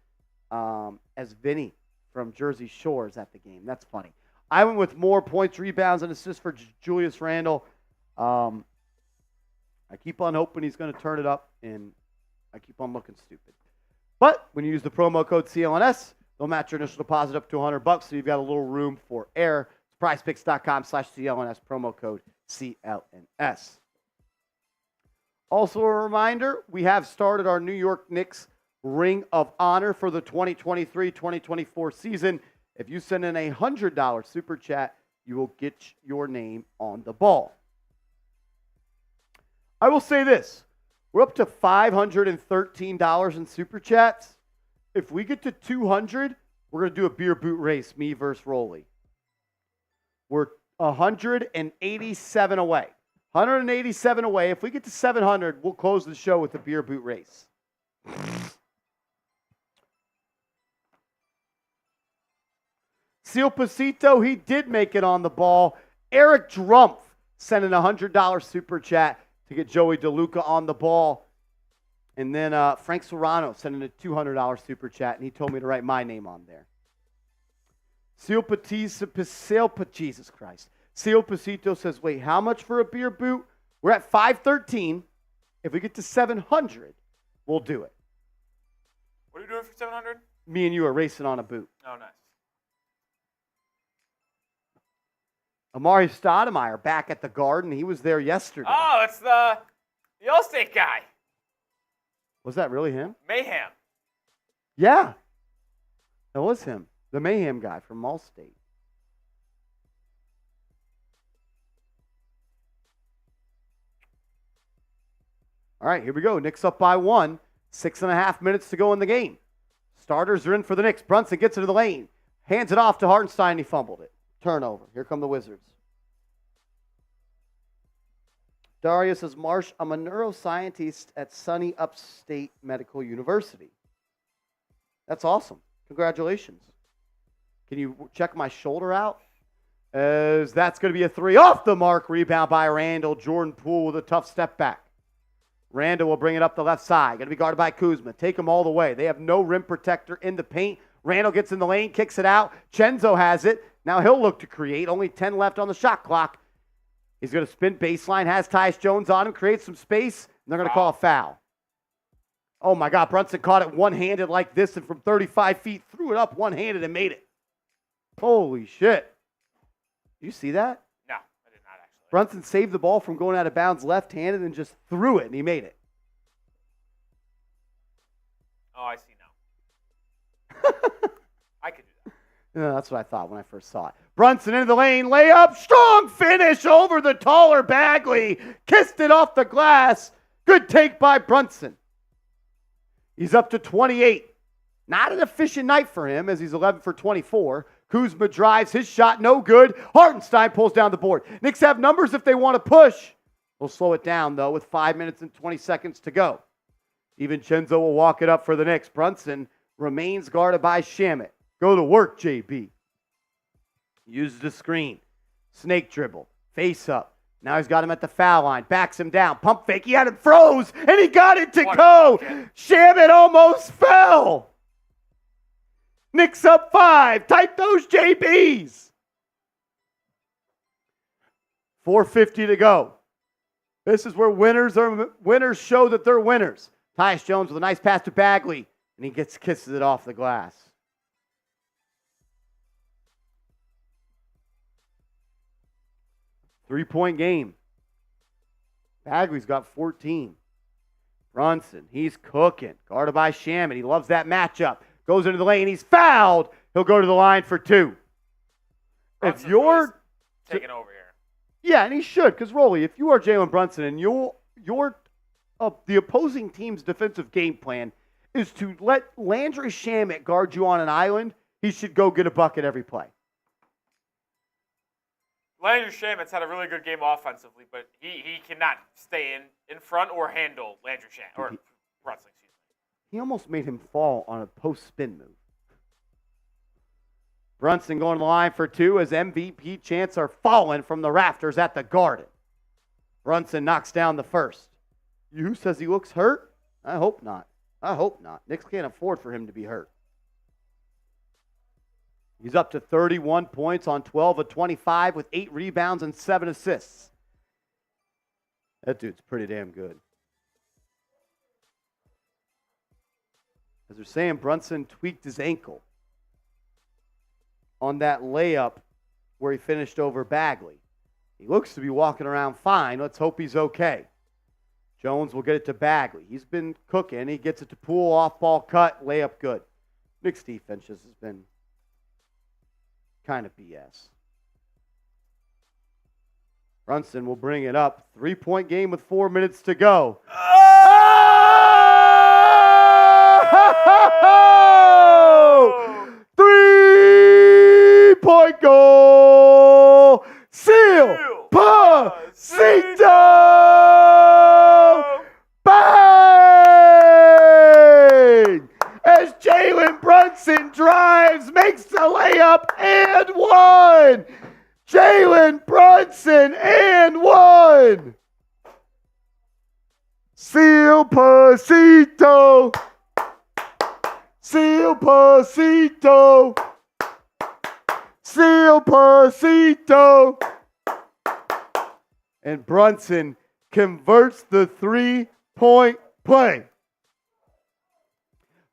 Speaker 1: As Vinny from Jersey Shore is at the game. That's funny. I went with more points, rebounds, and assists for Julius Randle. I keep on hoping he's going to turn it up, and I keep on looking stupid. But when you use the promo code CLNS, they'll match your initial deposit up to $100, so you've got a little room for error. It's prizepicks.com/CLNS, promo code CLNS. Also a reminder, we have started our New York Knicks Ring of Honor for the 2023-2024 season. If you send in a $100 super chat, you will get your name on the ball. I will say this. We're up to $513 in super chats. If we get to 200, we're going to do a beer boot race, me versus Rolly. We're 187 away. 187 away. If we get to 700, we'll close the show with a beer boot race. Seal Pasito, he did make it on the ball. Eric Drumpf sent in a $100 super chat to get Joey DeLuca on the ball. And then Frank Serrano sent in a $200 super chat, and he told me to write my name on there. Seal Jesus Christ. Seal Pasito says, wait, how much for a beer boot? We're at 513. If we get to 700, we'll do it.
Speaker 2: What are you doing for 700?
Speaker 1: Me and you are racing on a boot.
Speaker 2: Oh, nice.
Speaker 1: Amari Stoudemire back at the Garden. He was there yesterday.
Speaker 2: Oh, it's the Allstate guy.
Speaker 1: Was that really him?
Speaker 2: Mayhem.
Speaker 1: Yeah. That was him. The Mayhem guy from Allstate. All right, here we go. Knicks up by 1. 6.5 minutes to go in the game. Starters are in for the Knicks. Brunson gets into the lane. Hands it off to Hartenstein. He fumbled it. Turnover. Here come the Wizards. Dario says, Marsh, I'm a neuroscientist at SUNY Upstate Medical University. That's awesome. Congratulations. Can you check my shoulder out? As that's going to be a 3 off the mark. Rebound by Randle. Jordan Poole with a tough step back. Randle will bring it up the left side. Going to be guarded by Kuzma. Take him all the way. They have no rim protector in the paint. Randle gets in the lane, kicks it out. Chenzo has it. Now he'll look to create. Only 10 left on the shot clock. He's going to spin baseline, has Tyus Jones on him, creates some space, and they're going to call a foul. Oh, my God. Brunson caught it one-handed like this, and from 35 feet, threw it up one-handed and made it. Holy shit. Did you see that?
Speaker 2: No, I did not actually.
Speaker 1: Brunson saved the ball from going out of bounds left-handed and just threw it, and he made it.
Speaker 2: Oh, I see now. I could do that.
Speaker 1: Yeah, that's what I thought when I first saw it. Brunson into the lane, layup, strong finish over the taller Bagley. Kissed it off the glass. Good take by Brunson. He's up to 28. Not an efficient night for him as he's 11 for 24. Kuzma drives, his shot no good. Hartenstein pulls down the board. Knicks have numbers if they want to push. We'll slow it down, though, with 5 minutes and 20 seconds to go. DiVincenzo will walk it up for the Knicks. Brunson remains guarded by Shamet. Go to work, JB. Uses the screen. Snake dribble. Face up. Now he's got him at the foul line. Backs him down. Pump fake. He had him froze, and he got it to go. Shamet almost fell. Knicks up 5. Type those JBs. 4:50 to go. This is where winners show that they're winners. Tyus Jones with a nice pass to Bagley, and he kisses it off the glass. Three-point game. Bagley's got 14. Brunson, he's cooking. Guarded by Shamet. He loves that matchup. Goes into the lane. He's fouled. He'll go to the line for 2.
Speaker 2: Brunson's
Speaker 1: if you're
Speaker 2: really taking over here.
Speaker 1: Yeah, and he should, because Rolly, if you are Jalen Brunson and the opposing team's defensive game plan is to let Landry Shamet guard you on an island, he should go get a bucket every play.
Speaker 2: Landry Shamet's had a really good game offensively, but he cannot stay in front or handle Landry Shamet, or Brunson, excuse me.
Speaker 1: He almost made him fall on a post-spin move. Brunson going to the line for 2 as MVP chants are falling from the rafters at the Garden. Brunson knocks down the first. Who says he looks hurt? I hope not. I hope not. Knicks can't afford for him to be hurt. He's up to 31 points on 12 of 25 with 8 rebounds and 7 assists. That dude's pretty damn good. As they're saying, Brunson tweaked his ankle on that layup where he finished over Bagley. He looks to be walking around fine. Let's hope he's okay. Jones will get it to Bagley. He's been cooking. He gets it to Poole, off-ball cut, layup good. Knicks defense has been kind of BS. Brunson will bring it up. 3-point game with 4 minutes to go. Oh! 3-point goal! Seal Pasito! Bang! As Jalen Brunson drives, makes the layup, and win. Seal Pasito. Seal Pasito. Seal Pasito. And Brunson converts the 3-point play.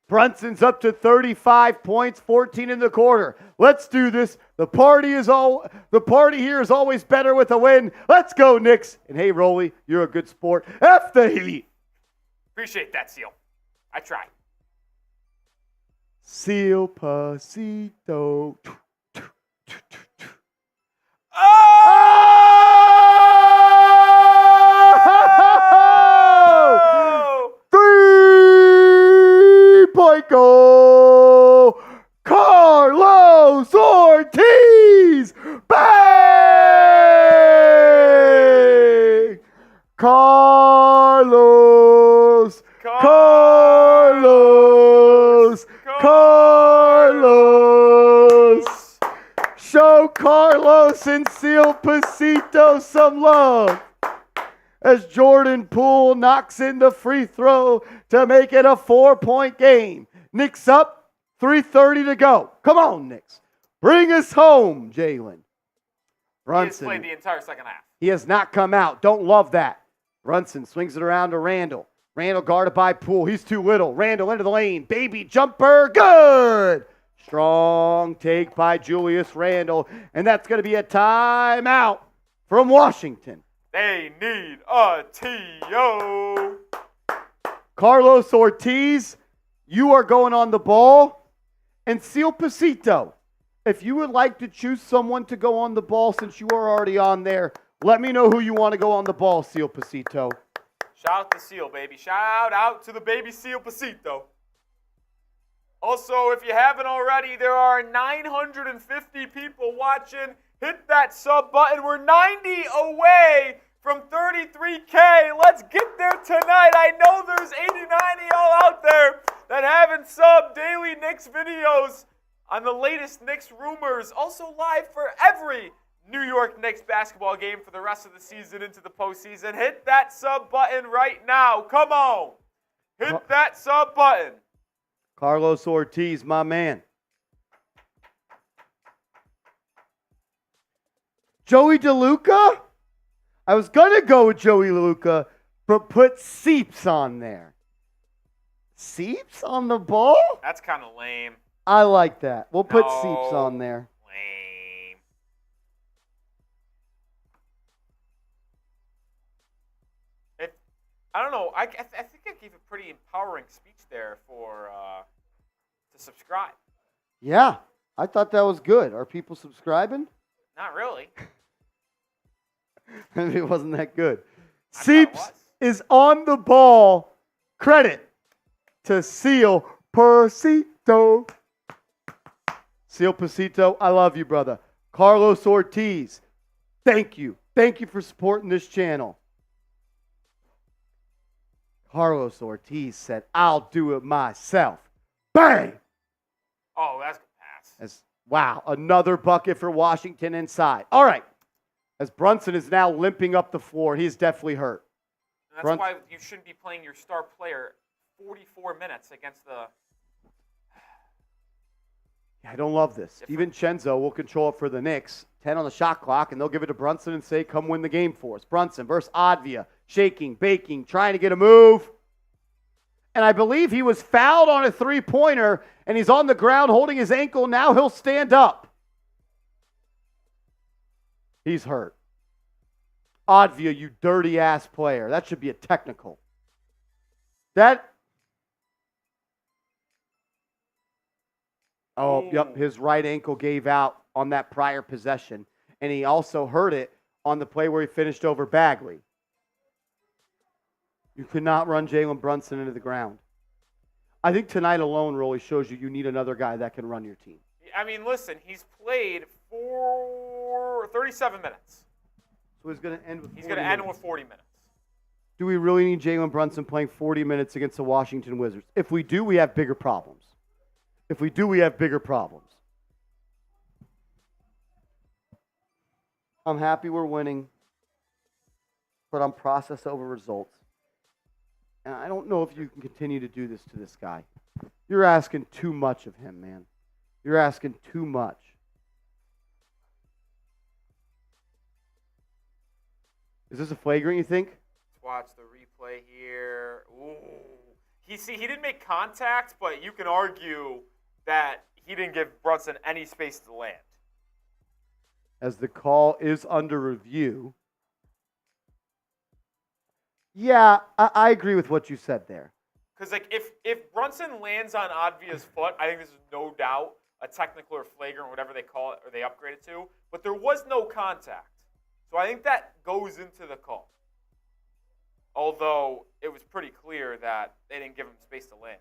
Speaker 1: Brunson's up to 35 points, 14 in the quarter. Let's do this. The party here is always better with a win. Let's go, Knicks. And hey, Rolly, you're a good sport. F the Heat.
Speaker 2: Appreciate that, Seal. I try.
Speaker 1: Seal Pasito.
Speaker 2: Oh!
Speaker 1: 3-point goal. Carlos Ortiz. Bang! Carlos. Show Carlos and Seal Pasito some love. As Jordan Poole knocks in the free throw to make it a 4-point game. Knicks up, 3:30 to go. Come on, Knicks. Bring us home, Jalen. Brunson.
Speaker 2: He has played the entire second half.
Speaker 1: He has not come out. Don't love that. Brunson swings it around to Randle. Randle guarded by Poole. He's too little. Randle into the lane. Baby jumper. Good. Strong take by Julius Randle. And that's going to be a timeout from Washington.
Speaker 2: They need a TO.
Speaker 1: Carlos Ortiz, you are going on the ball. And Seal Pasito, if you would like to choose someone to go on the ball since you are already on there, let me know who you want to go on the ball, Seal Pasito.
Speaker 2: Shout out to Seal, baby. Shout out to the baby Seal Pasito. Also, if you haven't already, there are 950 people watching. Hit that sub button. We're 90 away from 33K. Let's get there tonight. I know there's 89 of y'all out there that haven't subbed daily Knicks videos on the latest Knicks rumors. Also live for every New York Knicks basketball game for the rest of the season into the postseason. Hit that sub button right now. Come on. Hit that sub button.
Speaker 1: Carlos Ortiz, my man. Joey DeLuca? I was going to go with Joey DeLuca, but put Seeps on there. Seeps on the ball?
Speaker 2: That's kind of lame.
Speaker 1: I like that. We'll put
Speaker 2: No.
Speaker 1: Seeps on there.
Speaker 2: Lame. I don't know. I think I gave a pretty empowering speech there to subscribe.
Speaker 1: Yeah, I thought that was good. Are people subscribing?
Speaker 2: Not really.
Speaker 1: Maybe it wasn't that good.
Speaker 2: I thought it
Speaker 1: Seeps
Speaker 2: was.
Speaker 1: is on the ball. Credit to Seal Pasito. Seal Pasito, I love you, brother. Carlos Ortiz, thank you. Thank you for supporting this channel. Carlos Ortiz said, I'll do it myself. Bang!
Speaker 2: Oh, that's a pass.
Speaker 1: Wow, another bucket for Washington inside. All right. As Brunson is now limping up the floor, he's definitely hurt.
Speaker 2: And that's why you shouldn't be playing your star player 44 minutes against the...
Speaker 1: I don't love this. DiVincenzo will control it for the Knicks. 10 on the shot clock, and they'll give it to Brunson and say, come win the game for us. Brunson versus Advia. Shaking, baking, trying to get a move. And I believe he was fouled on a three-pointer, and he's on the ground holding his ankle. Now he'll stand up. He's hurt. Advia, you dirty-ass player. That should be a technical. Yep, his right ankle gave out on that prior possession. And he also hurt it on the play where he finished over Bagley. You could not run Jalen Brunson into the ground. I think tonight alone really shows you need another guy that can run your team.
Speaker 2: I mean, listen, he's played for 37 minutes.
Speaker 1: So he's going to end with 40
Speaker 2: He's going to end with 40 minutes.
Speaker 1: Do we really need Jalen Brunson playing 40 minutes against the Washington Wizards? If we do, we have bigger problems. I'm happy we're winning. put on process over results. And I don't know if you can continue to do this to this guy. You're asking too much of him, man. You're asking too much. Is this a flagrant, you think?
Speaker 2: Let's watch the replay here. Ooh. He didn't make contact, but you can argue that he didn't give Brunson any space to land.
Speaker 1: As the call is under review. Yeah, I agree with what you said there.
Speaker 2: Because like if Brunson lands on Advia's foot, I think this is no doubt a technical or flagrant or whatever they call it or they upgrade it to. But there was no contact. So I think that goes into the call. Although it was pretty clear that they didn't give him space to land.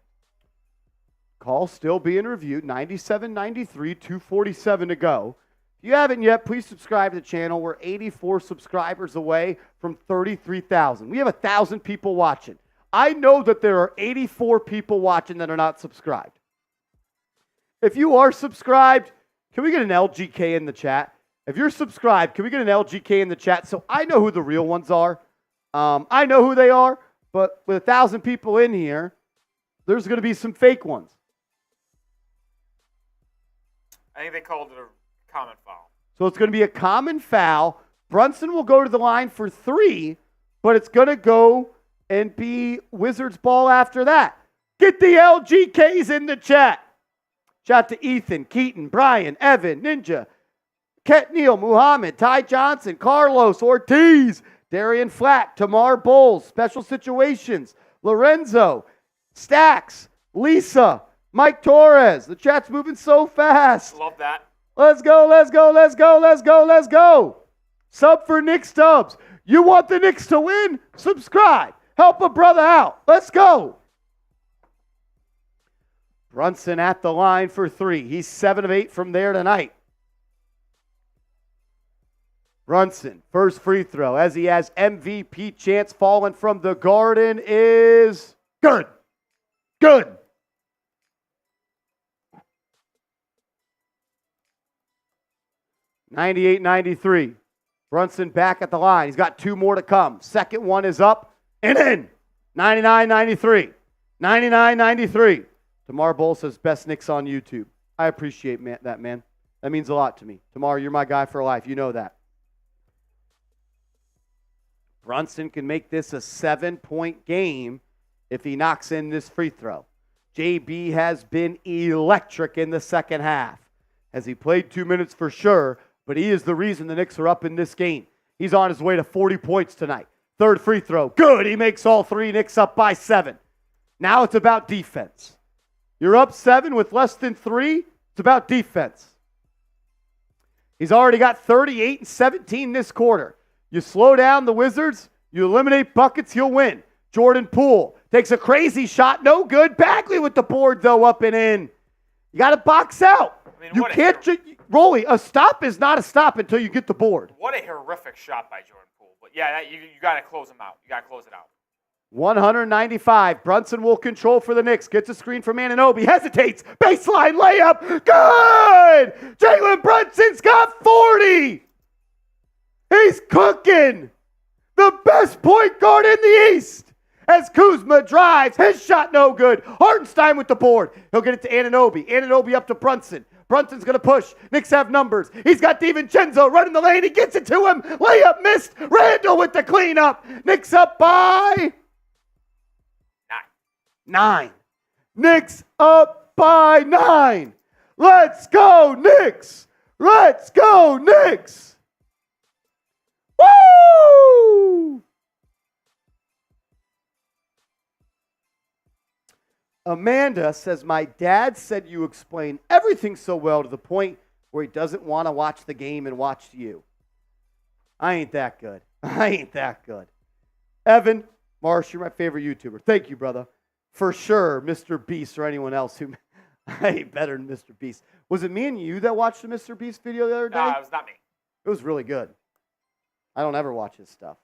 Speaker 1: Call still being reviewed. 97-93, 2:47 to go. If you haven't yet, please subscribe to the channel. We're 84 subscribers away from 33,000. We have 1,000 people watching. I know that there are 84 people watching that are not subscribed. If you are subscribed, can we get an LGK in the chat? If you're subscribed, can we get an LGK in the chat so I know who the real ones are? I know who they are, but with 1,000 people in here, there's going to be some fake ones.
Speaker 2: I think they called it a common foul.
Speaker 1: So it's going to be a common foul. Brunson will go to the line for 3, but it's going to go and be Wizards ball after that. Get the LGKs in the chat. Shout out to Ethan, Keaton, Brian, Evan, Ninja, Ket Neal, Muhammad, Ty Johnson, Carlos, Ortiz, Darian Flack, Tamar Bowles, Special Situations, Lorenzo, Stacks, Lisa, Mike Torres. The chat's moving so fast.
Speaker 2: Love that.
Speaker 1: Let's go, let's go, let's go, let's go, let's go. Sub for Knicks Dubs. You want the Knicks to win? Subscribe. Help a brother out. Let's go. Brunson at the line for 3. He's 7 of 8 from there tonight. Brunson, first free throw as he has MVP chance falling from the Garden is good. Good. (98-93). Brunson back at the line. He's got 2 more to come. Second one is up and in. 99-93. 99-93. Tamar Bowl says best Knicks on YouTube. I appreciate that, man. That means a lot to me. Tamar, you're my guy for life. You know that. Brunson can make this a 7-point game if he knocks in this free throw. JB has been electric in the second half. Has he played 2 minutes for sure, but he is the reason the Knicks are up in this game. He's on his way to 40 points tonight. Third free throw. Good. He makes all 3. Knicks up by 7. Now it's about defense. You're up 7 with less than 3. It's about defense. He's already got 38 and 17 this quarter. You slow down the Wizards, you eliminate buckets, you'll win. Jordan Poole takes a crazy shot, no good. Bagley with the board, though, up and in. You got to box out.
Speaker 2: I mean,
Speaker 1: you can't, Rolly, a stop is not a stop until you get the board.
Speaker 2: What a horrific shot by Jordan Poole. But yeah, you got to close him out. You got to close it out.
Speaker 1: 195. Brunson will control for the Knicks. Gets a screen from Anunoby. Hesitates. Baseline layup. Good! Jalen Brunson's got 40. He's cooking. The best point guard in the East. As Kuzma drives. His shot no good. Hartenstein with the board. He'll get it to Anunoby. Anunoby up to Brunson. Brunson's going to push. Knicks have numbers. He's got DiVincenzo running the lane. He gets it to him. Layup missed. Randle with the cleanup. Knicks up by 9. Knicks up by 9. Let's go, Knicks. Let's go, Knicks. Woo! Amanda says, my dad said you explain everything so well to the point where he doesn't want to watch the game and watch you. I ain't that good. I ain't that good. Evan, Marsh, you're my favorite YouTuber. Thank you, brother. For sure, Mr. Beast or anyone else who I ain't better than Mr. Beast. Was it me and you that watched the Mr. Beast video the other day?
Speaker 2: No, it was not me.
Speaker 1: It was really good. I don't ever watch his stuff.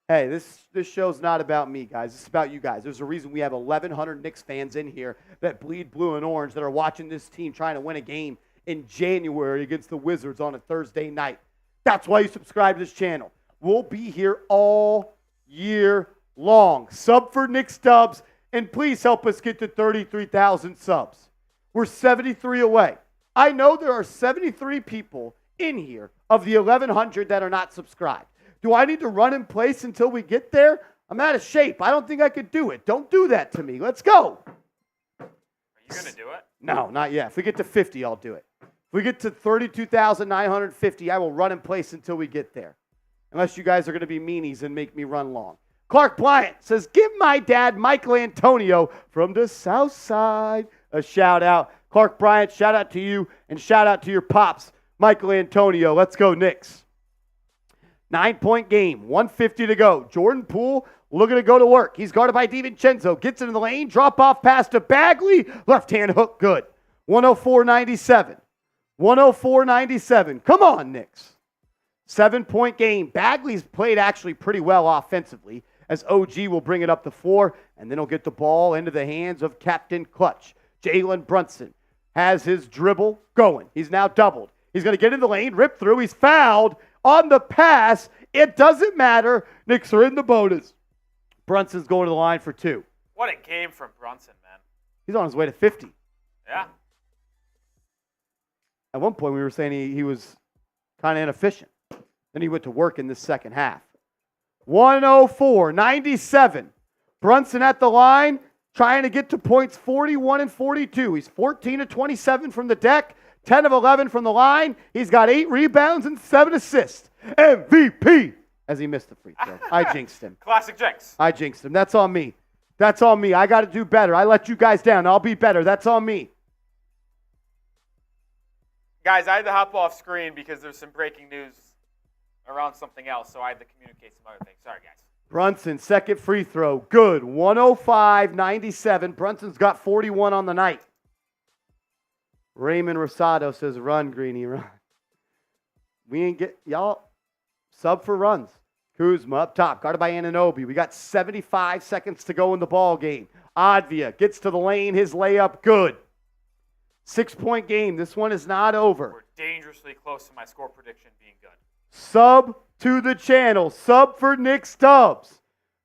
Speaker 1: Hey, this show's not about me, guys. It's about you guys. There's a reason we have 1,100 Knicks fans in here that bleed blue and orange that are watching this team trying to win a game in January against the Wizards on a Thursday night. That's why you subscribe to this channel. We'll be here all year long. Sub for Knicks Dubs, and please help us get to 33,000 subs. We're 73 away. I know there are 73 people in here of the 1,100 that are not subscribed. Do I need to run in place until we get there? I'm out of shape. I don't think I could do it. Don't do that to me. Let's go.
Speaker 2: Are you going to do it?
Speaker 1: No, not yet. If we get to 50, I'll do it. If we get to 32,950, I will run in place until we get there. Unless you guys are going to be meanies and make me run long. Clark Bryant says, give my dad, Michael Antonio, from the South Side, a shout out. Clark Bryant, shout out to you, and shout out to your pops, Michael Antonio. Let's go, Knicks. 9-point game, 1:50 to go. Jordan Poole looking to go to work. He's guarded by DiVincenzo. Gets into the lane, drop off pass to Bagley. Left hand hook, good. 104-97. 104-97. Come on, Knicks. 7-point game. Bagley's played actually pretty well offensively, as OG will bring it up the floor, and then he'll get the ball into the hands of Captain Clutch. Jalen Brunson has his dribble going. He's now doubled. He's going to get in the lane, rip through. He's fouled on the pass. It doesn't matter. Knicks are in the bonus. Brunson's going to the line for 2.
Speaker 2: What a game from Brunson, man.
Speaker 1: He's on his way to 50.
Speaker 2: Yeah.
Speaker 1: At one point, we were saying he was kind of inefficient. Then he went to work in the second half. 104-97. Brunson at the line, trying to get to points 41 and 42. He's 14 of 27 from the deck, 10 of 11 from the line. He's got 8 rebounds and 7 assists. MVP, as he missed the free throw. I jinxed him.
Speaker 2: Classic jinx.
Speaker 1: I jinxed him. That's on me. That's on me. I got to do better. I let you guys down. I'll be better. That's on me.
Speaker 2: Guys, I had to hop off screen because there's some breaking news around something else, so I had to communicate some other things. Sorry, guys.
Speaker 1: Brunson, second free throw. Good. 105-97. Brunson's got 41 on the night. Raymond Rosado says, run, Greeny, run. We ain't get, y'all, sub for runs. Kuzma up top, guarded by Anunoby. We got 75 seconds to go in the ball game. Advia gets to the lane, his layup, good. 6-point game. This one is not over.
Speaker 2: We're dangerously close to my score prediction being good.
Speaker 1: Sub to the channel. Sub for Knicks Dubs.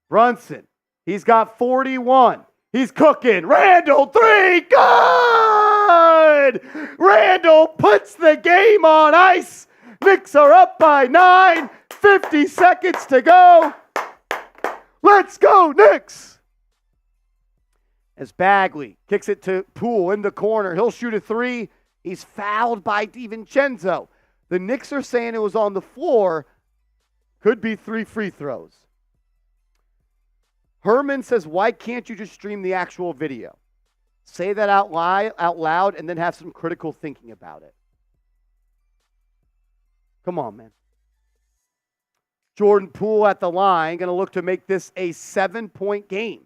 Speaker 1: Brunson, he's got 41. He's cooking. Randle, 3, good! Randle puts the game on ice. Knicks are up by 9. 50 seconds to go. Let's go, Knicks! As Bagley kicks it to Poole in the corner. He'll shoot a 3. He's fouled by DiVincenzo. The Knicks are saying it was on the floor. Could be 3 free throws. Herman says, why can't you just stream the actual video? Say that out loud and then have some critical thinking about it. Come on, man. Jordan Poole at the line, going to look to make this a 7-point game.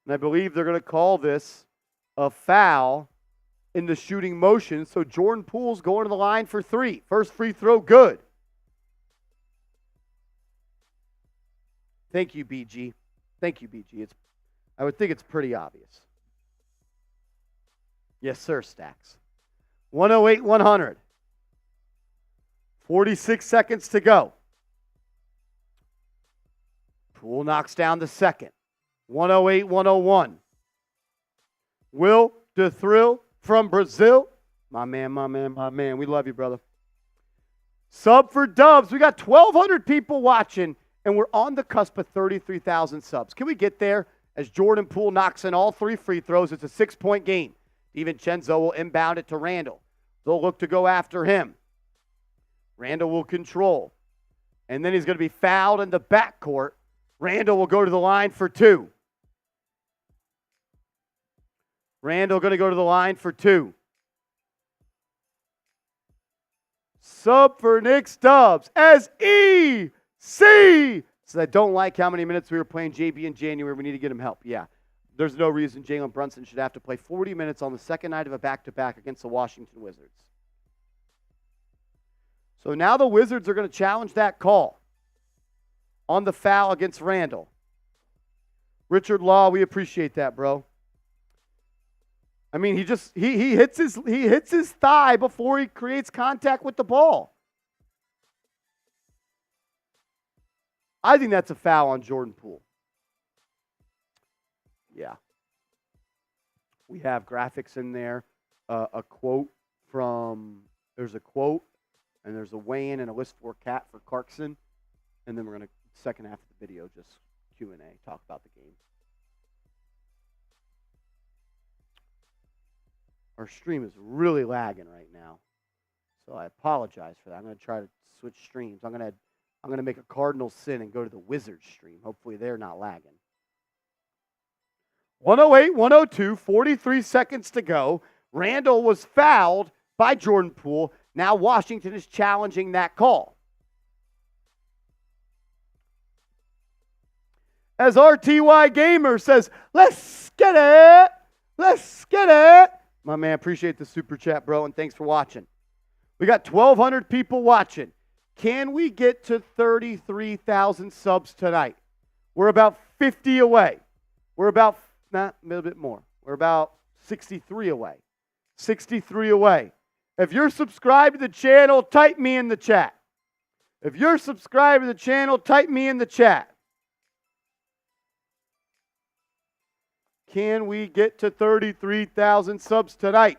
Speaker 1: And I believe they're going to call this a foul in the shooting motion. So Jordan Poole's going to the line for 3. First free throw, good. Thank you, BG. Thank you, BG. I would think it's pretty obvious. Yes, sir, Stacks. 108-100. 46 seconds to go. Poole knocks down the second. 108-101. Will DeThrill from Brazil. My man. We love you, brother. Sub for Dubs. We got 1,200 people watching, and we're on the cusp of 33,000 subs. Can we get there as Jordan Poole knocks in all 3 free throws? It's a 6-point game. DiVincenzo will inbound it to Randle. They'll look to go after him. Randle will control. And then he's going to be fouled in the backcourt. Randle will go to the line for 2. Randle going to go to the line for 2. Sub for Knicks Dubs as EC says, I don't like how many minutes we were playing JB in January. We need to get him help. Yeah. There's no reason Jalen Brunson should have to play 40 minutes on the second night of a back-to-back against the Washington Wizards. So now the Wizards are going to challenge that call on the foul against Randle. Richard Law, we appreciate that, bro. I mean, he hits his thigh before he creates contact with the ball. I think that's a foul on Jordan Poole. Yeah. We have graphics in there. A quote there's a quote, and there's a weigh-in and a list for cat for Clarkson. And then we're going to, second half of the video, just Q&A, talk about the game. Our stream is really lagging right now, so I apologize for that. I'm going to try to switch streams. I'm going to make a cardinal sin and go to the Wizards stream. Hopefully they're not lagging. 108, 102, 43 seconds to go. Randle was fouled by Jordan Poole. Now Washington is challenging that call. As RTY Gamer says, let's get it. Let's get it. My man, appreciate the super chat, bro, and thanks for watching. We got 1,200 people watching. Can we get to 33,000 subs tonight? We're about 50 away. We're about, a little bit more. We're about 63 away. 63 away. If you're subscribed to the channel, type me in the chat. If you're subscribed to the channel, type me in the chat. Can we get to 33,000 subs tonight?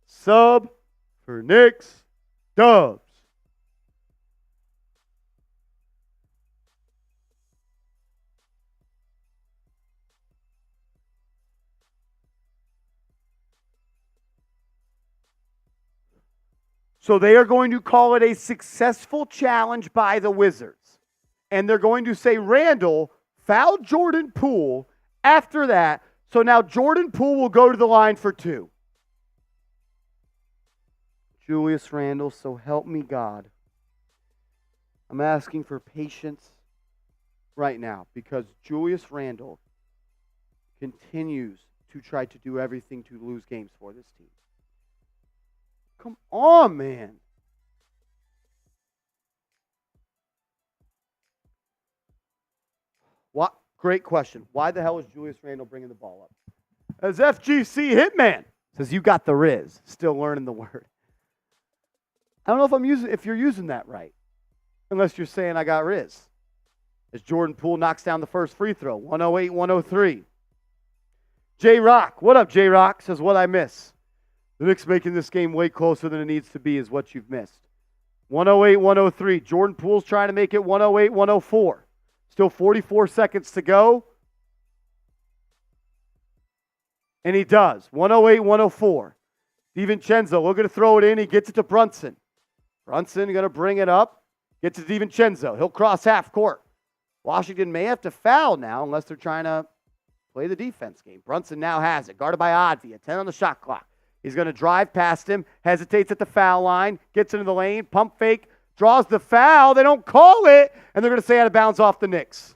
Speaker 1: Sub for Knicks Dubs. So they are going to call it a successful challenge by the Wizards. And they're going to say Randle fouled Jordan Poole after that. So now Jordan Poole will go to the line for 2. Julius Randle, so help me God. I'm asking for patience right now because Julius Randle continues to try to do everything to lose games for this team. Come on, man. What? Great question. Why the hell is Julius Randle bringing the ball up? As FGC Hitman says, you got the Riz. Still learning the word. I don't know if you're using that right, unless you're saying I got Riz. As Jordan Poole knocks down the first free throw, 108-103. J-Rock, what up, J-Rock? Says, what I miss. The Knicks making this game way closer than it needs to be is what you've missed. 108-103. Jordan Poole's trying to make it 108-104. Still 44 seconds to go. And he does. 108-104. DiVincenzo looking to throw it in. He gets it to Brunson. Brunson going to bring it up. Gets it to DiVincenzo. He'll cross half court. Washington may have to foul now unless they're trying to play the defense game. Brunson now has it. Guarded by Advia. 10 on the shot clock. He's going to drive past him. Hesitates at the foul line. Gets into the lane. Pump fake. Draws the foul. They don't call it. And they're going to say out of bounds off the Knicks.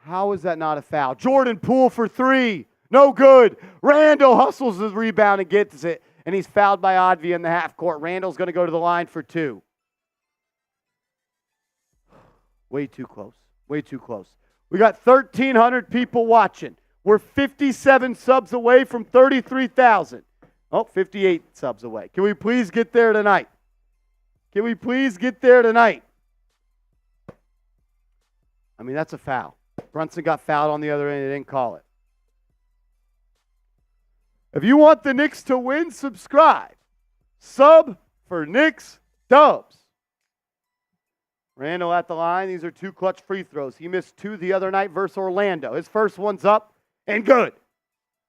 Speaker 1: How is that not a foul? Jordan Poole for 3. No good. Randle hustles the rebound and gets it. And he's fouled by Advia in the half court. Randle's going to go to the line for 2. Way too close. Way too close. We got 1,300 people watching. We're 57 subs away from 33,000. Oh, 58 subs away. Can we please get there tonight? Can we please get there tonight? I mean, that's a foul. Brunson got fouled on the other end. They didn't call it. If you want the Knicks to win, subscribe. Sub for Knicks Dubs. Randle at the line. These are 2 clutch free throws. He missed 2 the other night versus Orlando. His first one's up and good.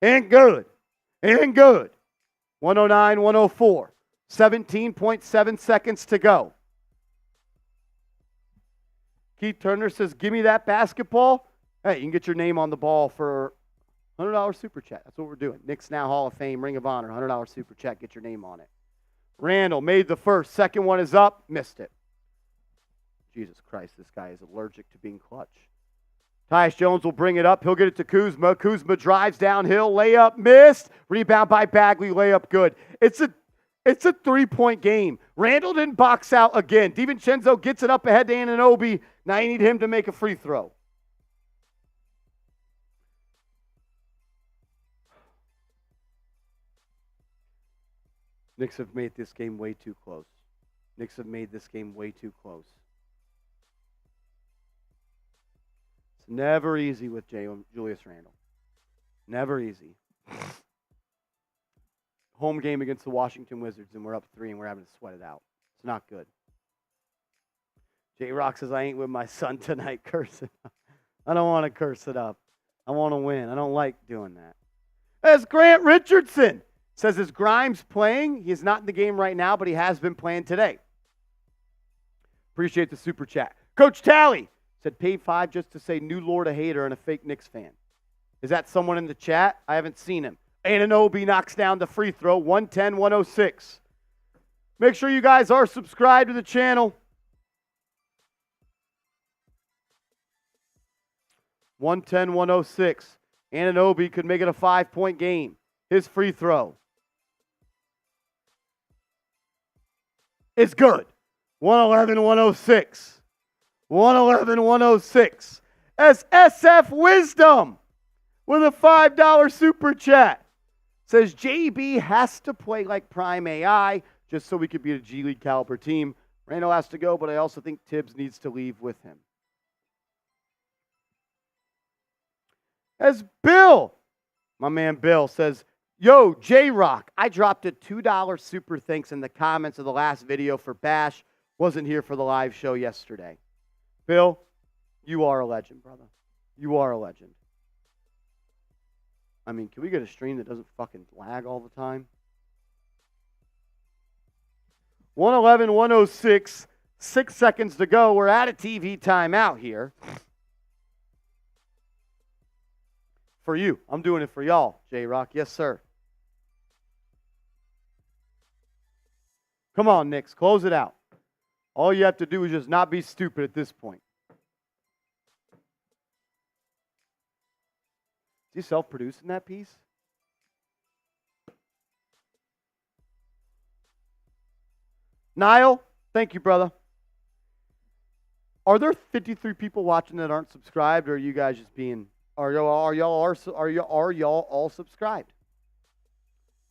Speaker 1: And good. And good. 109-104. 17.7 seconds to go. Keith Turner says, give me that basketball. Hey, you can get your name on the ball for $100 super chat. That's what we're doing. Knicks Now Hall of Fame, Ring of Honor, $100 super chat. Get your name on it. Randle made the first. Second one is up. Missed it. Jesus Christ, this guy is allergic to being clutch. Tyus Jones will bring it up. He'll get it to Kuzma. Kuzma drives downhill. Layup missed. Rebound by Bagley. Layup good. It's It's a 3-point game. Randle didn't box out again. DiVincenzo gets it up ahead to Anunoby. Now you need him to make a free throw. Knicks have made this game way too close. Knicks have made this game way too close. It's never easy with Julius Randle. Never easy. Home game against the Washington Wizards, and we're up 3, and we're having to sweat it out. It's not good. J-Rock says, I ain't with my son tonight cursing. I don't want to curse it up. I want to win. I don't like doing that. As Grant Richardson says, is Grimes playing? He is not in the game right now, but he has been playing today. Appreciate the super chat. Coach Talley said, paid $5 just to say new Lord a hater and a fake Knicks fan. Is that someone in the chat? I haven't seen him. Anunoby knocks down the free throw, 110-106. Make sure you guys are subscribed to the channel. 110-106. Anunoby could make it a 5-point game. His free throw is good. 111-106. 111-106. As SF Wisdom with a $5 super chat says JB has to play like Prime AI just so we could beat a G League caliber team. Randle has to go, but I also think Tibbs needs to leave with him. As Bill, my man Bill, says, yo, J-Rock, I dropped a $2 super thanks in the comments of the last video for Bash. Wasn't here for the live show yesterday. Bill, you are a legend, brother. You are a legend. I mean, can we get a stream that doesn't fucking lag all the time? 111-106, 6 seconds to go. We're at a TV timeout here. For you. I'm doing it for y'all, J-Rock. Yes, sir. Come on, Knicks. Close it out. All you have to do is just not be stupid at this point. Is he self-producing that piece? Niall, thank you, brother. Are there 53 people watching that aren't subscribed, or are you guys just being... Are y'all all subscribed?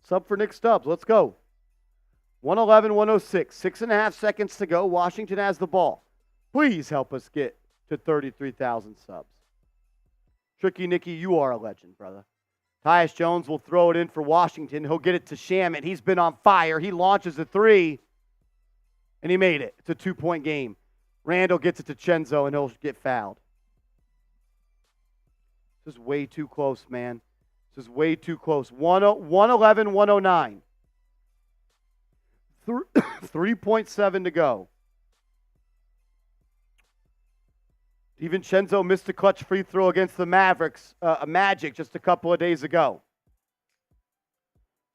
Speaker 1: Sub for Nick Stubbs. Let's go. 111-106. 6.5 seconds to go. Washington has the ball. Please help us get to 33,000 subs. Tricky Nicky, you are a legend, brother. Tyus Jones will throw it in for Washington. He'll get it to Shamet. He's been on fire. He launches a 3, and he made it. It's a 2-point game. Randle gets it to Chenzo, and he'll get fouled. This is way too close, man. This is way too close. 111-109. 3.7 to go. DiVincenzo missed a clutch free throw against the Magic just a couple of days ago.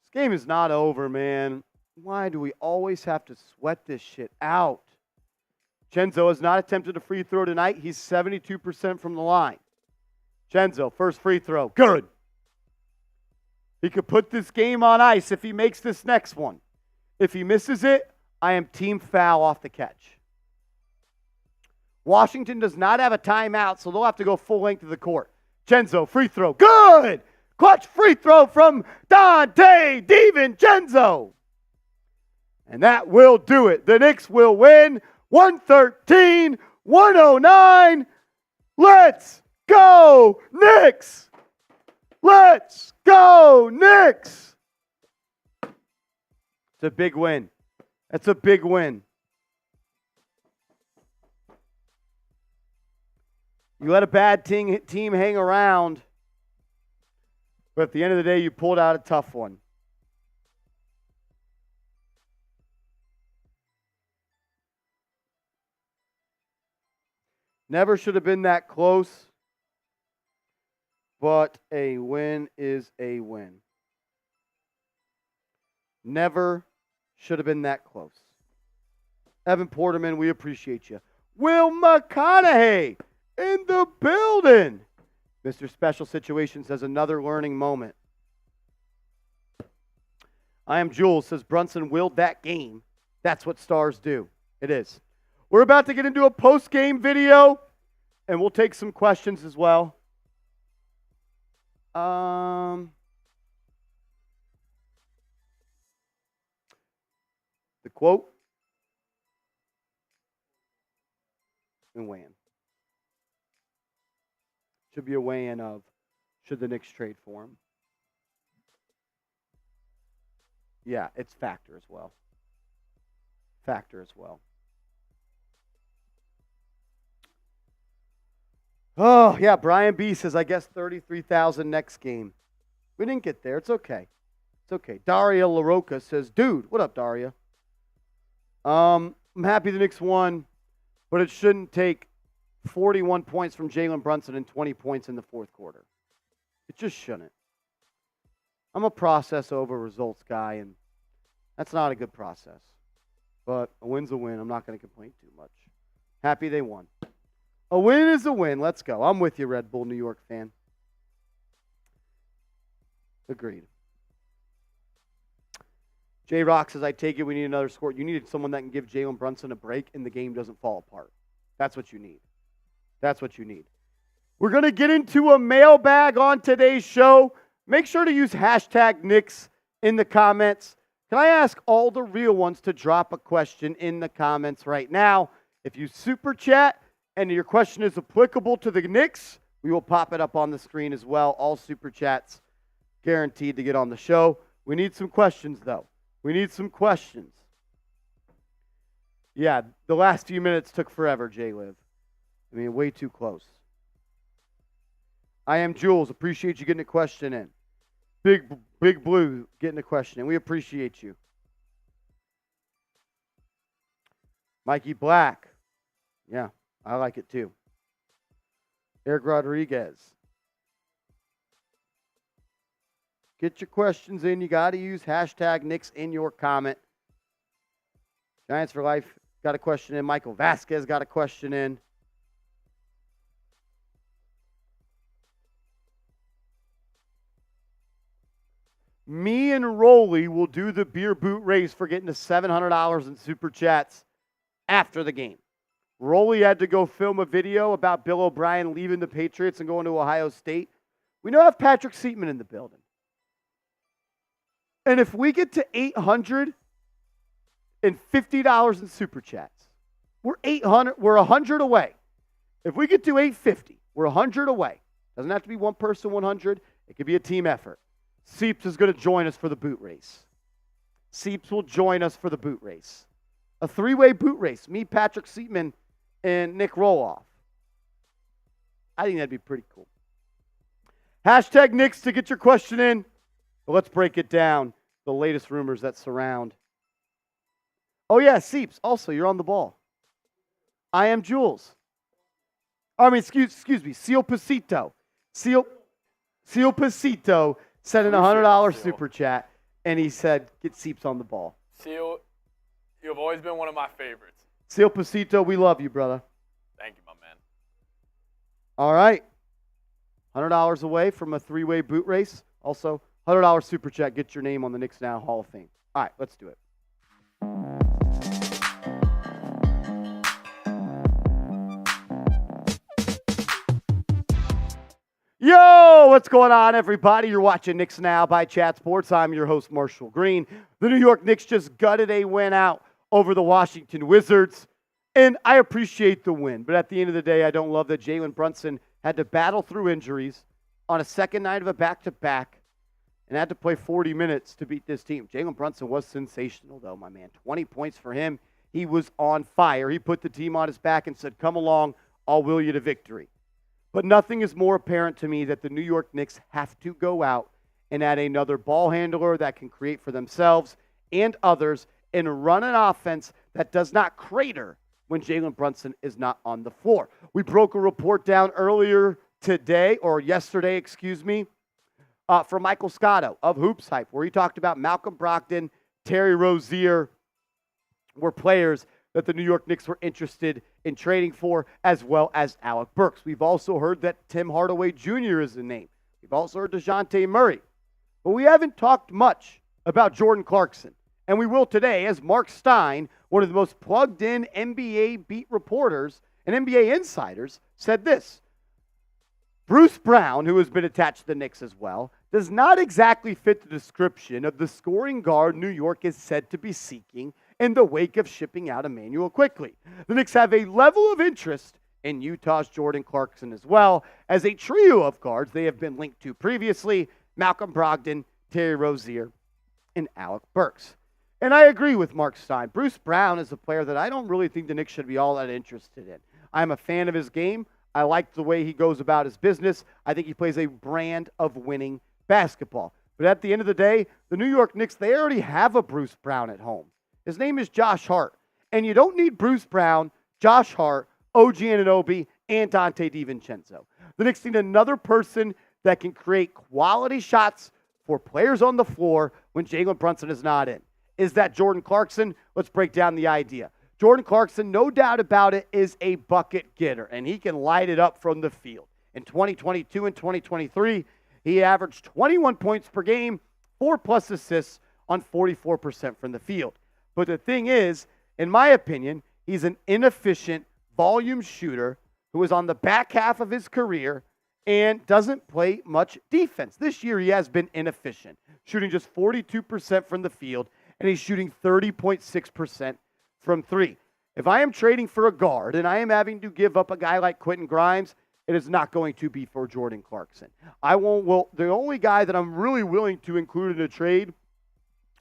Speaker 1: This game is not over, man. Why do we always have to sweat this shit out? Chenzo has not attempted a free throw tonight. He's 72% from the line. Chenzo, first free throw. Good. He could put this game on ice if he makes this next one. If he misses it, I am team foul off the catch. Washington does not have a timeout, so they'll have to go full length of the court. Chenzo, free throw. Good! Clutch free throw from Dante DiVincenzo. And that will do it. The Knicks will win 113-109. Let's go, Knicks! Let's go, Knicks! It's a big win. That's a big win. You let a bad team hang around, but at the end of the day, you pulled out a tough one. Never should have been that close, but a win is a win. Never should have been that close. Evan Porterman, we appreciate you. Will McConaughey in the building. Mr. Special Situations has another learning moment. I am Jules says Brunson willed that game. That's what stars do. It is. We're about to get into a post-game video, and we'll take some questions as well. The quote and weigh-in. Should be a weigh-in of should the Knicks trade for him. Yeah, it's factor as well. Factor as well. Oh, yeah, Brian B says, I guess 33,000 next game. We didn't get there. It's okay. It's okay. Daria LaRocca says, dude, what up, Daria? I'm happy the Knicks won, but it shouldn't take 41 points from Jalen Brunson and 20 points in the fourth quarter. It just shouldn't. I'm a process over results guy, and that's not a good process. But a win's a win. I'm not going to complain too much. Happy they won. A win is a win. Let's go. I'm with you, Red Bull New York fan. Agreed. J-Rock says, I take it we need another score. You needed someone that can give Jalen Brunson a break and the game doesn't fall apart. That's what you need. That's what you need. We're going to get into a mailbag on today's show. Make sure to use hashtag Knicks in the comments. Can I ask all the real ones to drop a question in the comments right now? If you super chat and your question is applicable to the Knicks, we will pop it up on the screen as well. All super chats guaranteed to get on the show. We need some questions, though. We need some questions. Yeah, the last few minutes took forever, J-Liv. I mean, way too close. I am Jules. Appreciate you getting a question in. Big Blue getting a question in. We appreciate you. Mikey Black. Yeah, I like it too. Eric Rodriguez. Get your questions in. You got to use hashtag Knicks in your comment. Giants for Life got a question in. Michael Vasquez got a question in. Me and Rolly will do the beer boot race for getting to $700 in super chats after the game. Rolly had to go film a video about Bill O'Brien leaving the Patriots and going to Ohio State. We now have Patrick Seatman in the building. And if we get to $850 in super chats, we're 100 away. If we get to 850, we're 100 away. Doesn't have to be one person 100. It could be a team effort. Seeps is going to join us for the boot race. Seeps will join us for the boot race. A three-way boot race. Me, Patrick Seatman, and Nick Roloff. I think that'd be pretty cool. Hashtag Knicks to get your question in. But let's break it down. The latest rumors that surround. Oh, yeah, Seeps. Also, you're on the ball. I am Jules. Excuse me. Seal Pasito. Seal Pasito sent in a $100 super chat, and he said, get Seeps on the ball.
Speaker 2: Seal, you've always been one of my favorites.
Speaker 1: Seal Pasito, we love you, brother.
Speaker 2: Thank you, my man.
Speaker 1: All right. $100 away from a three-way boot race. Also, $100 super chat. Get your name on the Knicks Now Hall of Fame. All right, let's do it. Yo, what's going on, everybody? You're watching Knicks Now by Chat Sports. I'm your host, Marshall Green. The New York Knicks just gutted a win out over the Washington Wizards, and I appreciate the win. But at the end of the day, I don't love that Jalen Brunson had to battle through injuries on a second night of a back-to-back and had to play 40 minutes to beat this team. Jalen Brunson was sensational, though, my man. 20 points for him. He was on fire. He put the team on his back and said, come along, I'll will you to victory. But nothing is more apparent to me that the New York Knicks have to go out and add another ball handler that can create for themselves and others and run an offense that does not crater when Jalen Brunson is not on the floor. We broke a report down earlier today, or yesterday, excuse me, from Michael Scotto of Hoops Hype, where he talked about Malcolm Brogdon, Terry Rozier were players that the New York Knicks were interested in trading for, as well as Alec Burks. We've also heard that Tim Hardaway Jr. is the name. We've also heard DeJounte Murray. But we haven't talked much about Jordan Clarkson. And we will today, as Mark Stein, one of the most plugged-in NBA beat reporters and NBA insiders, said this. Bruce Brown, who has been attached to the Knicks as well, does not exactly fit the description of the scoring guard New York is said to be seeking in the wake of shipping out Emmanuel quickly. The Knicks have a level of interest in Utah's Jordan Clarkson as well as a trio of guards they have been linked to previously, Malcolm Brogdon, Terry Rozier, and Alec Burks. And I agree with Mark Stein. Bruce Brown is a player that I don't really think the Knicks should be all that interested in. I'm a fan of his game. I like the way he goes about his business. I think he plays a brand of winning basketball. But at the end of the day, the New York Knicks, they already have a Bruce Brown at home. His name is Josh Hart. And you don't need Bruce Brown, Josh Hart, OG Anunoby, and Dante DiVincenzo. The Knicks need another person that can create quality shots for players on the floor when Jalen Brunson is not in. Is that Jordan Clarkson? Let's break down the idea. Jordan Clarkson, no doubt about it, is a bucket getter, and he can light it up from the field. In 2022 and 2023, he averaged 21 points per game, 4+ assists on 44% from the field. But the thing is, in my opinion, he's an inefficient volume shooter who is on the back half of his career and doesn't play much defense. This year, he has been inefficient, shooting just 42% from the field, and he's shooting 30.6% from three. If I am trading for a guard and I am having to give up a guy like Quentin Grimes, it is not going to be for Jordan Clarkson. The only guy that I'm really willing to include in a trade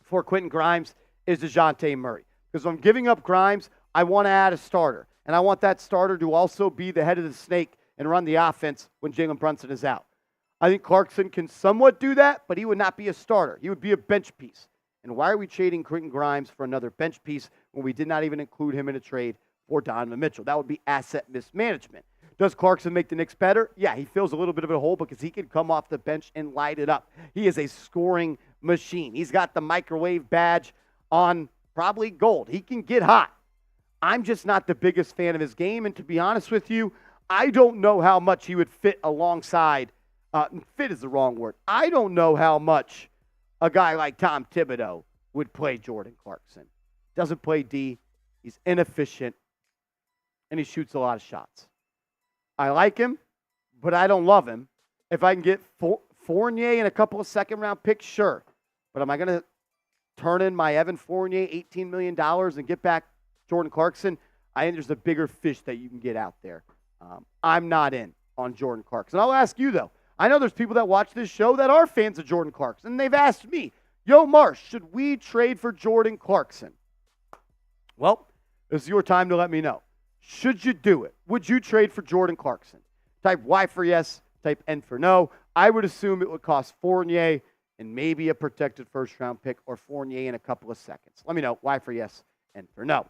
Speaker 1: for Quentin Grimes is DeJounte Murray. Because if I'm giving up Grimes, I want to add a starter. And I want that starter to also be the head of the snake and run the offense when Jalen Brunson is out. I think Clarkson can somewhat do that, but he would not be a starter. He would be a bench piece. And why are we trading Quentin Grimes for another bench piece when we did not even include him in a trade for Donovan Mitchell? That would be asset mismanagement. Does Clarkson make the Knicks better? Yeah, he fills a little bit of a hole because he can come off the bench and light it up. He is a scoring machine. He's got the microwave badge on probably gold. He can get hot. I'm just not the biggest fan of his game, and to be honest with you, I don't know how much he would fit alongside. Fit is the wrong word. I don't know how much a guy like Tom Thibodeau would play Jordan Clarkson. Doesn't play D. He's inefficient, and he shoots a lot of shots. I like him, but I don't love him. If I can get Fournier and a couple of second-round picks, sure. But am I going to turn in my Evan Fournier $18 million and get back Jordan Clarkson? I think there's a bigger fish that you can get out there. I'm not in on Jordan Clarkson. I'll ask you, though. I know there's people that watch this show that are fans of Jordan Clarkson, and they've asked me, Yo, Marsh, should we trade for Jordan Clarkson? Well, this is your time to let me know. Should you do it? Would you trade for Jordan Clarkson? Type Y for yes, type N for no. I would assume it would cost Fournier and maybe a protected first-round pick or Fournier in a couple of seconds. Let me know. Y for yes, N for no.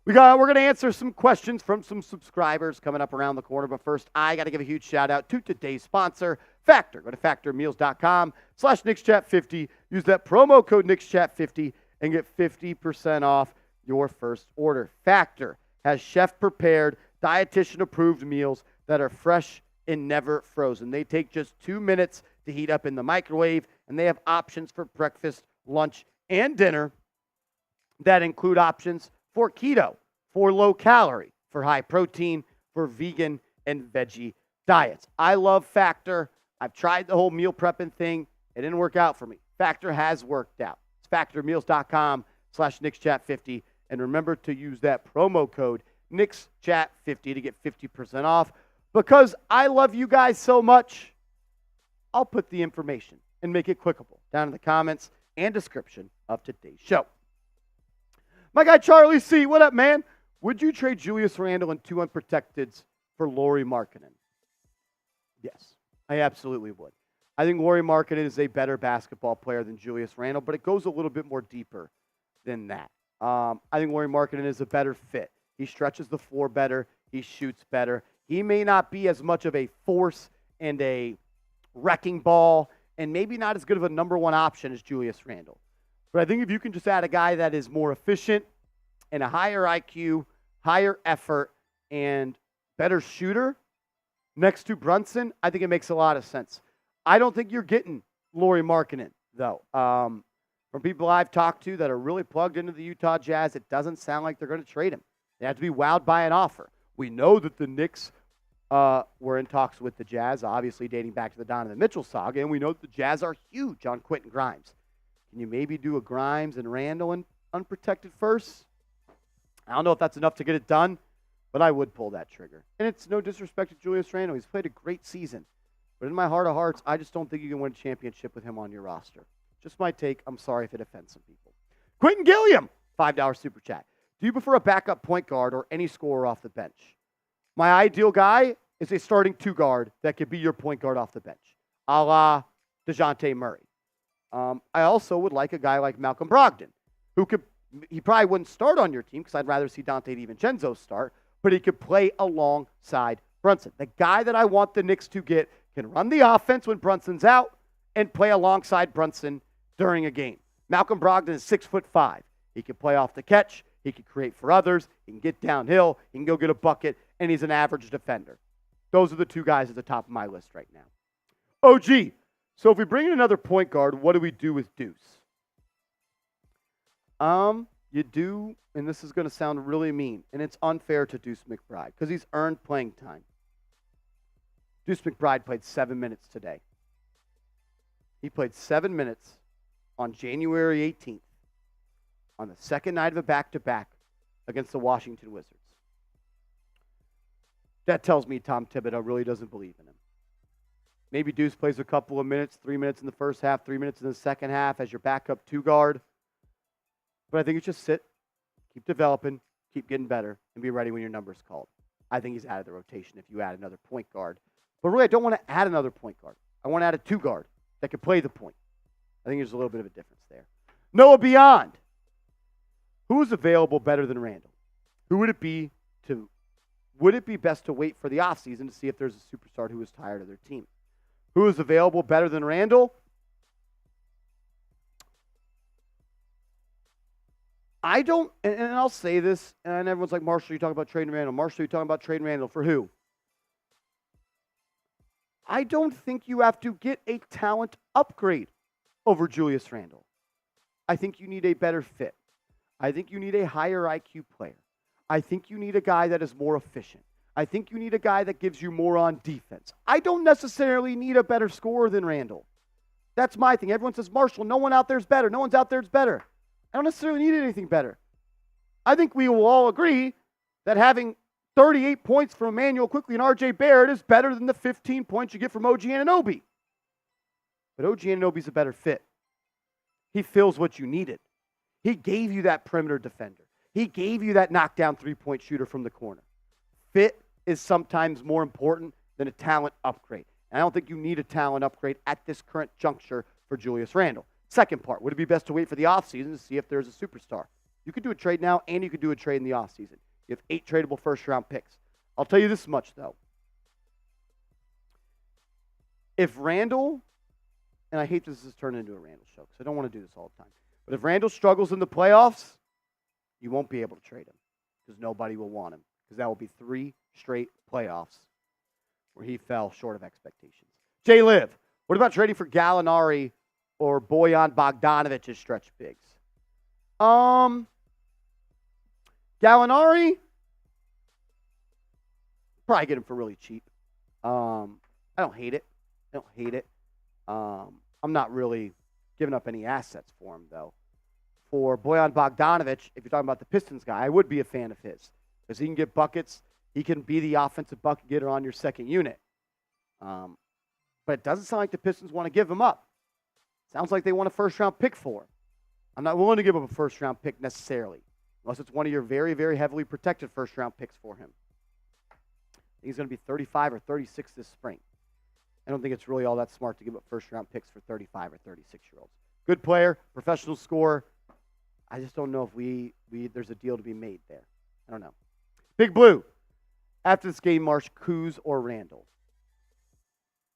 Speaker 1: We're going to answer some questions from some subscribers coming up around the corner. But first, I got to give a huge shout-out to today's sponsor, Factor. Go to factormeals.com/KnicksChat50. Use that promo code KnicksChat50 and get 50% off your first order. Factor has chef-prepared, dietitian-approved meals that are fresh and never frozen. They take just 2 minutes to heat up in the microwave, and they have options for breakfast, lunch, and dinner that include options for keto, for low calorie, for high protein, for vegan and veggie diets. I love Factor. I've tried the whole meal prepping thing. It didn't work out for me. Factor has worked out. It's factormeals.com/KnicksChat50. And remember to use that promo code KnicksChat50 to get 50% off. Because I love you guys so much, I'll put the information and make it clickable down in the comments and description of today's show. My guy Charlie C., what up, man? Would you trade Julius Randle and 2 unprotecteds for Lauri Markkanen? Yes, I absolutely would. I think Lauri Markkanen is a better basketball player than Julius Randle, but it goes a little bit more deeper than that. I think Lauri Markkanen is a better fit. He stretches the floor better. He shoots better. He may not be as much of a force and a wrecking ball and maybe not as good of a number one option as Julius Randle. But I think if you can just add a guy that is more efficient and a higher IQ, higher effort, and better shooter next to Brunson, I think it makes a lot of sense. I don't think you're getting Lauri Markkanen, though. From people I've talked to that are really plugged into the Utah Jazz, it doesn't sound like they're going to trade him. They have to be wowed by an offer. We know that the Knicks were in talks with the Jazz, obviously dating back to the Donovan Mitchell saga, and we know that the Jazz are huge on Quentin Grimes. Can you maybe do a Grimes and Randle and unprotected first? I don't know if that's enough to get it done, but I would pull that trigger. And it's no disrespect to Julius Randle. He's played a great season. But in my heart of hearts, I just don't think you can win a championship with him on your roster. Just my take. I'm sorry if it offends some people. Quentin Gilliam, $5 super chat. Do you prefer a backup point guard or any scorer off the bench? My ideal guy is a starting two guard that could be your point guard off the bench, a la DeJounte Murray. I also would like a guy like Malcolm Brogdon, he probably wouldn't start on your team because I'd rather see Dante DiVincenzo start, but he could play alongside Brunson. The guy that I want the Knicks to get can run the offense when Brunson's out and play alongside Brunson during a game. Malcolm Brogdon is 6'5". He can play off the catch. He can create for others. He can get downhill. He can go get a bucket, and he's an average defender. Those are the two guys at the top of my list right now. OG. So if we bring in another point guard, what do we do with Deuce? You do, and this is going to sound really mean, and it's unfair to Deuce McBride because he's earned playing time. Deuce McBride played 7 minutes today. He played 7 minutes on January 18th on the second night of a back-to-back against the Washington Wizards. That tells me Tom Thibodeau really doesn't believe in him. Maybe Deuce plays a couple of minutes, 3 minutes in the first half, 3 minutes in the second half as your backup two guard. But I think you just sit, keep developing, keep getting better, and be ready when your number's called. I think he's out of the rotation if you add another point guard. But really, I don't want to add another point guard. I want to add a two guard that can play the point. I think there's a little bit of a difference there. Noah Beyond. Who is available better than Randle? Who would it be to? Would it be best to wait for the offseason to see if there's a superstar who is tired of their team? Who is available better than Randle? I don't, and I'll say this, and everyone's like, Marshall, you talking about trading Randle. Marshall, you talking about trading Randle for who? I don't think you have to get a talent upgrade over Julius Randle. I think you need a better fit. I think you need a higher IQ player. I think you need a guy that is more efficient. I think you need a guy that gives you more on defense. I don't necessarily need a better scorer than Randle. That's my thing. Everyone says, Marshall, no one out there is better. No one's out there is better. I don't necessarily need anything better. I think we will all agree that having 38 points from Emmanuel Quickly and RJ Barrett is better than the 15 points you get from OG Anunoby. But OG Anunoby's a better fit. He fills what you needed. He gave you that perimeter defender. He gave you that knockdown three-point shooter from the corner. Fit is sometimes more important than a talent upgrade. And I don't think you need a talent upgrade at this current juncture for Julius Randle. Second part, would it be best to wait for the offseason to see if there's a superstar? You could do a trade now, and you could do a trade in the offseason. You have 8 tradable first-round picks. I'll tell you this much, though. If Randle, and I hate this has turned into a Randle show because I don't want to do this all the time, but if Randle struggles in the playoffs, you won't be able to trade him because nobody will want him because that will be 3 straight playoffs where he fell short of expectations. Jay Liv, what about trading for Gallinari or Bojan Bogdanovic as stretch bigs? Gallinari, probably get him for really cheap. I don't hate it. I'm not really giving up any assets for him, though. For Bojan Bogdanovic, if you're talking about the Pistons guy, I would be a fan of his because he can get buckets. He can be the offensive bucket getter on your second unit. But it doesn't sound like the Pistons want to give him up. Sounds like they want a first-round pick for him. I'm not willing to give up a first-round pick necessarily, unless it's one of your very, very heavily protected first-round picks for him. I think he's going to be 35 or 36 this spring. I don't think it's really all that smart to give up first-round picks for 35 or 36-year-olds. Good player, professional scorer. I just don't know if there's a deal to be made there. I don't know. Big Blue. After this game, Marsh, Kuz or Randle?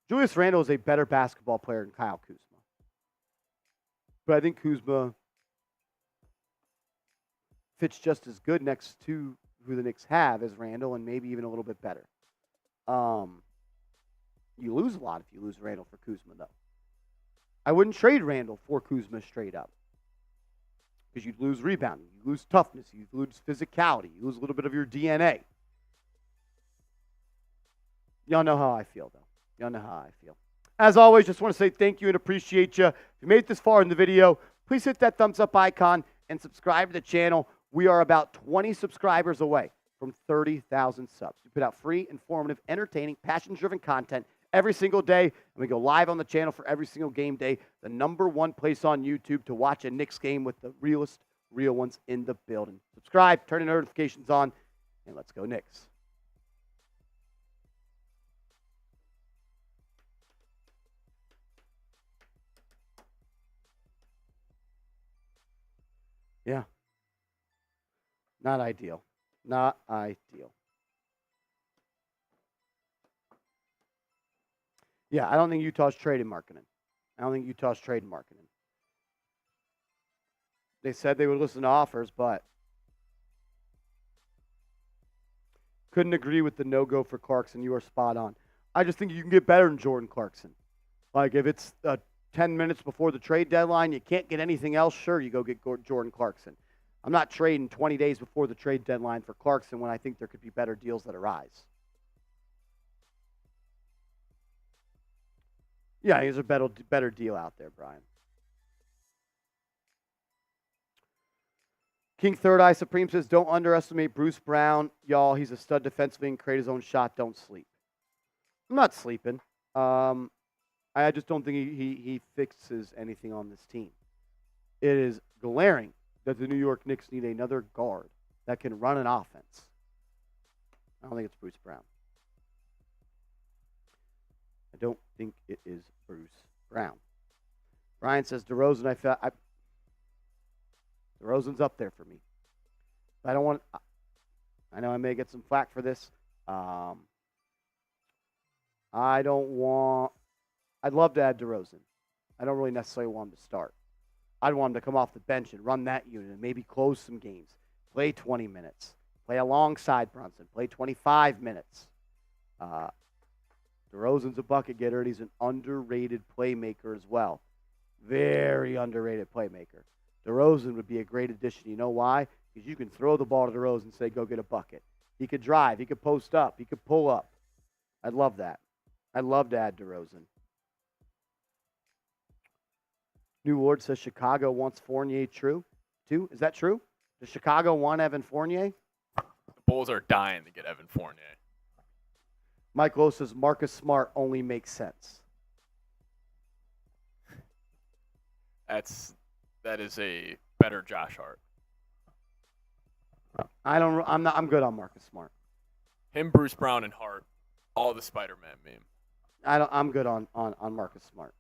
Speaker 1: Julius Randle is a better basketball player than Kyle Kuzma. But I think Kuzma fits just as good next to who the Knicks have as Randle and maybe even a little bit better. You lose a lot if you lose Randle for Kuzma, though. I wouldn't trade Randle for Kuzma straight up. because you lose rebounding, you lose toughness, you lose physicality, you lose a little bit of your DNA. Y'all know how I feel, though. Y'all know how I feel. As always, just want to say thank you and appreciate you. If you made it this far in the video, please hit that thumbs up icon and subscribe to the channel. We are about 20 subscribers away from 30,000 subs. We put out free, informative, entertaining, passion-driven content every single day, and we go live on the channel for every single game day, the #1 place on YouTube to watch a Knicks game with the real ones in the building. Subscribe, turn your notifications on, and let's go Knicks. Yeah. Not ideal. Not ideal. Yeah, I don't think Utah's trading Markkanen. They said they would listen to offers, but couldn't agree with the no-go for Clarkson. You are spot on. I just think you can get better than Jordan Clarkson. Like, if it's 10 minutes before the trade deadline, you can't get anything else, sure, you go get Jordan Clarkson. I'm not trading 20 days before the trade deadline for Clarkson when I think there could be better deals that arise. Yeah, here's a better deal out there, Brian. King Third Eye Supreme says, don't underestimate Bruce Brown. Y'all, he's a stud defensively and create his own shot. Don't sleep. I'm not sleeping. I just don't think he fixes anything on this team. It is glaring that the New York Knicks need another guard that can run an offense. I don't think it's Bruce Brown. I don't think it is Bruce Brown. Brian says, DeRozan, DeRozan's up there for me. I don't want. I know I may get some flack for this. I don't want. I'd love to add DeRozan. I don't really necessarily want him to start. I'd want him to come off the bench and run that unit and maybe close some games. Play 20 minutes. Play alongside Brunson. Play 25 minutes. DeRozan's a bucket getter, and he's an underrated playmaker as well. Very underrated playmaker. DeRozan would be a great addition. You know why? Because you can throw the ball to DeRozan and say, go get a bucket. He could drive. He could post up. He could pull up. I'd love that. I'd love to add DeRozan. New Lord says Chicago wants Fournier too. Is that true? Does Chicago want Evan Fournier?
Speaker 5: The Bulls are dying to get Evan Fournier.
Speaker 1: Mike Lowe says Marcus Smart only makes sense.
Speaker 5: That is a better Josh Hart.
Speaker 1: I'm good on Marcus Smart.
Speaker 5: Him, Bruce Brown, and Hart, all the Spider-Man meme.
Speaker 1: I'm good on Marcus Smart.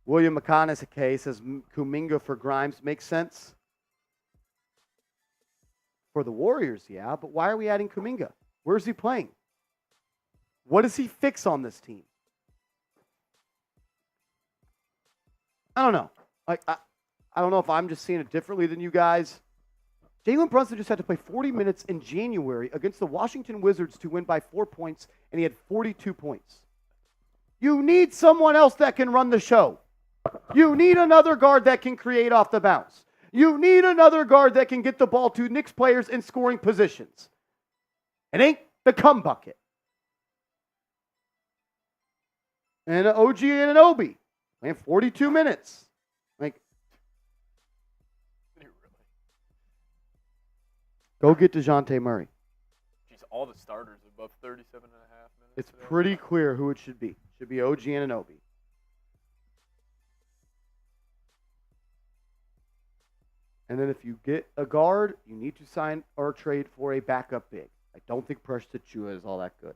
Speaker 1: William McConaughey says Kuminga for Grimes makes sense. For the Warriors, yeah, but why are we adding Kuminga? Where's he playing? What does he fix on this team? I don't know. I don't know if I'm just seeing it differently than you guys. Jalen Brunson just had to play 40 minutes in January against the Washington Wizards to win by 4 points, and he had 42 points. You need someone else that can run the show. You need another guard that can create off the bounce. You need another guard that can get the ball to Knicks players in scoring positions. It ain't the cum bucket. And OG and an Obi playing 42 minutes. Like, go get DeJounte Murray.
Speaker 5: Jeez, all the starters above 37 and a half minutes.
Speaker 1: It's pretty clear who it should be. It should be OG and an Obi. And then if you get a guard, you need to sign or trade for a backup big. I don't think Precious Achiuwa is all that good.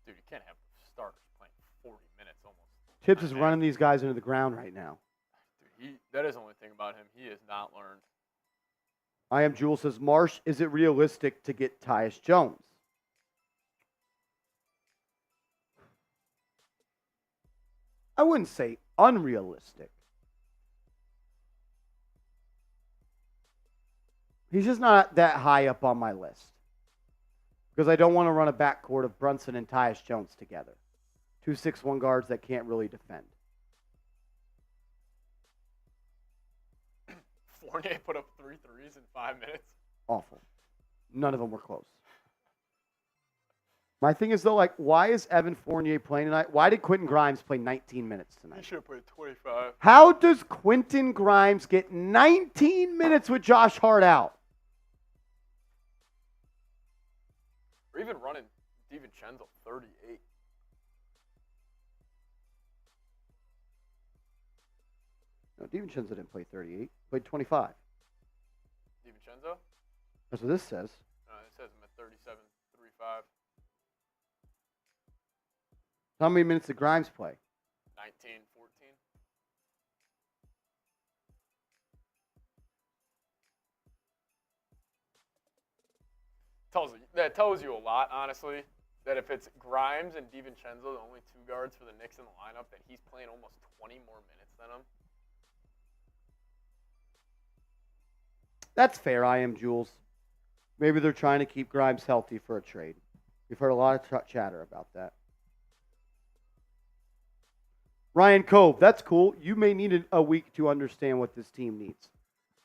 Speaker 5: Dude, you can't have starters playing 40 minutes almost.
Speaker 1: Tibbs is running these guys into the ground right now.
Speaker 5: Dude, that is the only thing about him. He has not learned.
Speaker 1: I am Jules says, Marsh, is it realistic to get Tyus Jones? I wouldn't say unrealistic. He's just not that high up on my list. Because I don't want to run a backcourt of Brunson and Tyus Jones together. 2 6'1" guards that can't really defend.
Speaker 5: Fournier put up 3 threes in 5 minutes.
Speaker 1: Awful. None of them were close. My thing is, though, like, why is Evan Fournier playing tonight? Why did Quentin Grimes play 19 minutes
Speaker 5: He
Speaker 1: tonight?
Speaker 5: should have played 25.
Speaker 1: How does Quentin Grimes get 19 minutes with Josh Hart out?
Speaker 5: Or even running DiVincenzo 38.
Speaker 1: No, DiVincenzo didn't play 38. Played 25.
Speaker 5: DiVincenzo?
Speaker 1: That's what this says.
Speaker 5: It says him at 37.35.
Speaker 1: How many minutes did Grimes play?
Speaker 5: 19, 14. That tells you a lot, honestly. That if it's Grimes and DiVincenzo, the only 2 guards for the Knicks in the lineup, that he's playing almost 20 more minutes than them.
Speaker 1: That's fair, I am Jules. Maybe they're trying to keep Grimes healthy for a trade. We've heard a lot of chatter about that. Ryan Cove, that's cool. You may need a week to understand what this team needs.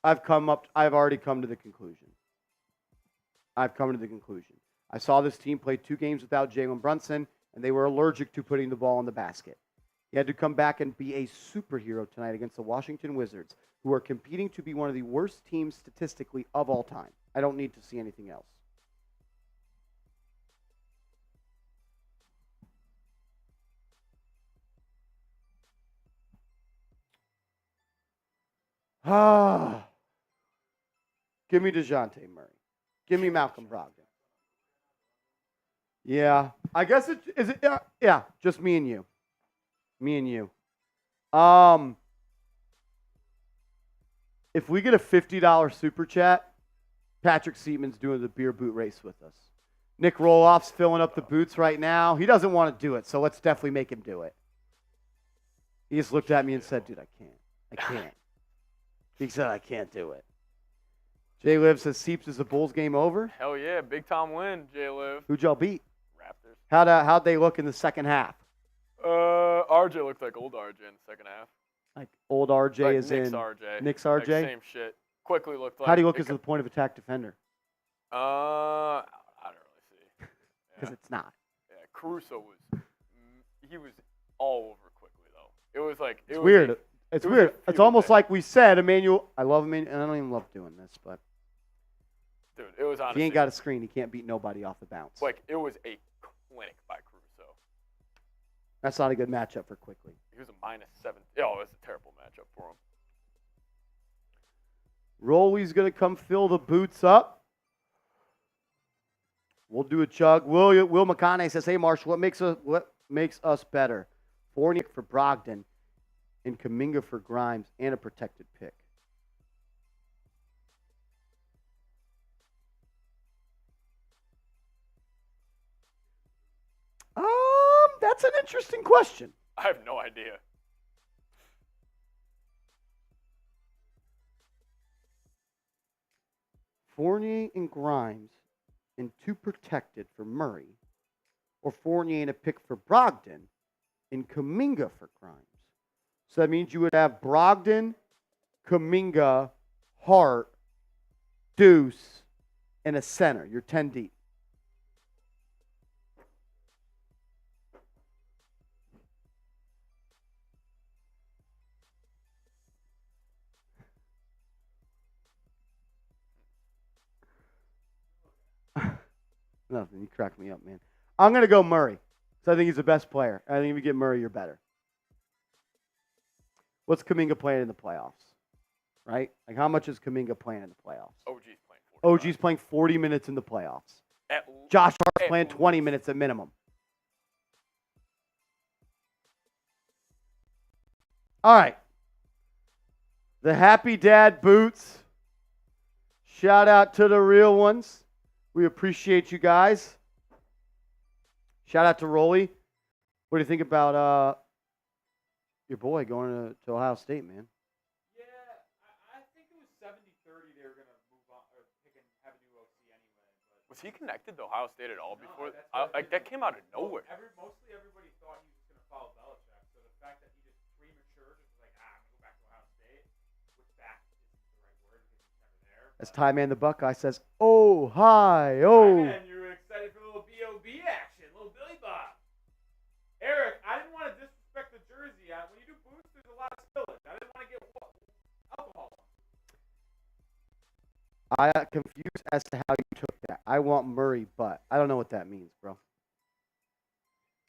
Speaker 1: I've already come to the conclusion. I saw this team play 2 games without Jalen Brunson, and they were allergic to putting the ball in the basket. He had to come back and be a superhero tonight against the Washington Wizards, who are competing to be one of the worst teams statistically of all time. I don't need to see anything else. Give me DeJounte Murray. Give me Malcolm Brogdon. Yeah. I guess yeah, just me and you. If we get a $50 super chat, Patrick Seaman's doing the beer boot race with us. Nick Roloff's filling up the boots right now. He doesn't want to do it, so let's definitely make him do it. He just looked at me and said, dude, I can't. He said, I can't do it. Jay Liv says, Seeps, is the Bulls game over?
Speaker 5: Hell yeah, Big Tom win, J-Liv.
Speaker 1: Who'd y'all beat?
Speaker 5: Raptors.
Speaker 1: How'd they look in the second half?
Speaker 5: RJ looked like old RJ in the second half.
Speaker 1: Like old RJ
Speaker 5: Like
Speaker 1: is
Speaker 5: Knicks
Speaker 1: in
Speaker 5: RJ.
Speaker 1: Knicks
Speaker 5: Like
Speaker 1: RJ?
Speaker 5: same shit. Quickly looked like.
Speaker 1: How do you look as the point of attack defender?
Speaker 5: I don't really see.
Speaker 1: Because it's not.
Speaker 5: Yeah, Caruso he was all over quickly though. It was like
Speaker 1: It's weird. It's weird. It's almost like we said, Emmanuel. I love Emmanuel, and I don't even love doing this, but
Speaker 5: dude, it was
Speaker 1: if
Speaker 5: honestly.
Speaker 1: he ain't got a screen, he can't beat nobody off the bounce.
Speaker 5: Like it was a clinic by Caruso.
Speaker 1: That's not a good matchup for Quickly.
Speaker 5: He was a -7. Oh, it was a terrible matchup for him.
Speaker 1: Rolly's gonna come fill the boots up. We'll do a chug. Will McConaughey says, "Hey Marshall, what makes us better? Fournier for Brogdon, and Kuminga for Grimes, and a protected pick." That's an interesting question.
Speaker 5: I have no idea.
Speaker 1: Fournier and Grimes and 2 protected for Murray, or Fournier and a pick for Brogdon and Kuminga for Grimes. So that means you would have Brogdon, Kuminga, Hart, Deuce, and a center. You're 10 deep. Nothing. You crack me up, man. I'm going to go Murray. So I think he's the best player. I think if you get Murray, you're better. What's Kuminga playing in the playoffs? Right? Like, how much is Kuminga playing in the playoffs?
Speaker 5: OG's playing 40.
Speaker 1: OG's playing 40 minutes in the playoffs.
Speaker 5: At
Speaker 1: Josh Hart's playing 20 minutes at minimum. All right. The Happy Dad boots. Shout out to the real ones. We appreciate you guys. Shout out to Rolly. What do you think about your boy going to Ohio State, man?
Speaker 4: Yeah, I think it was 70-30 they were going to move on or have a new OC anyway. But
Speaker 5: Was he connected to Ohio State at all before?
Speaker 4: that's
Speaker 5: Like that came out of nowhere.
Speaker 4: Mostly everybody thought he was going to follow Belichick. So the fact that he just premature, just was like, I'm going to go back to Ohio State, which back isn't the right word,
Speaker 1: As Ty Man the Buckeye says, oh, hi, oh.
Speaker 2: Man, you were excited for a little B.O.B. action, little Billy Bob. Eric, I didn't want to disrespect the jersey. When you do boosts, there's a lot of spillage. I didn't want to get alcohol on.
Speaker 1: I got confused as to how you took that. I want Murray, but I don't know what that means, bro.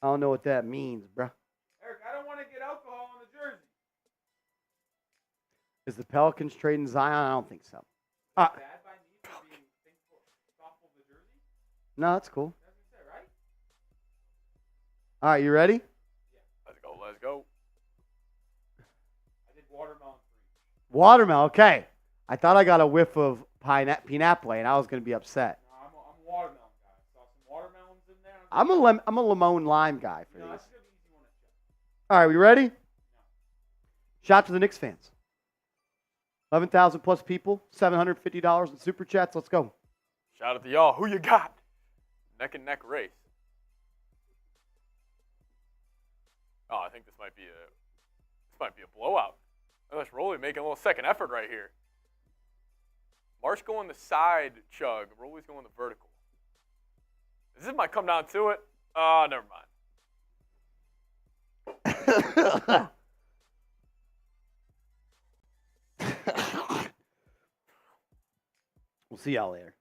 Speaker 1: I don't know what that means, bro.
Speaker 2: Eric, I don't want to get alcohol on the jersey.
Speaker 1: Is the Pelicans trading Zion? I don't think so.
Speaker 2: Bad by me for being thoughtful of the jersey?
Speaker 1: No, that's cool.
Speaker 2: That's what you said, right?
Speaker 1: All right, you ready?
Speaker 5: Let's go. Let's go.
Speaker 2: I did watermelon free.
Speaker 1: Watermelon, okay. I thought I got a whiff of pineapple, and I was going to be upset.
Speaker 2: No, I'm a watermelon guy. Saw some watermelons in there.
Speaker 1: I'm a lemon lime guy for
Speaker 2: No,
Speaker 1: these.
Speaker 2: that's a good easy one to check.
Speaker 1: All right, we ready? Shout out to the Knicks fans. 11,000 plus people, $750 in super chats. Let's go.
Speaker 5: Shout out to y'all. Who you got? Neck and neck race. Oh, I think this might be a blowout. Unless Rolly making a little second effort right here. Marsh going the side chug. Rolly's going the vertical. This might come down to it. Oh, never mind.
Speaker 1: We'll see y'all later.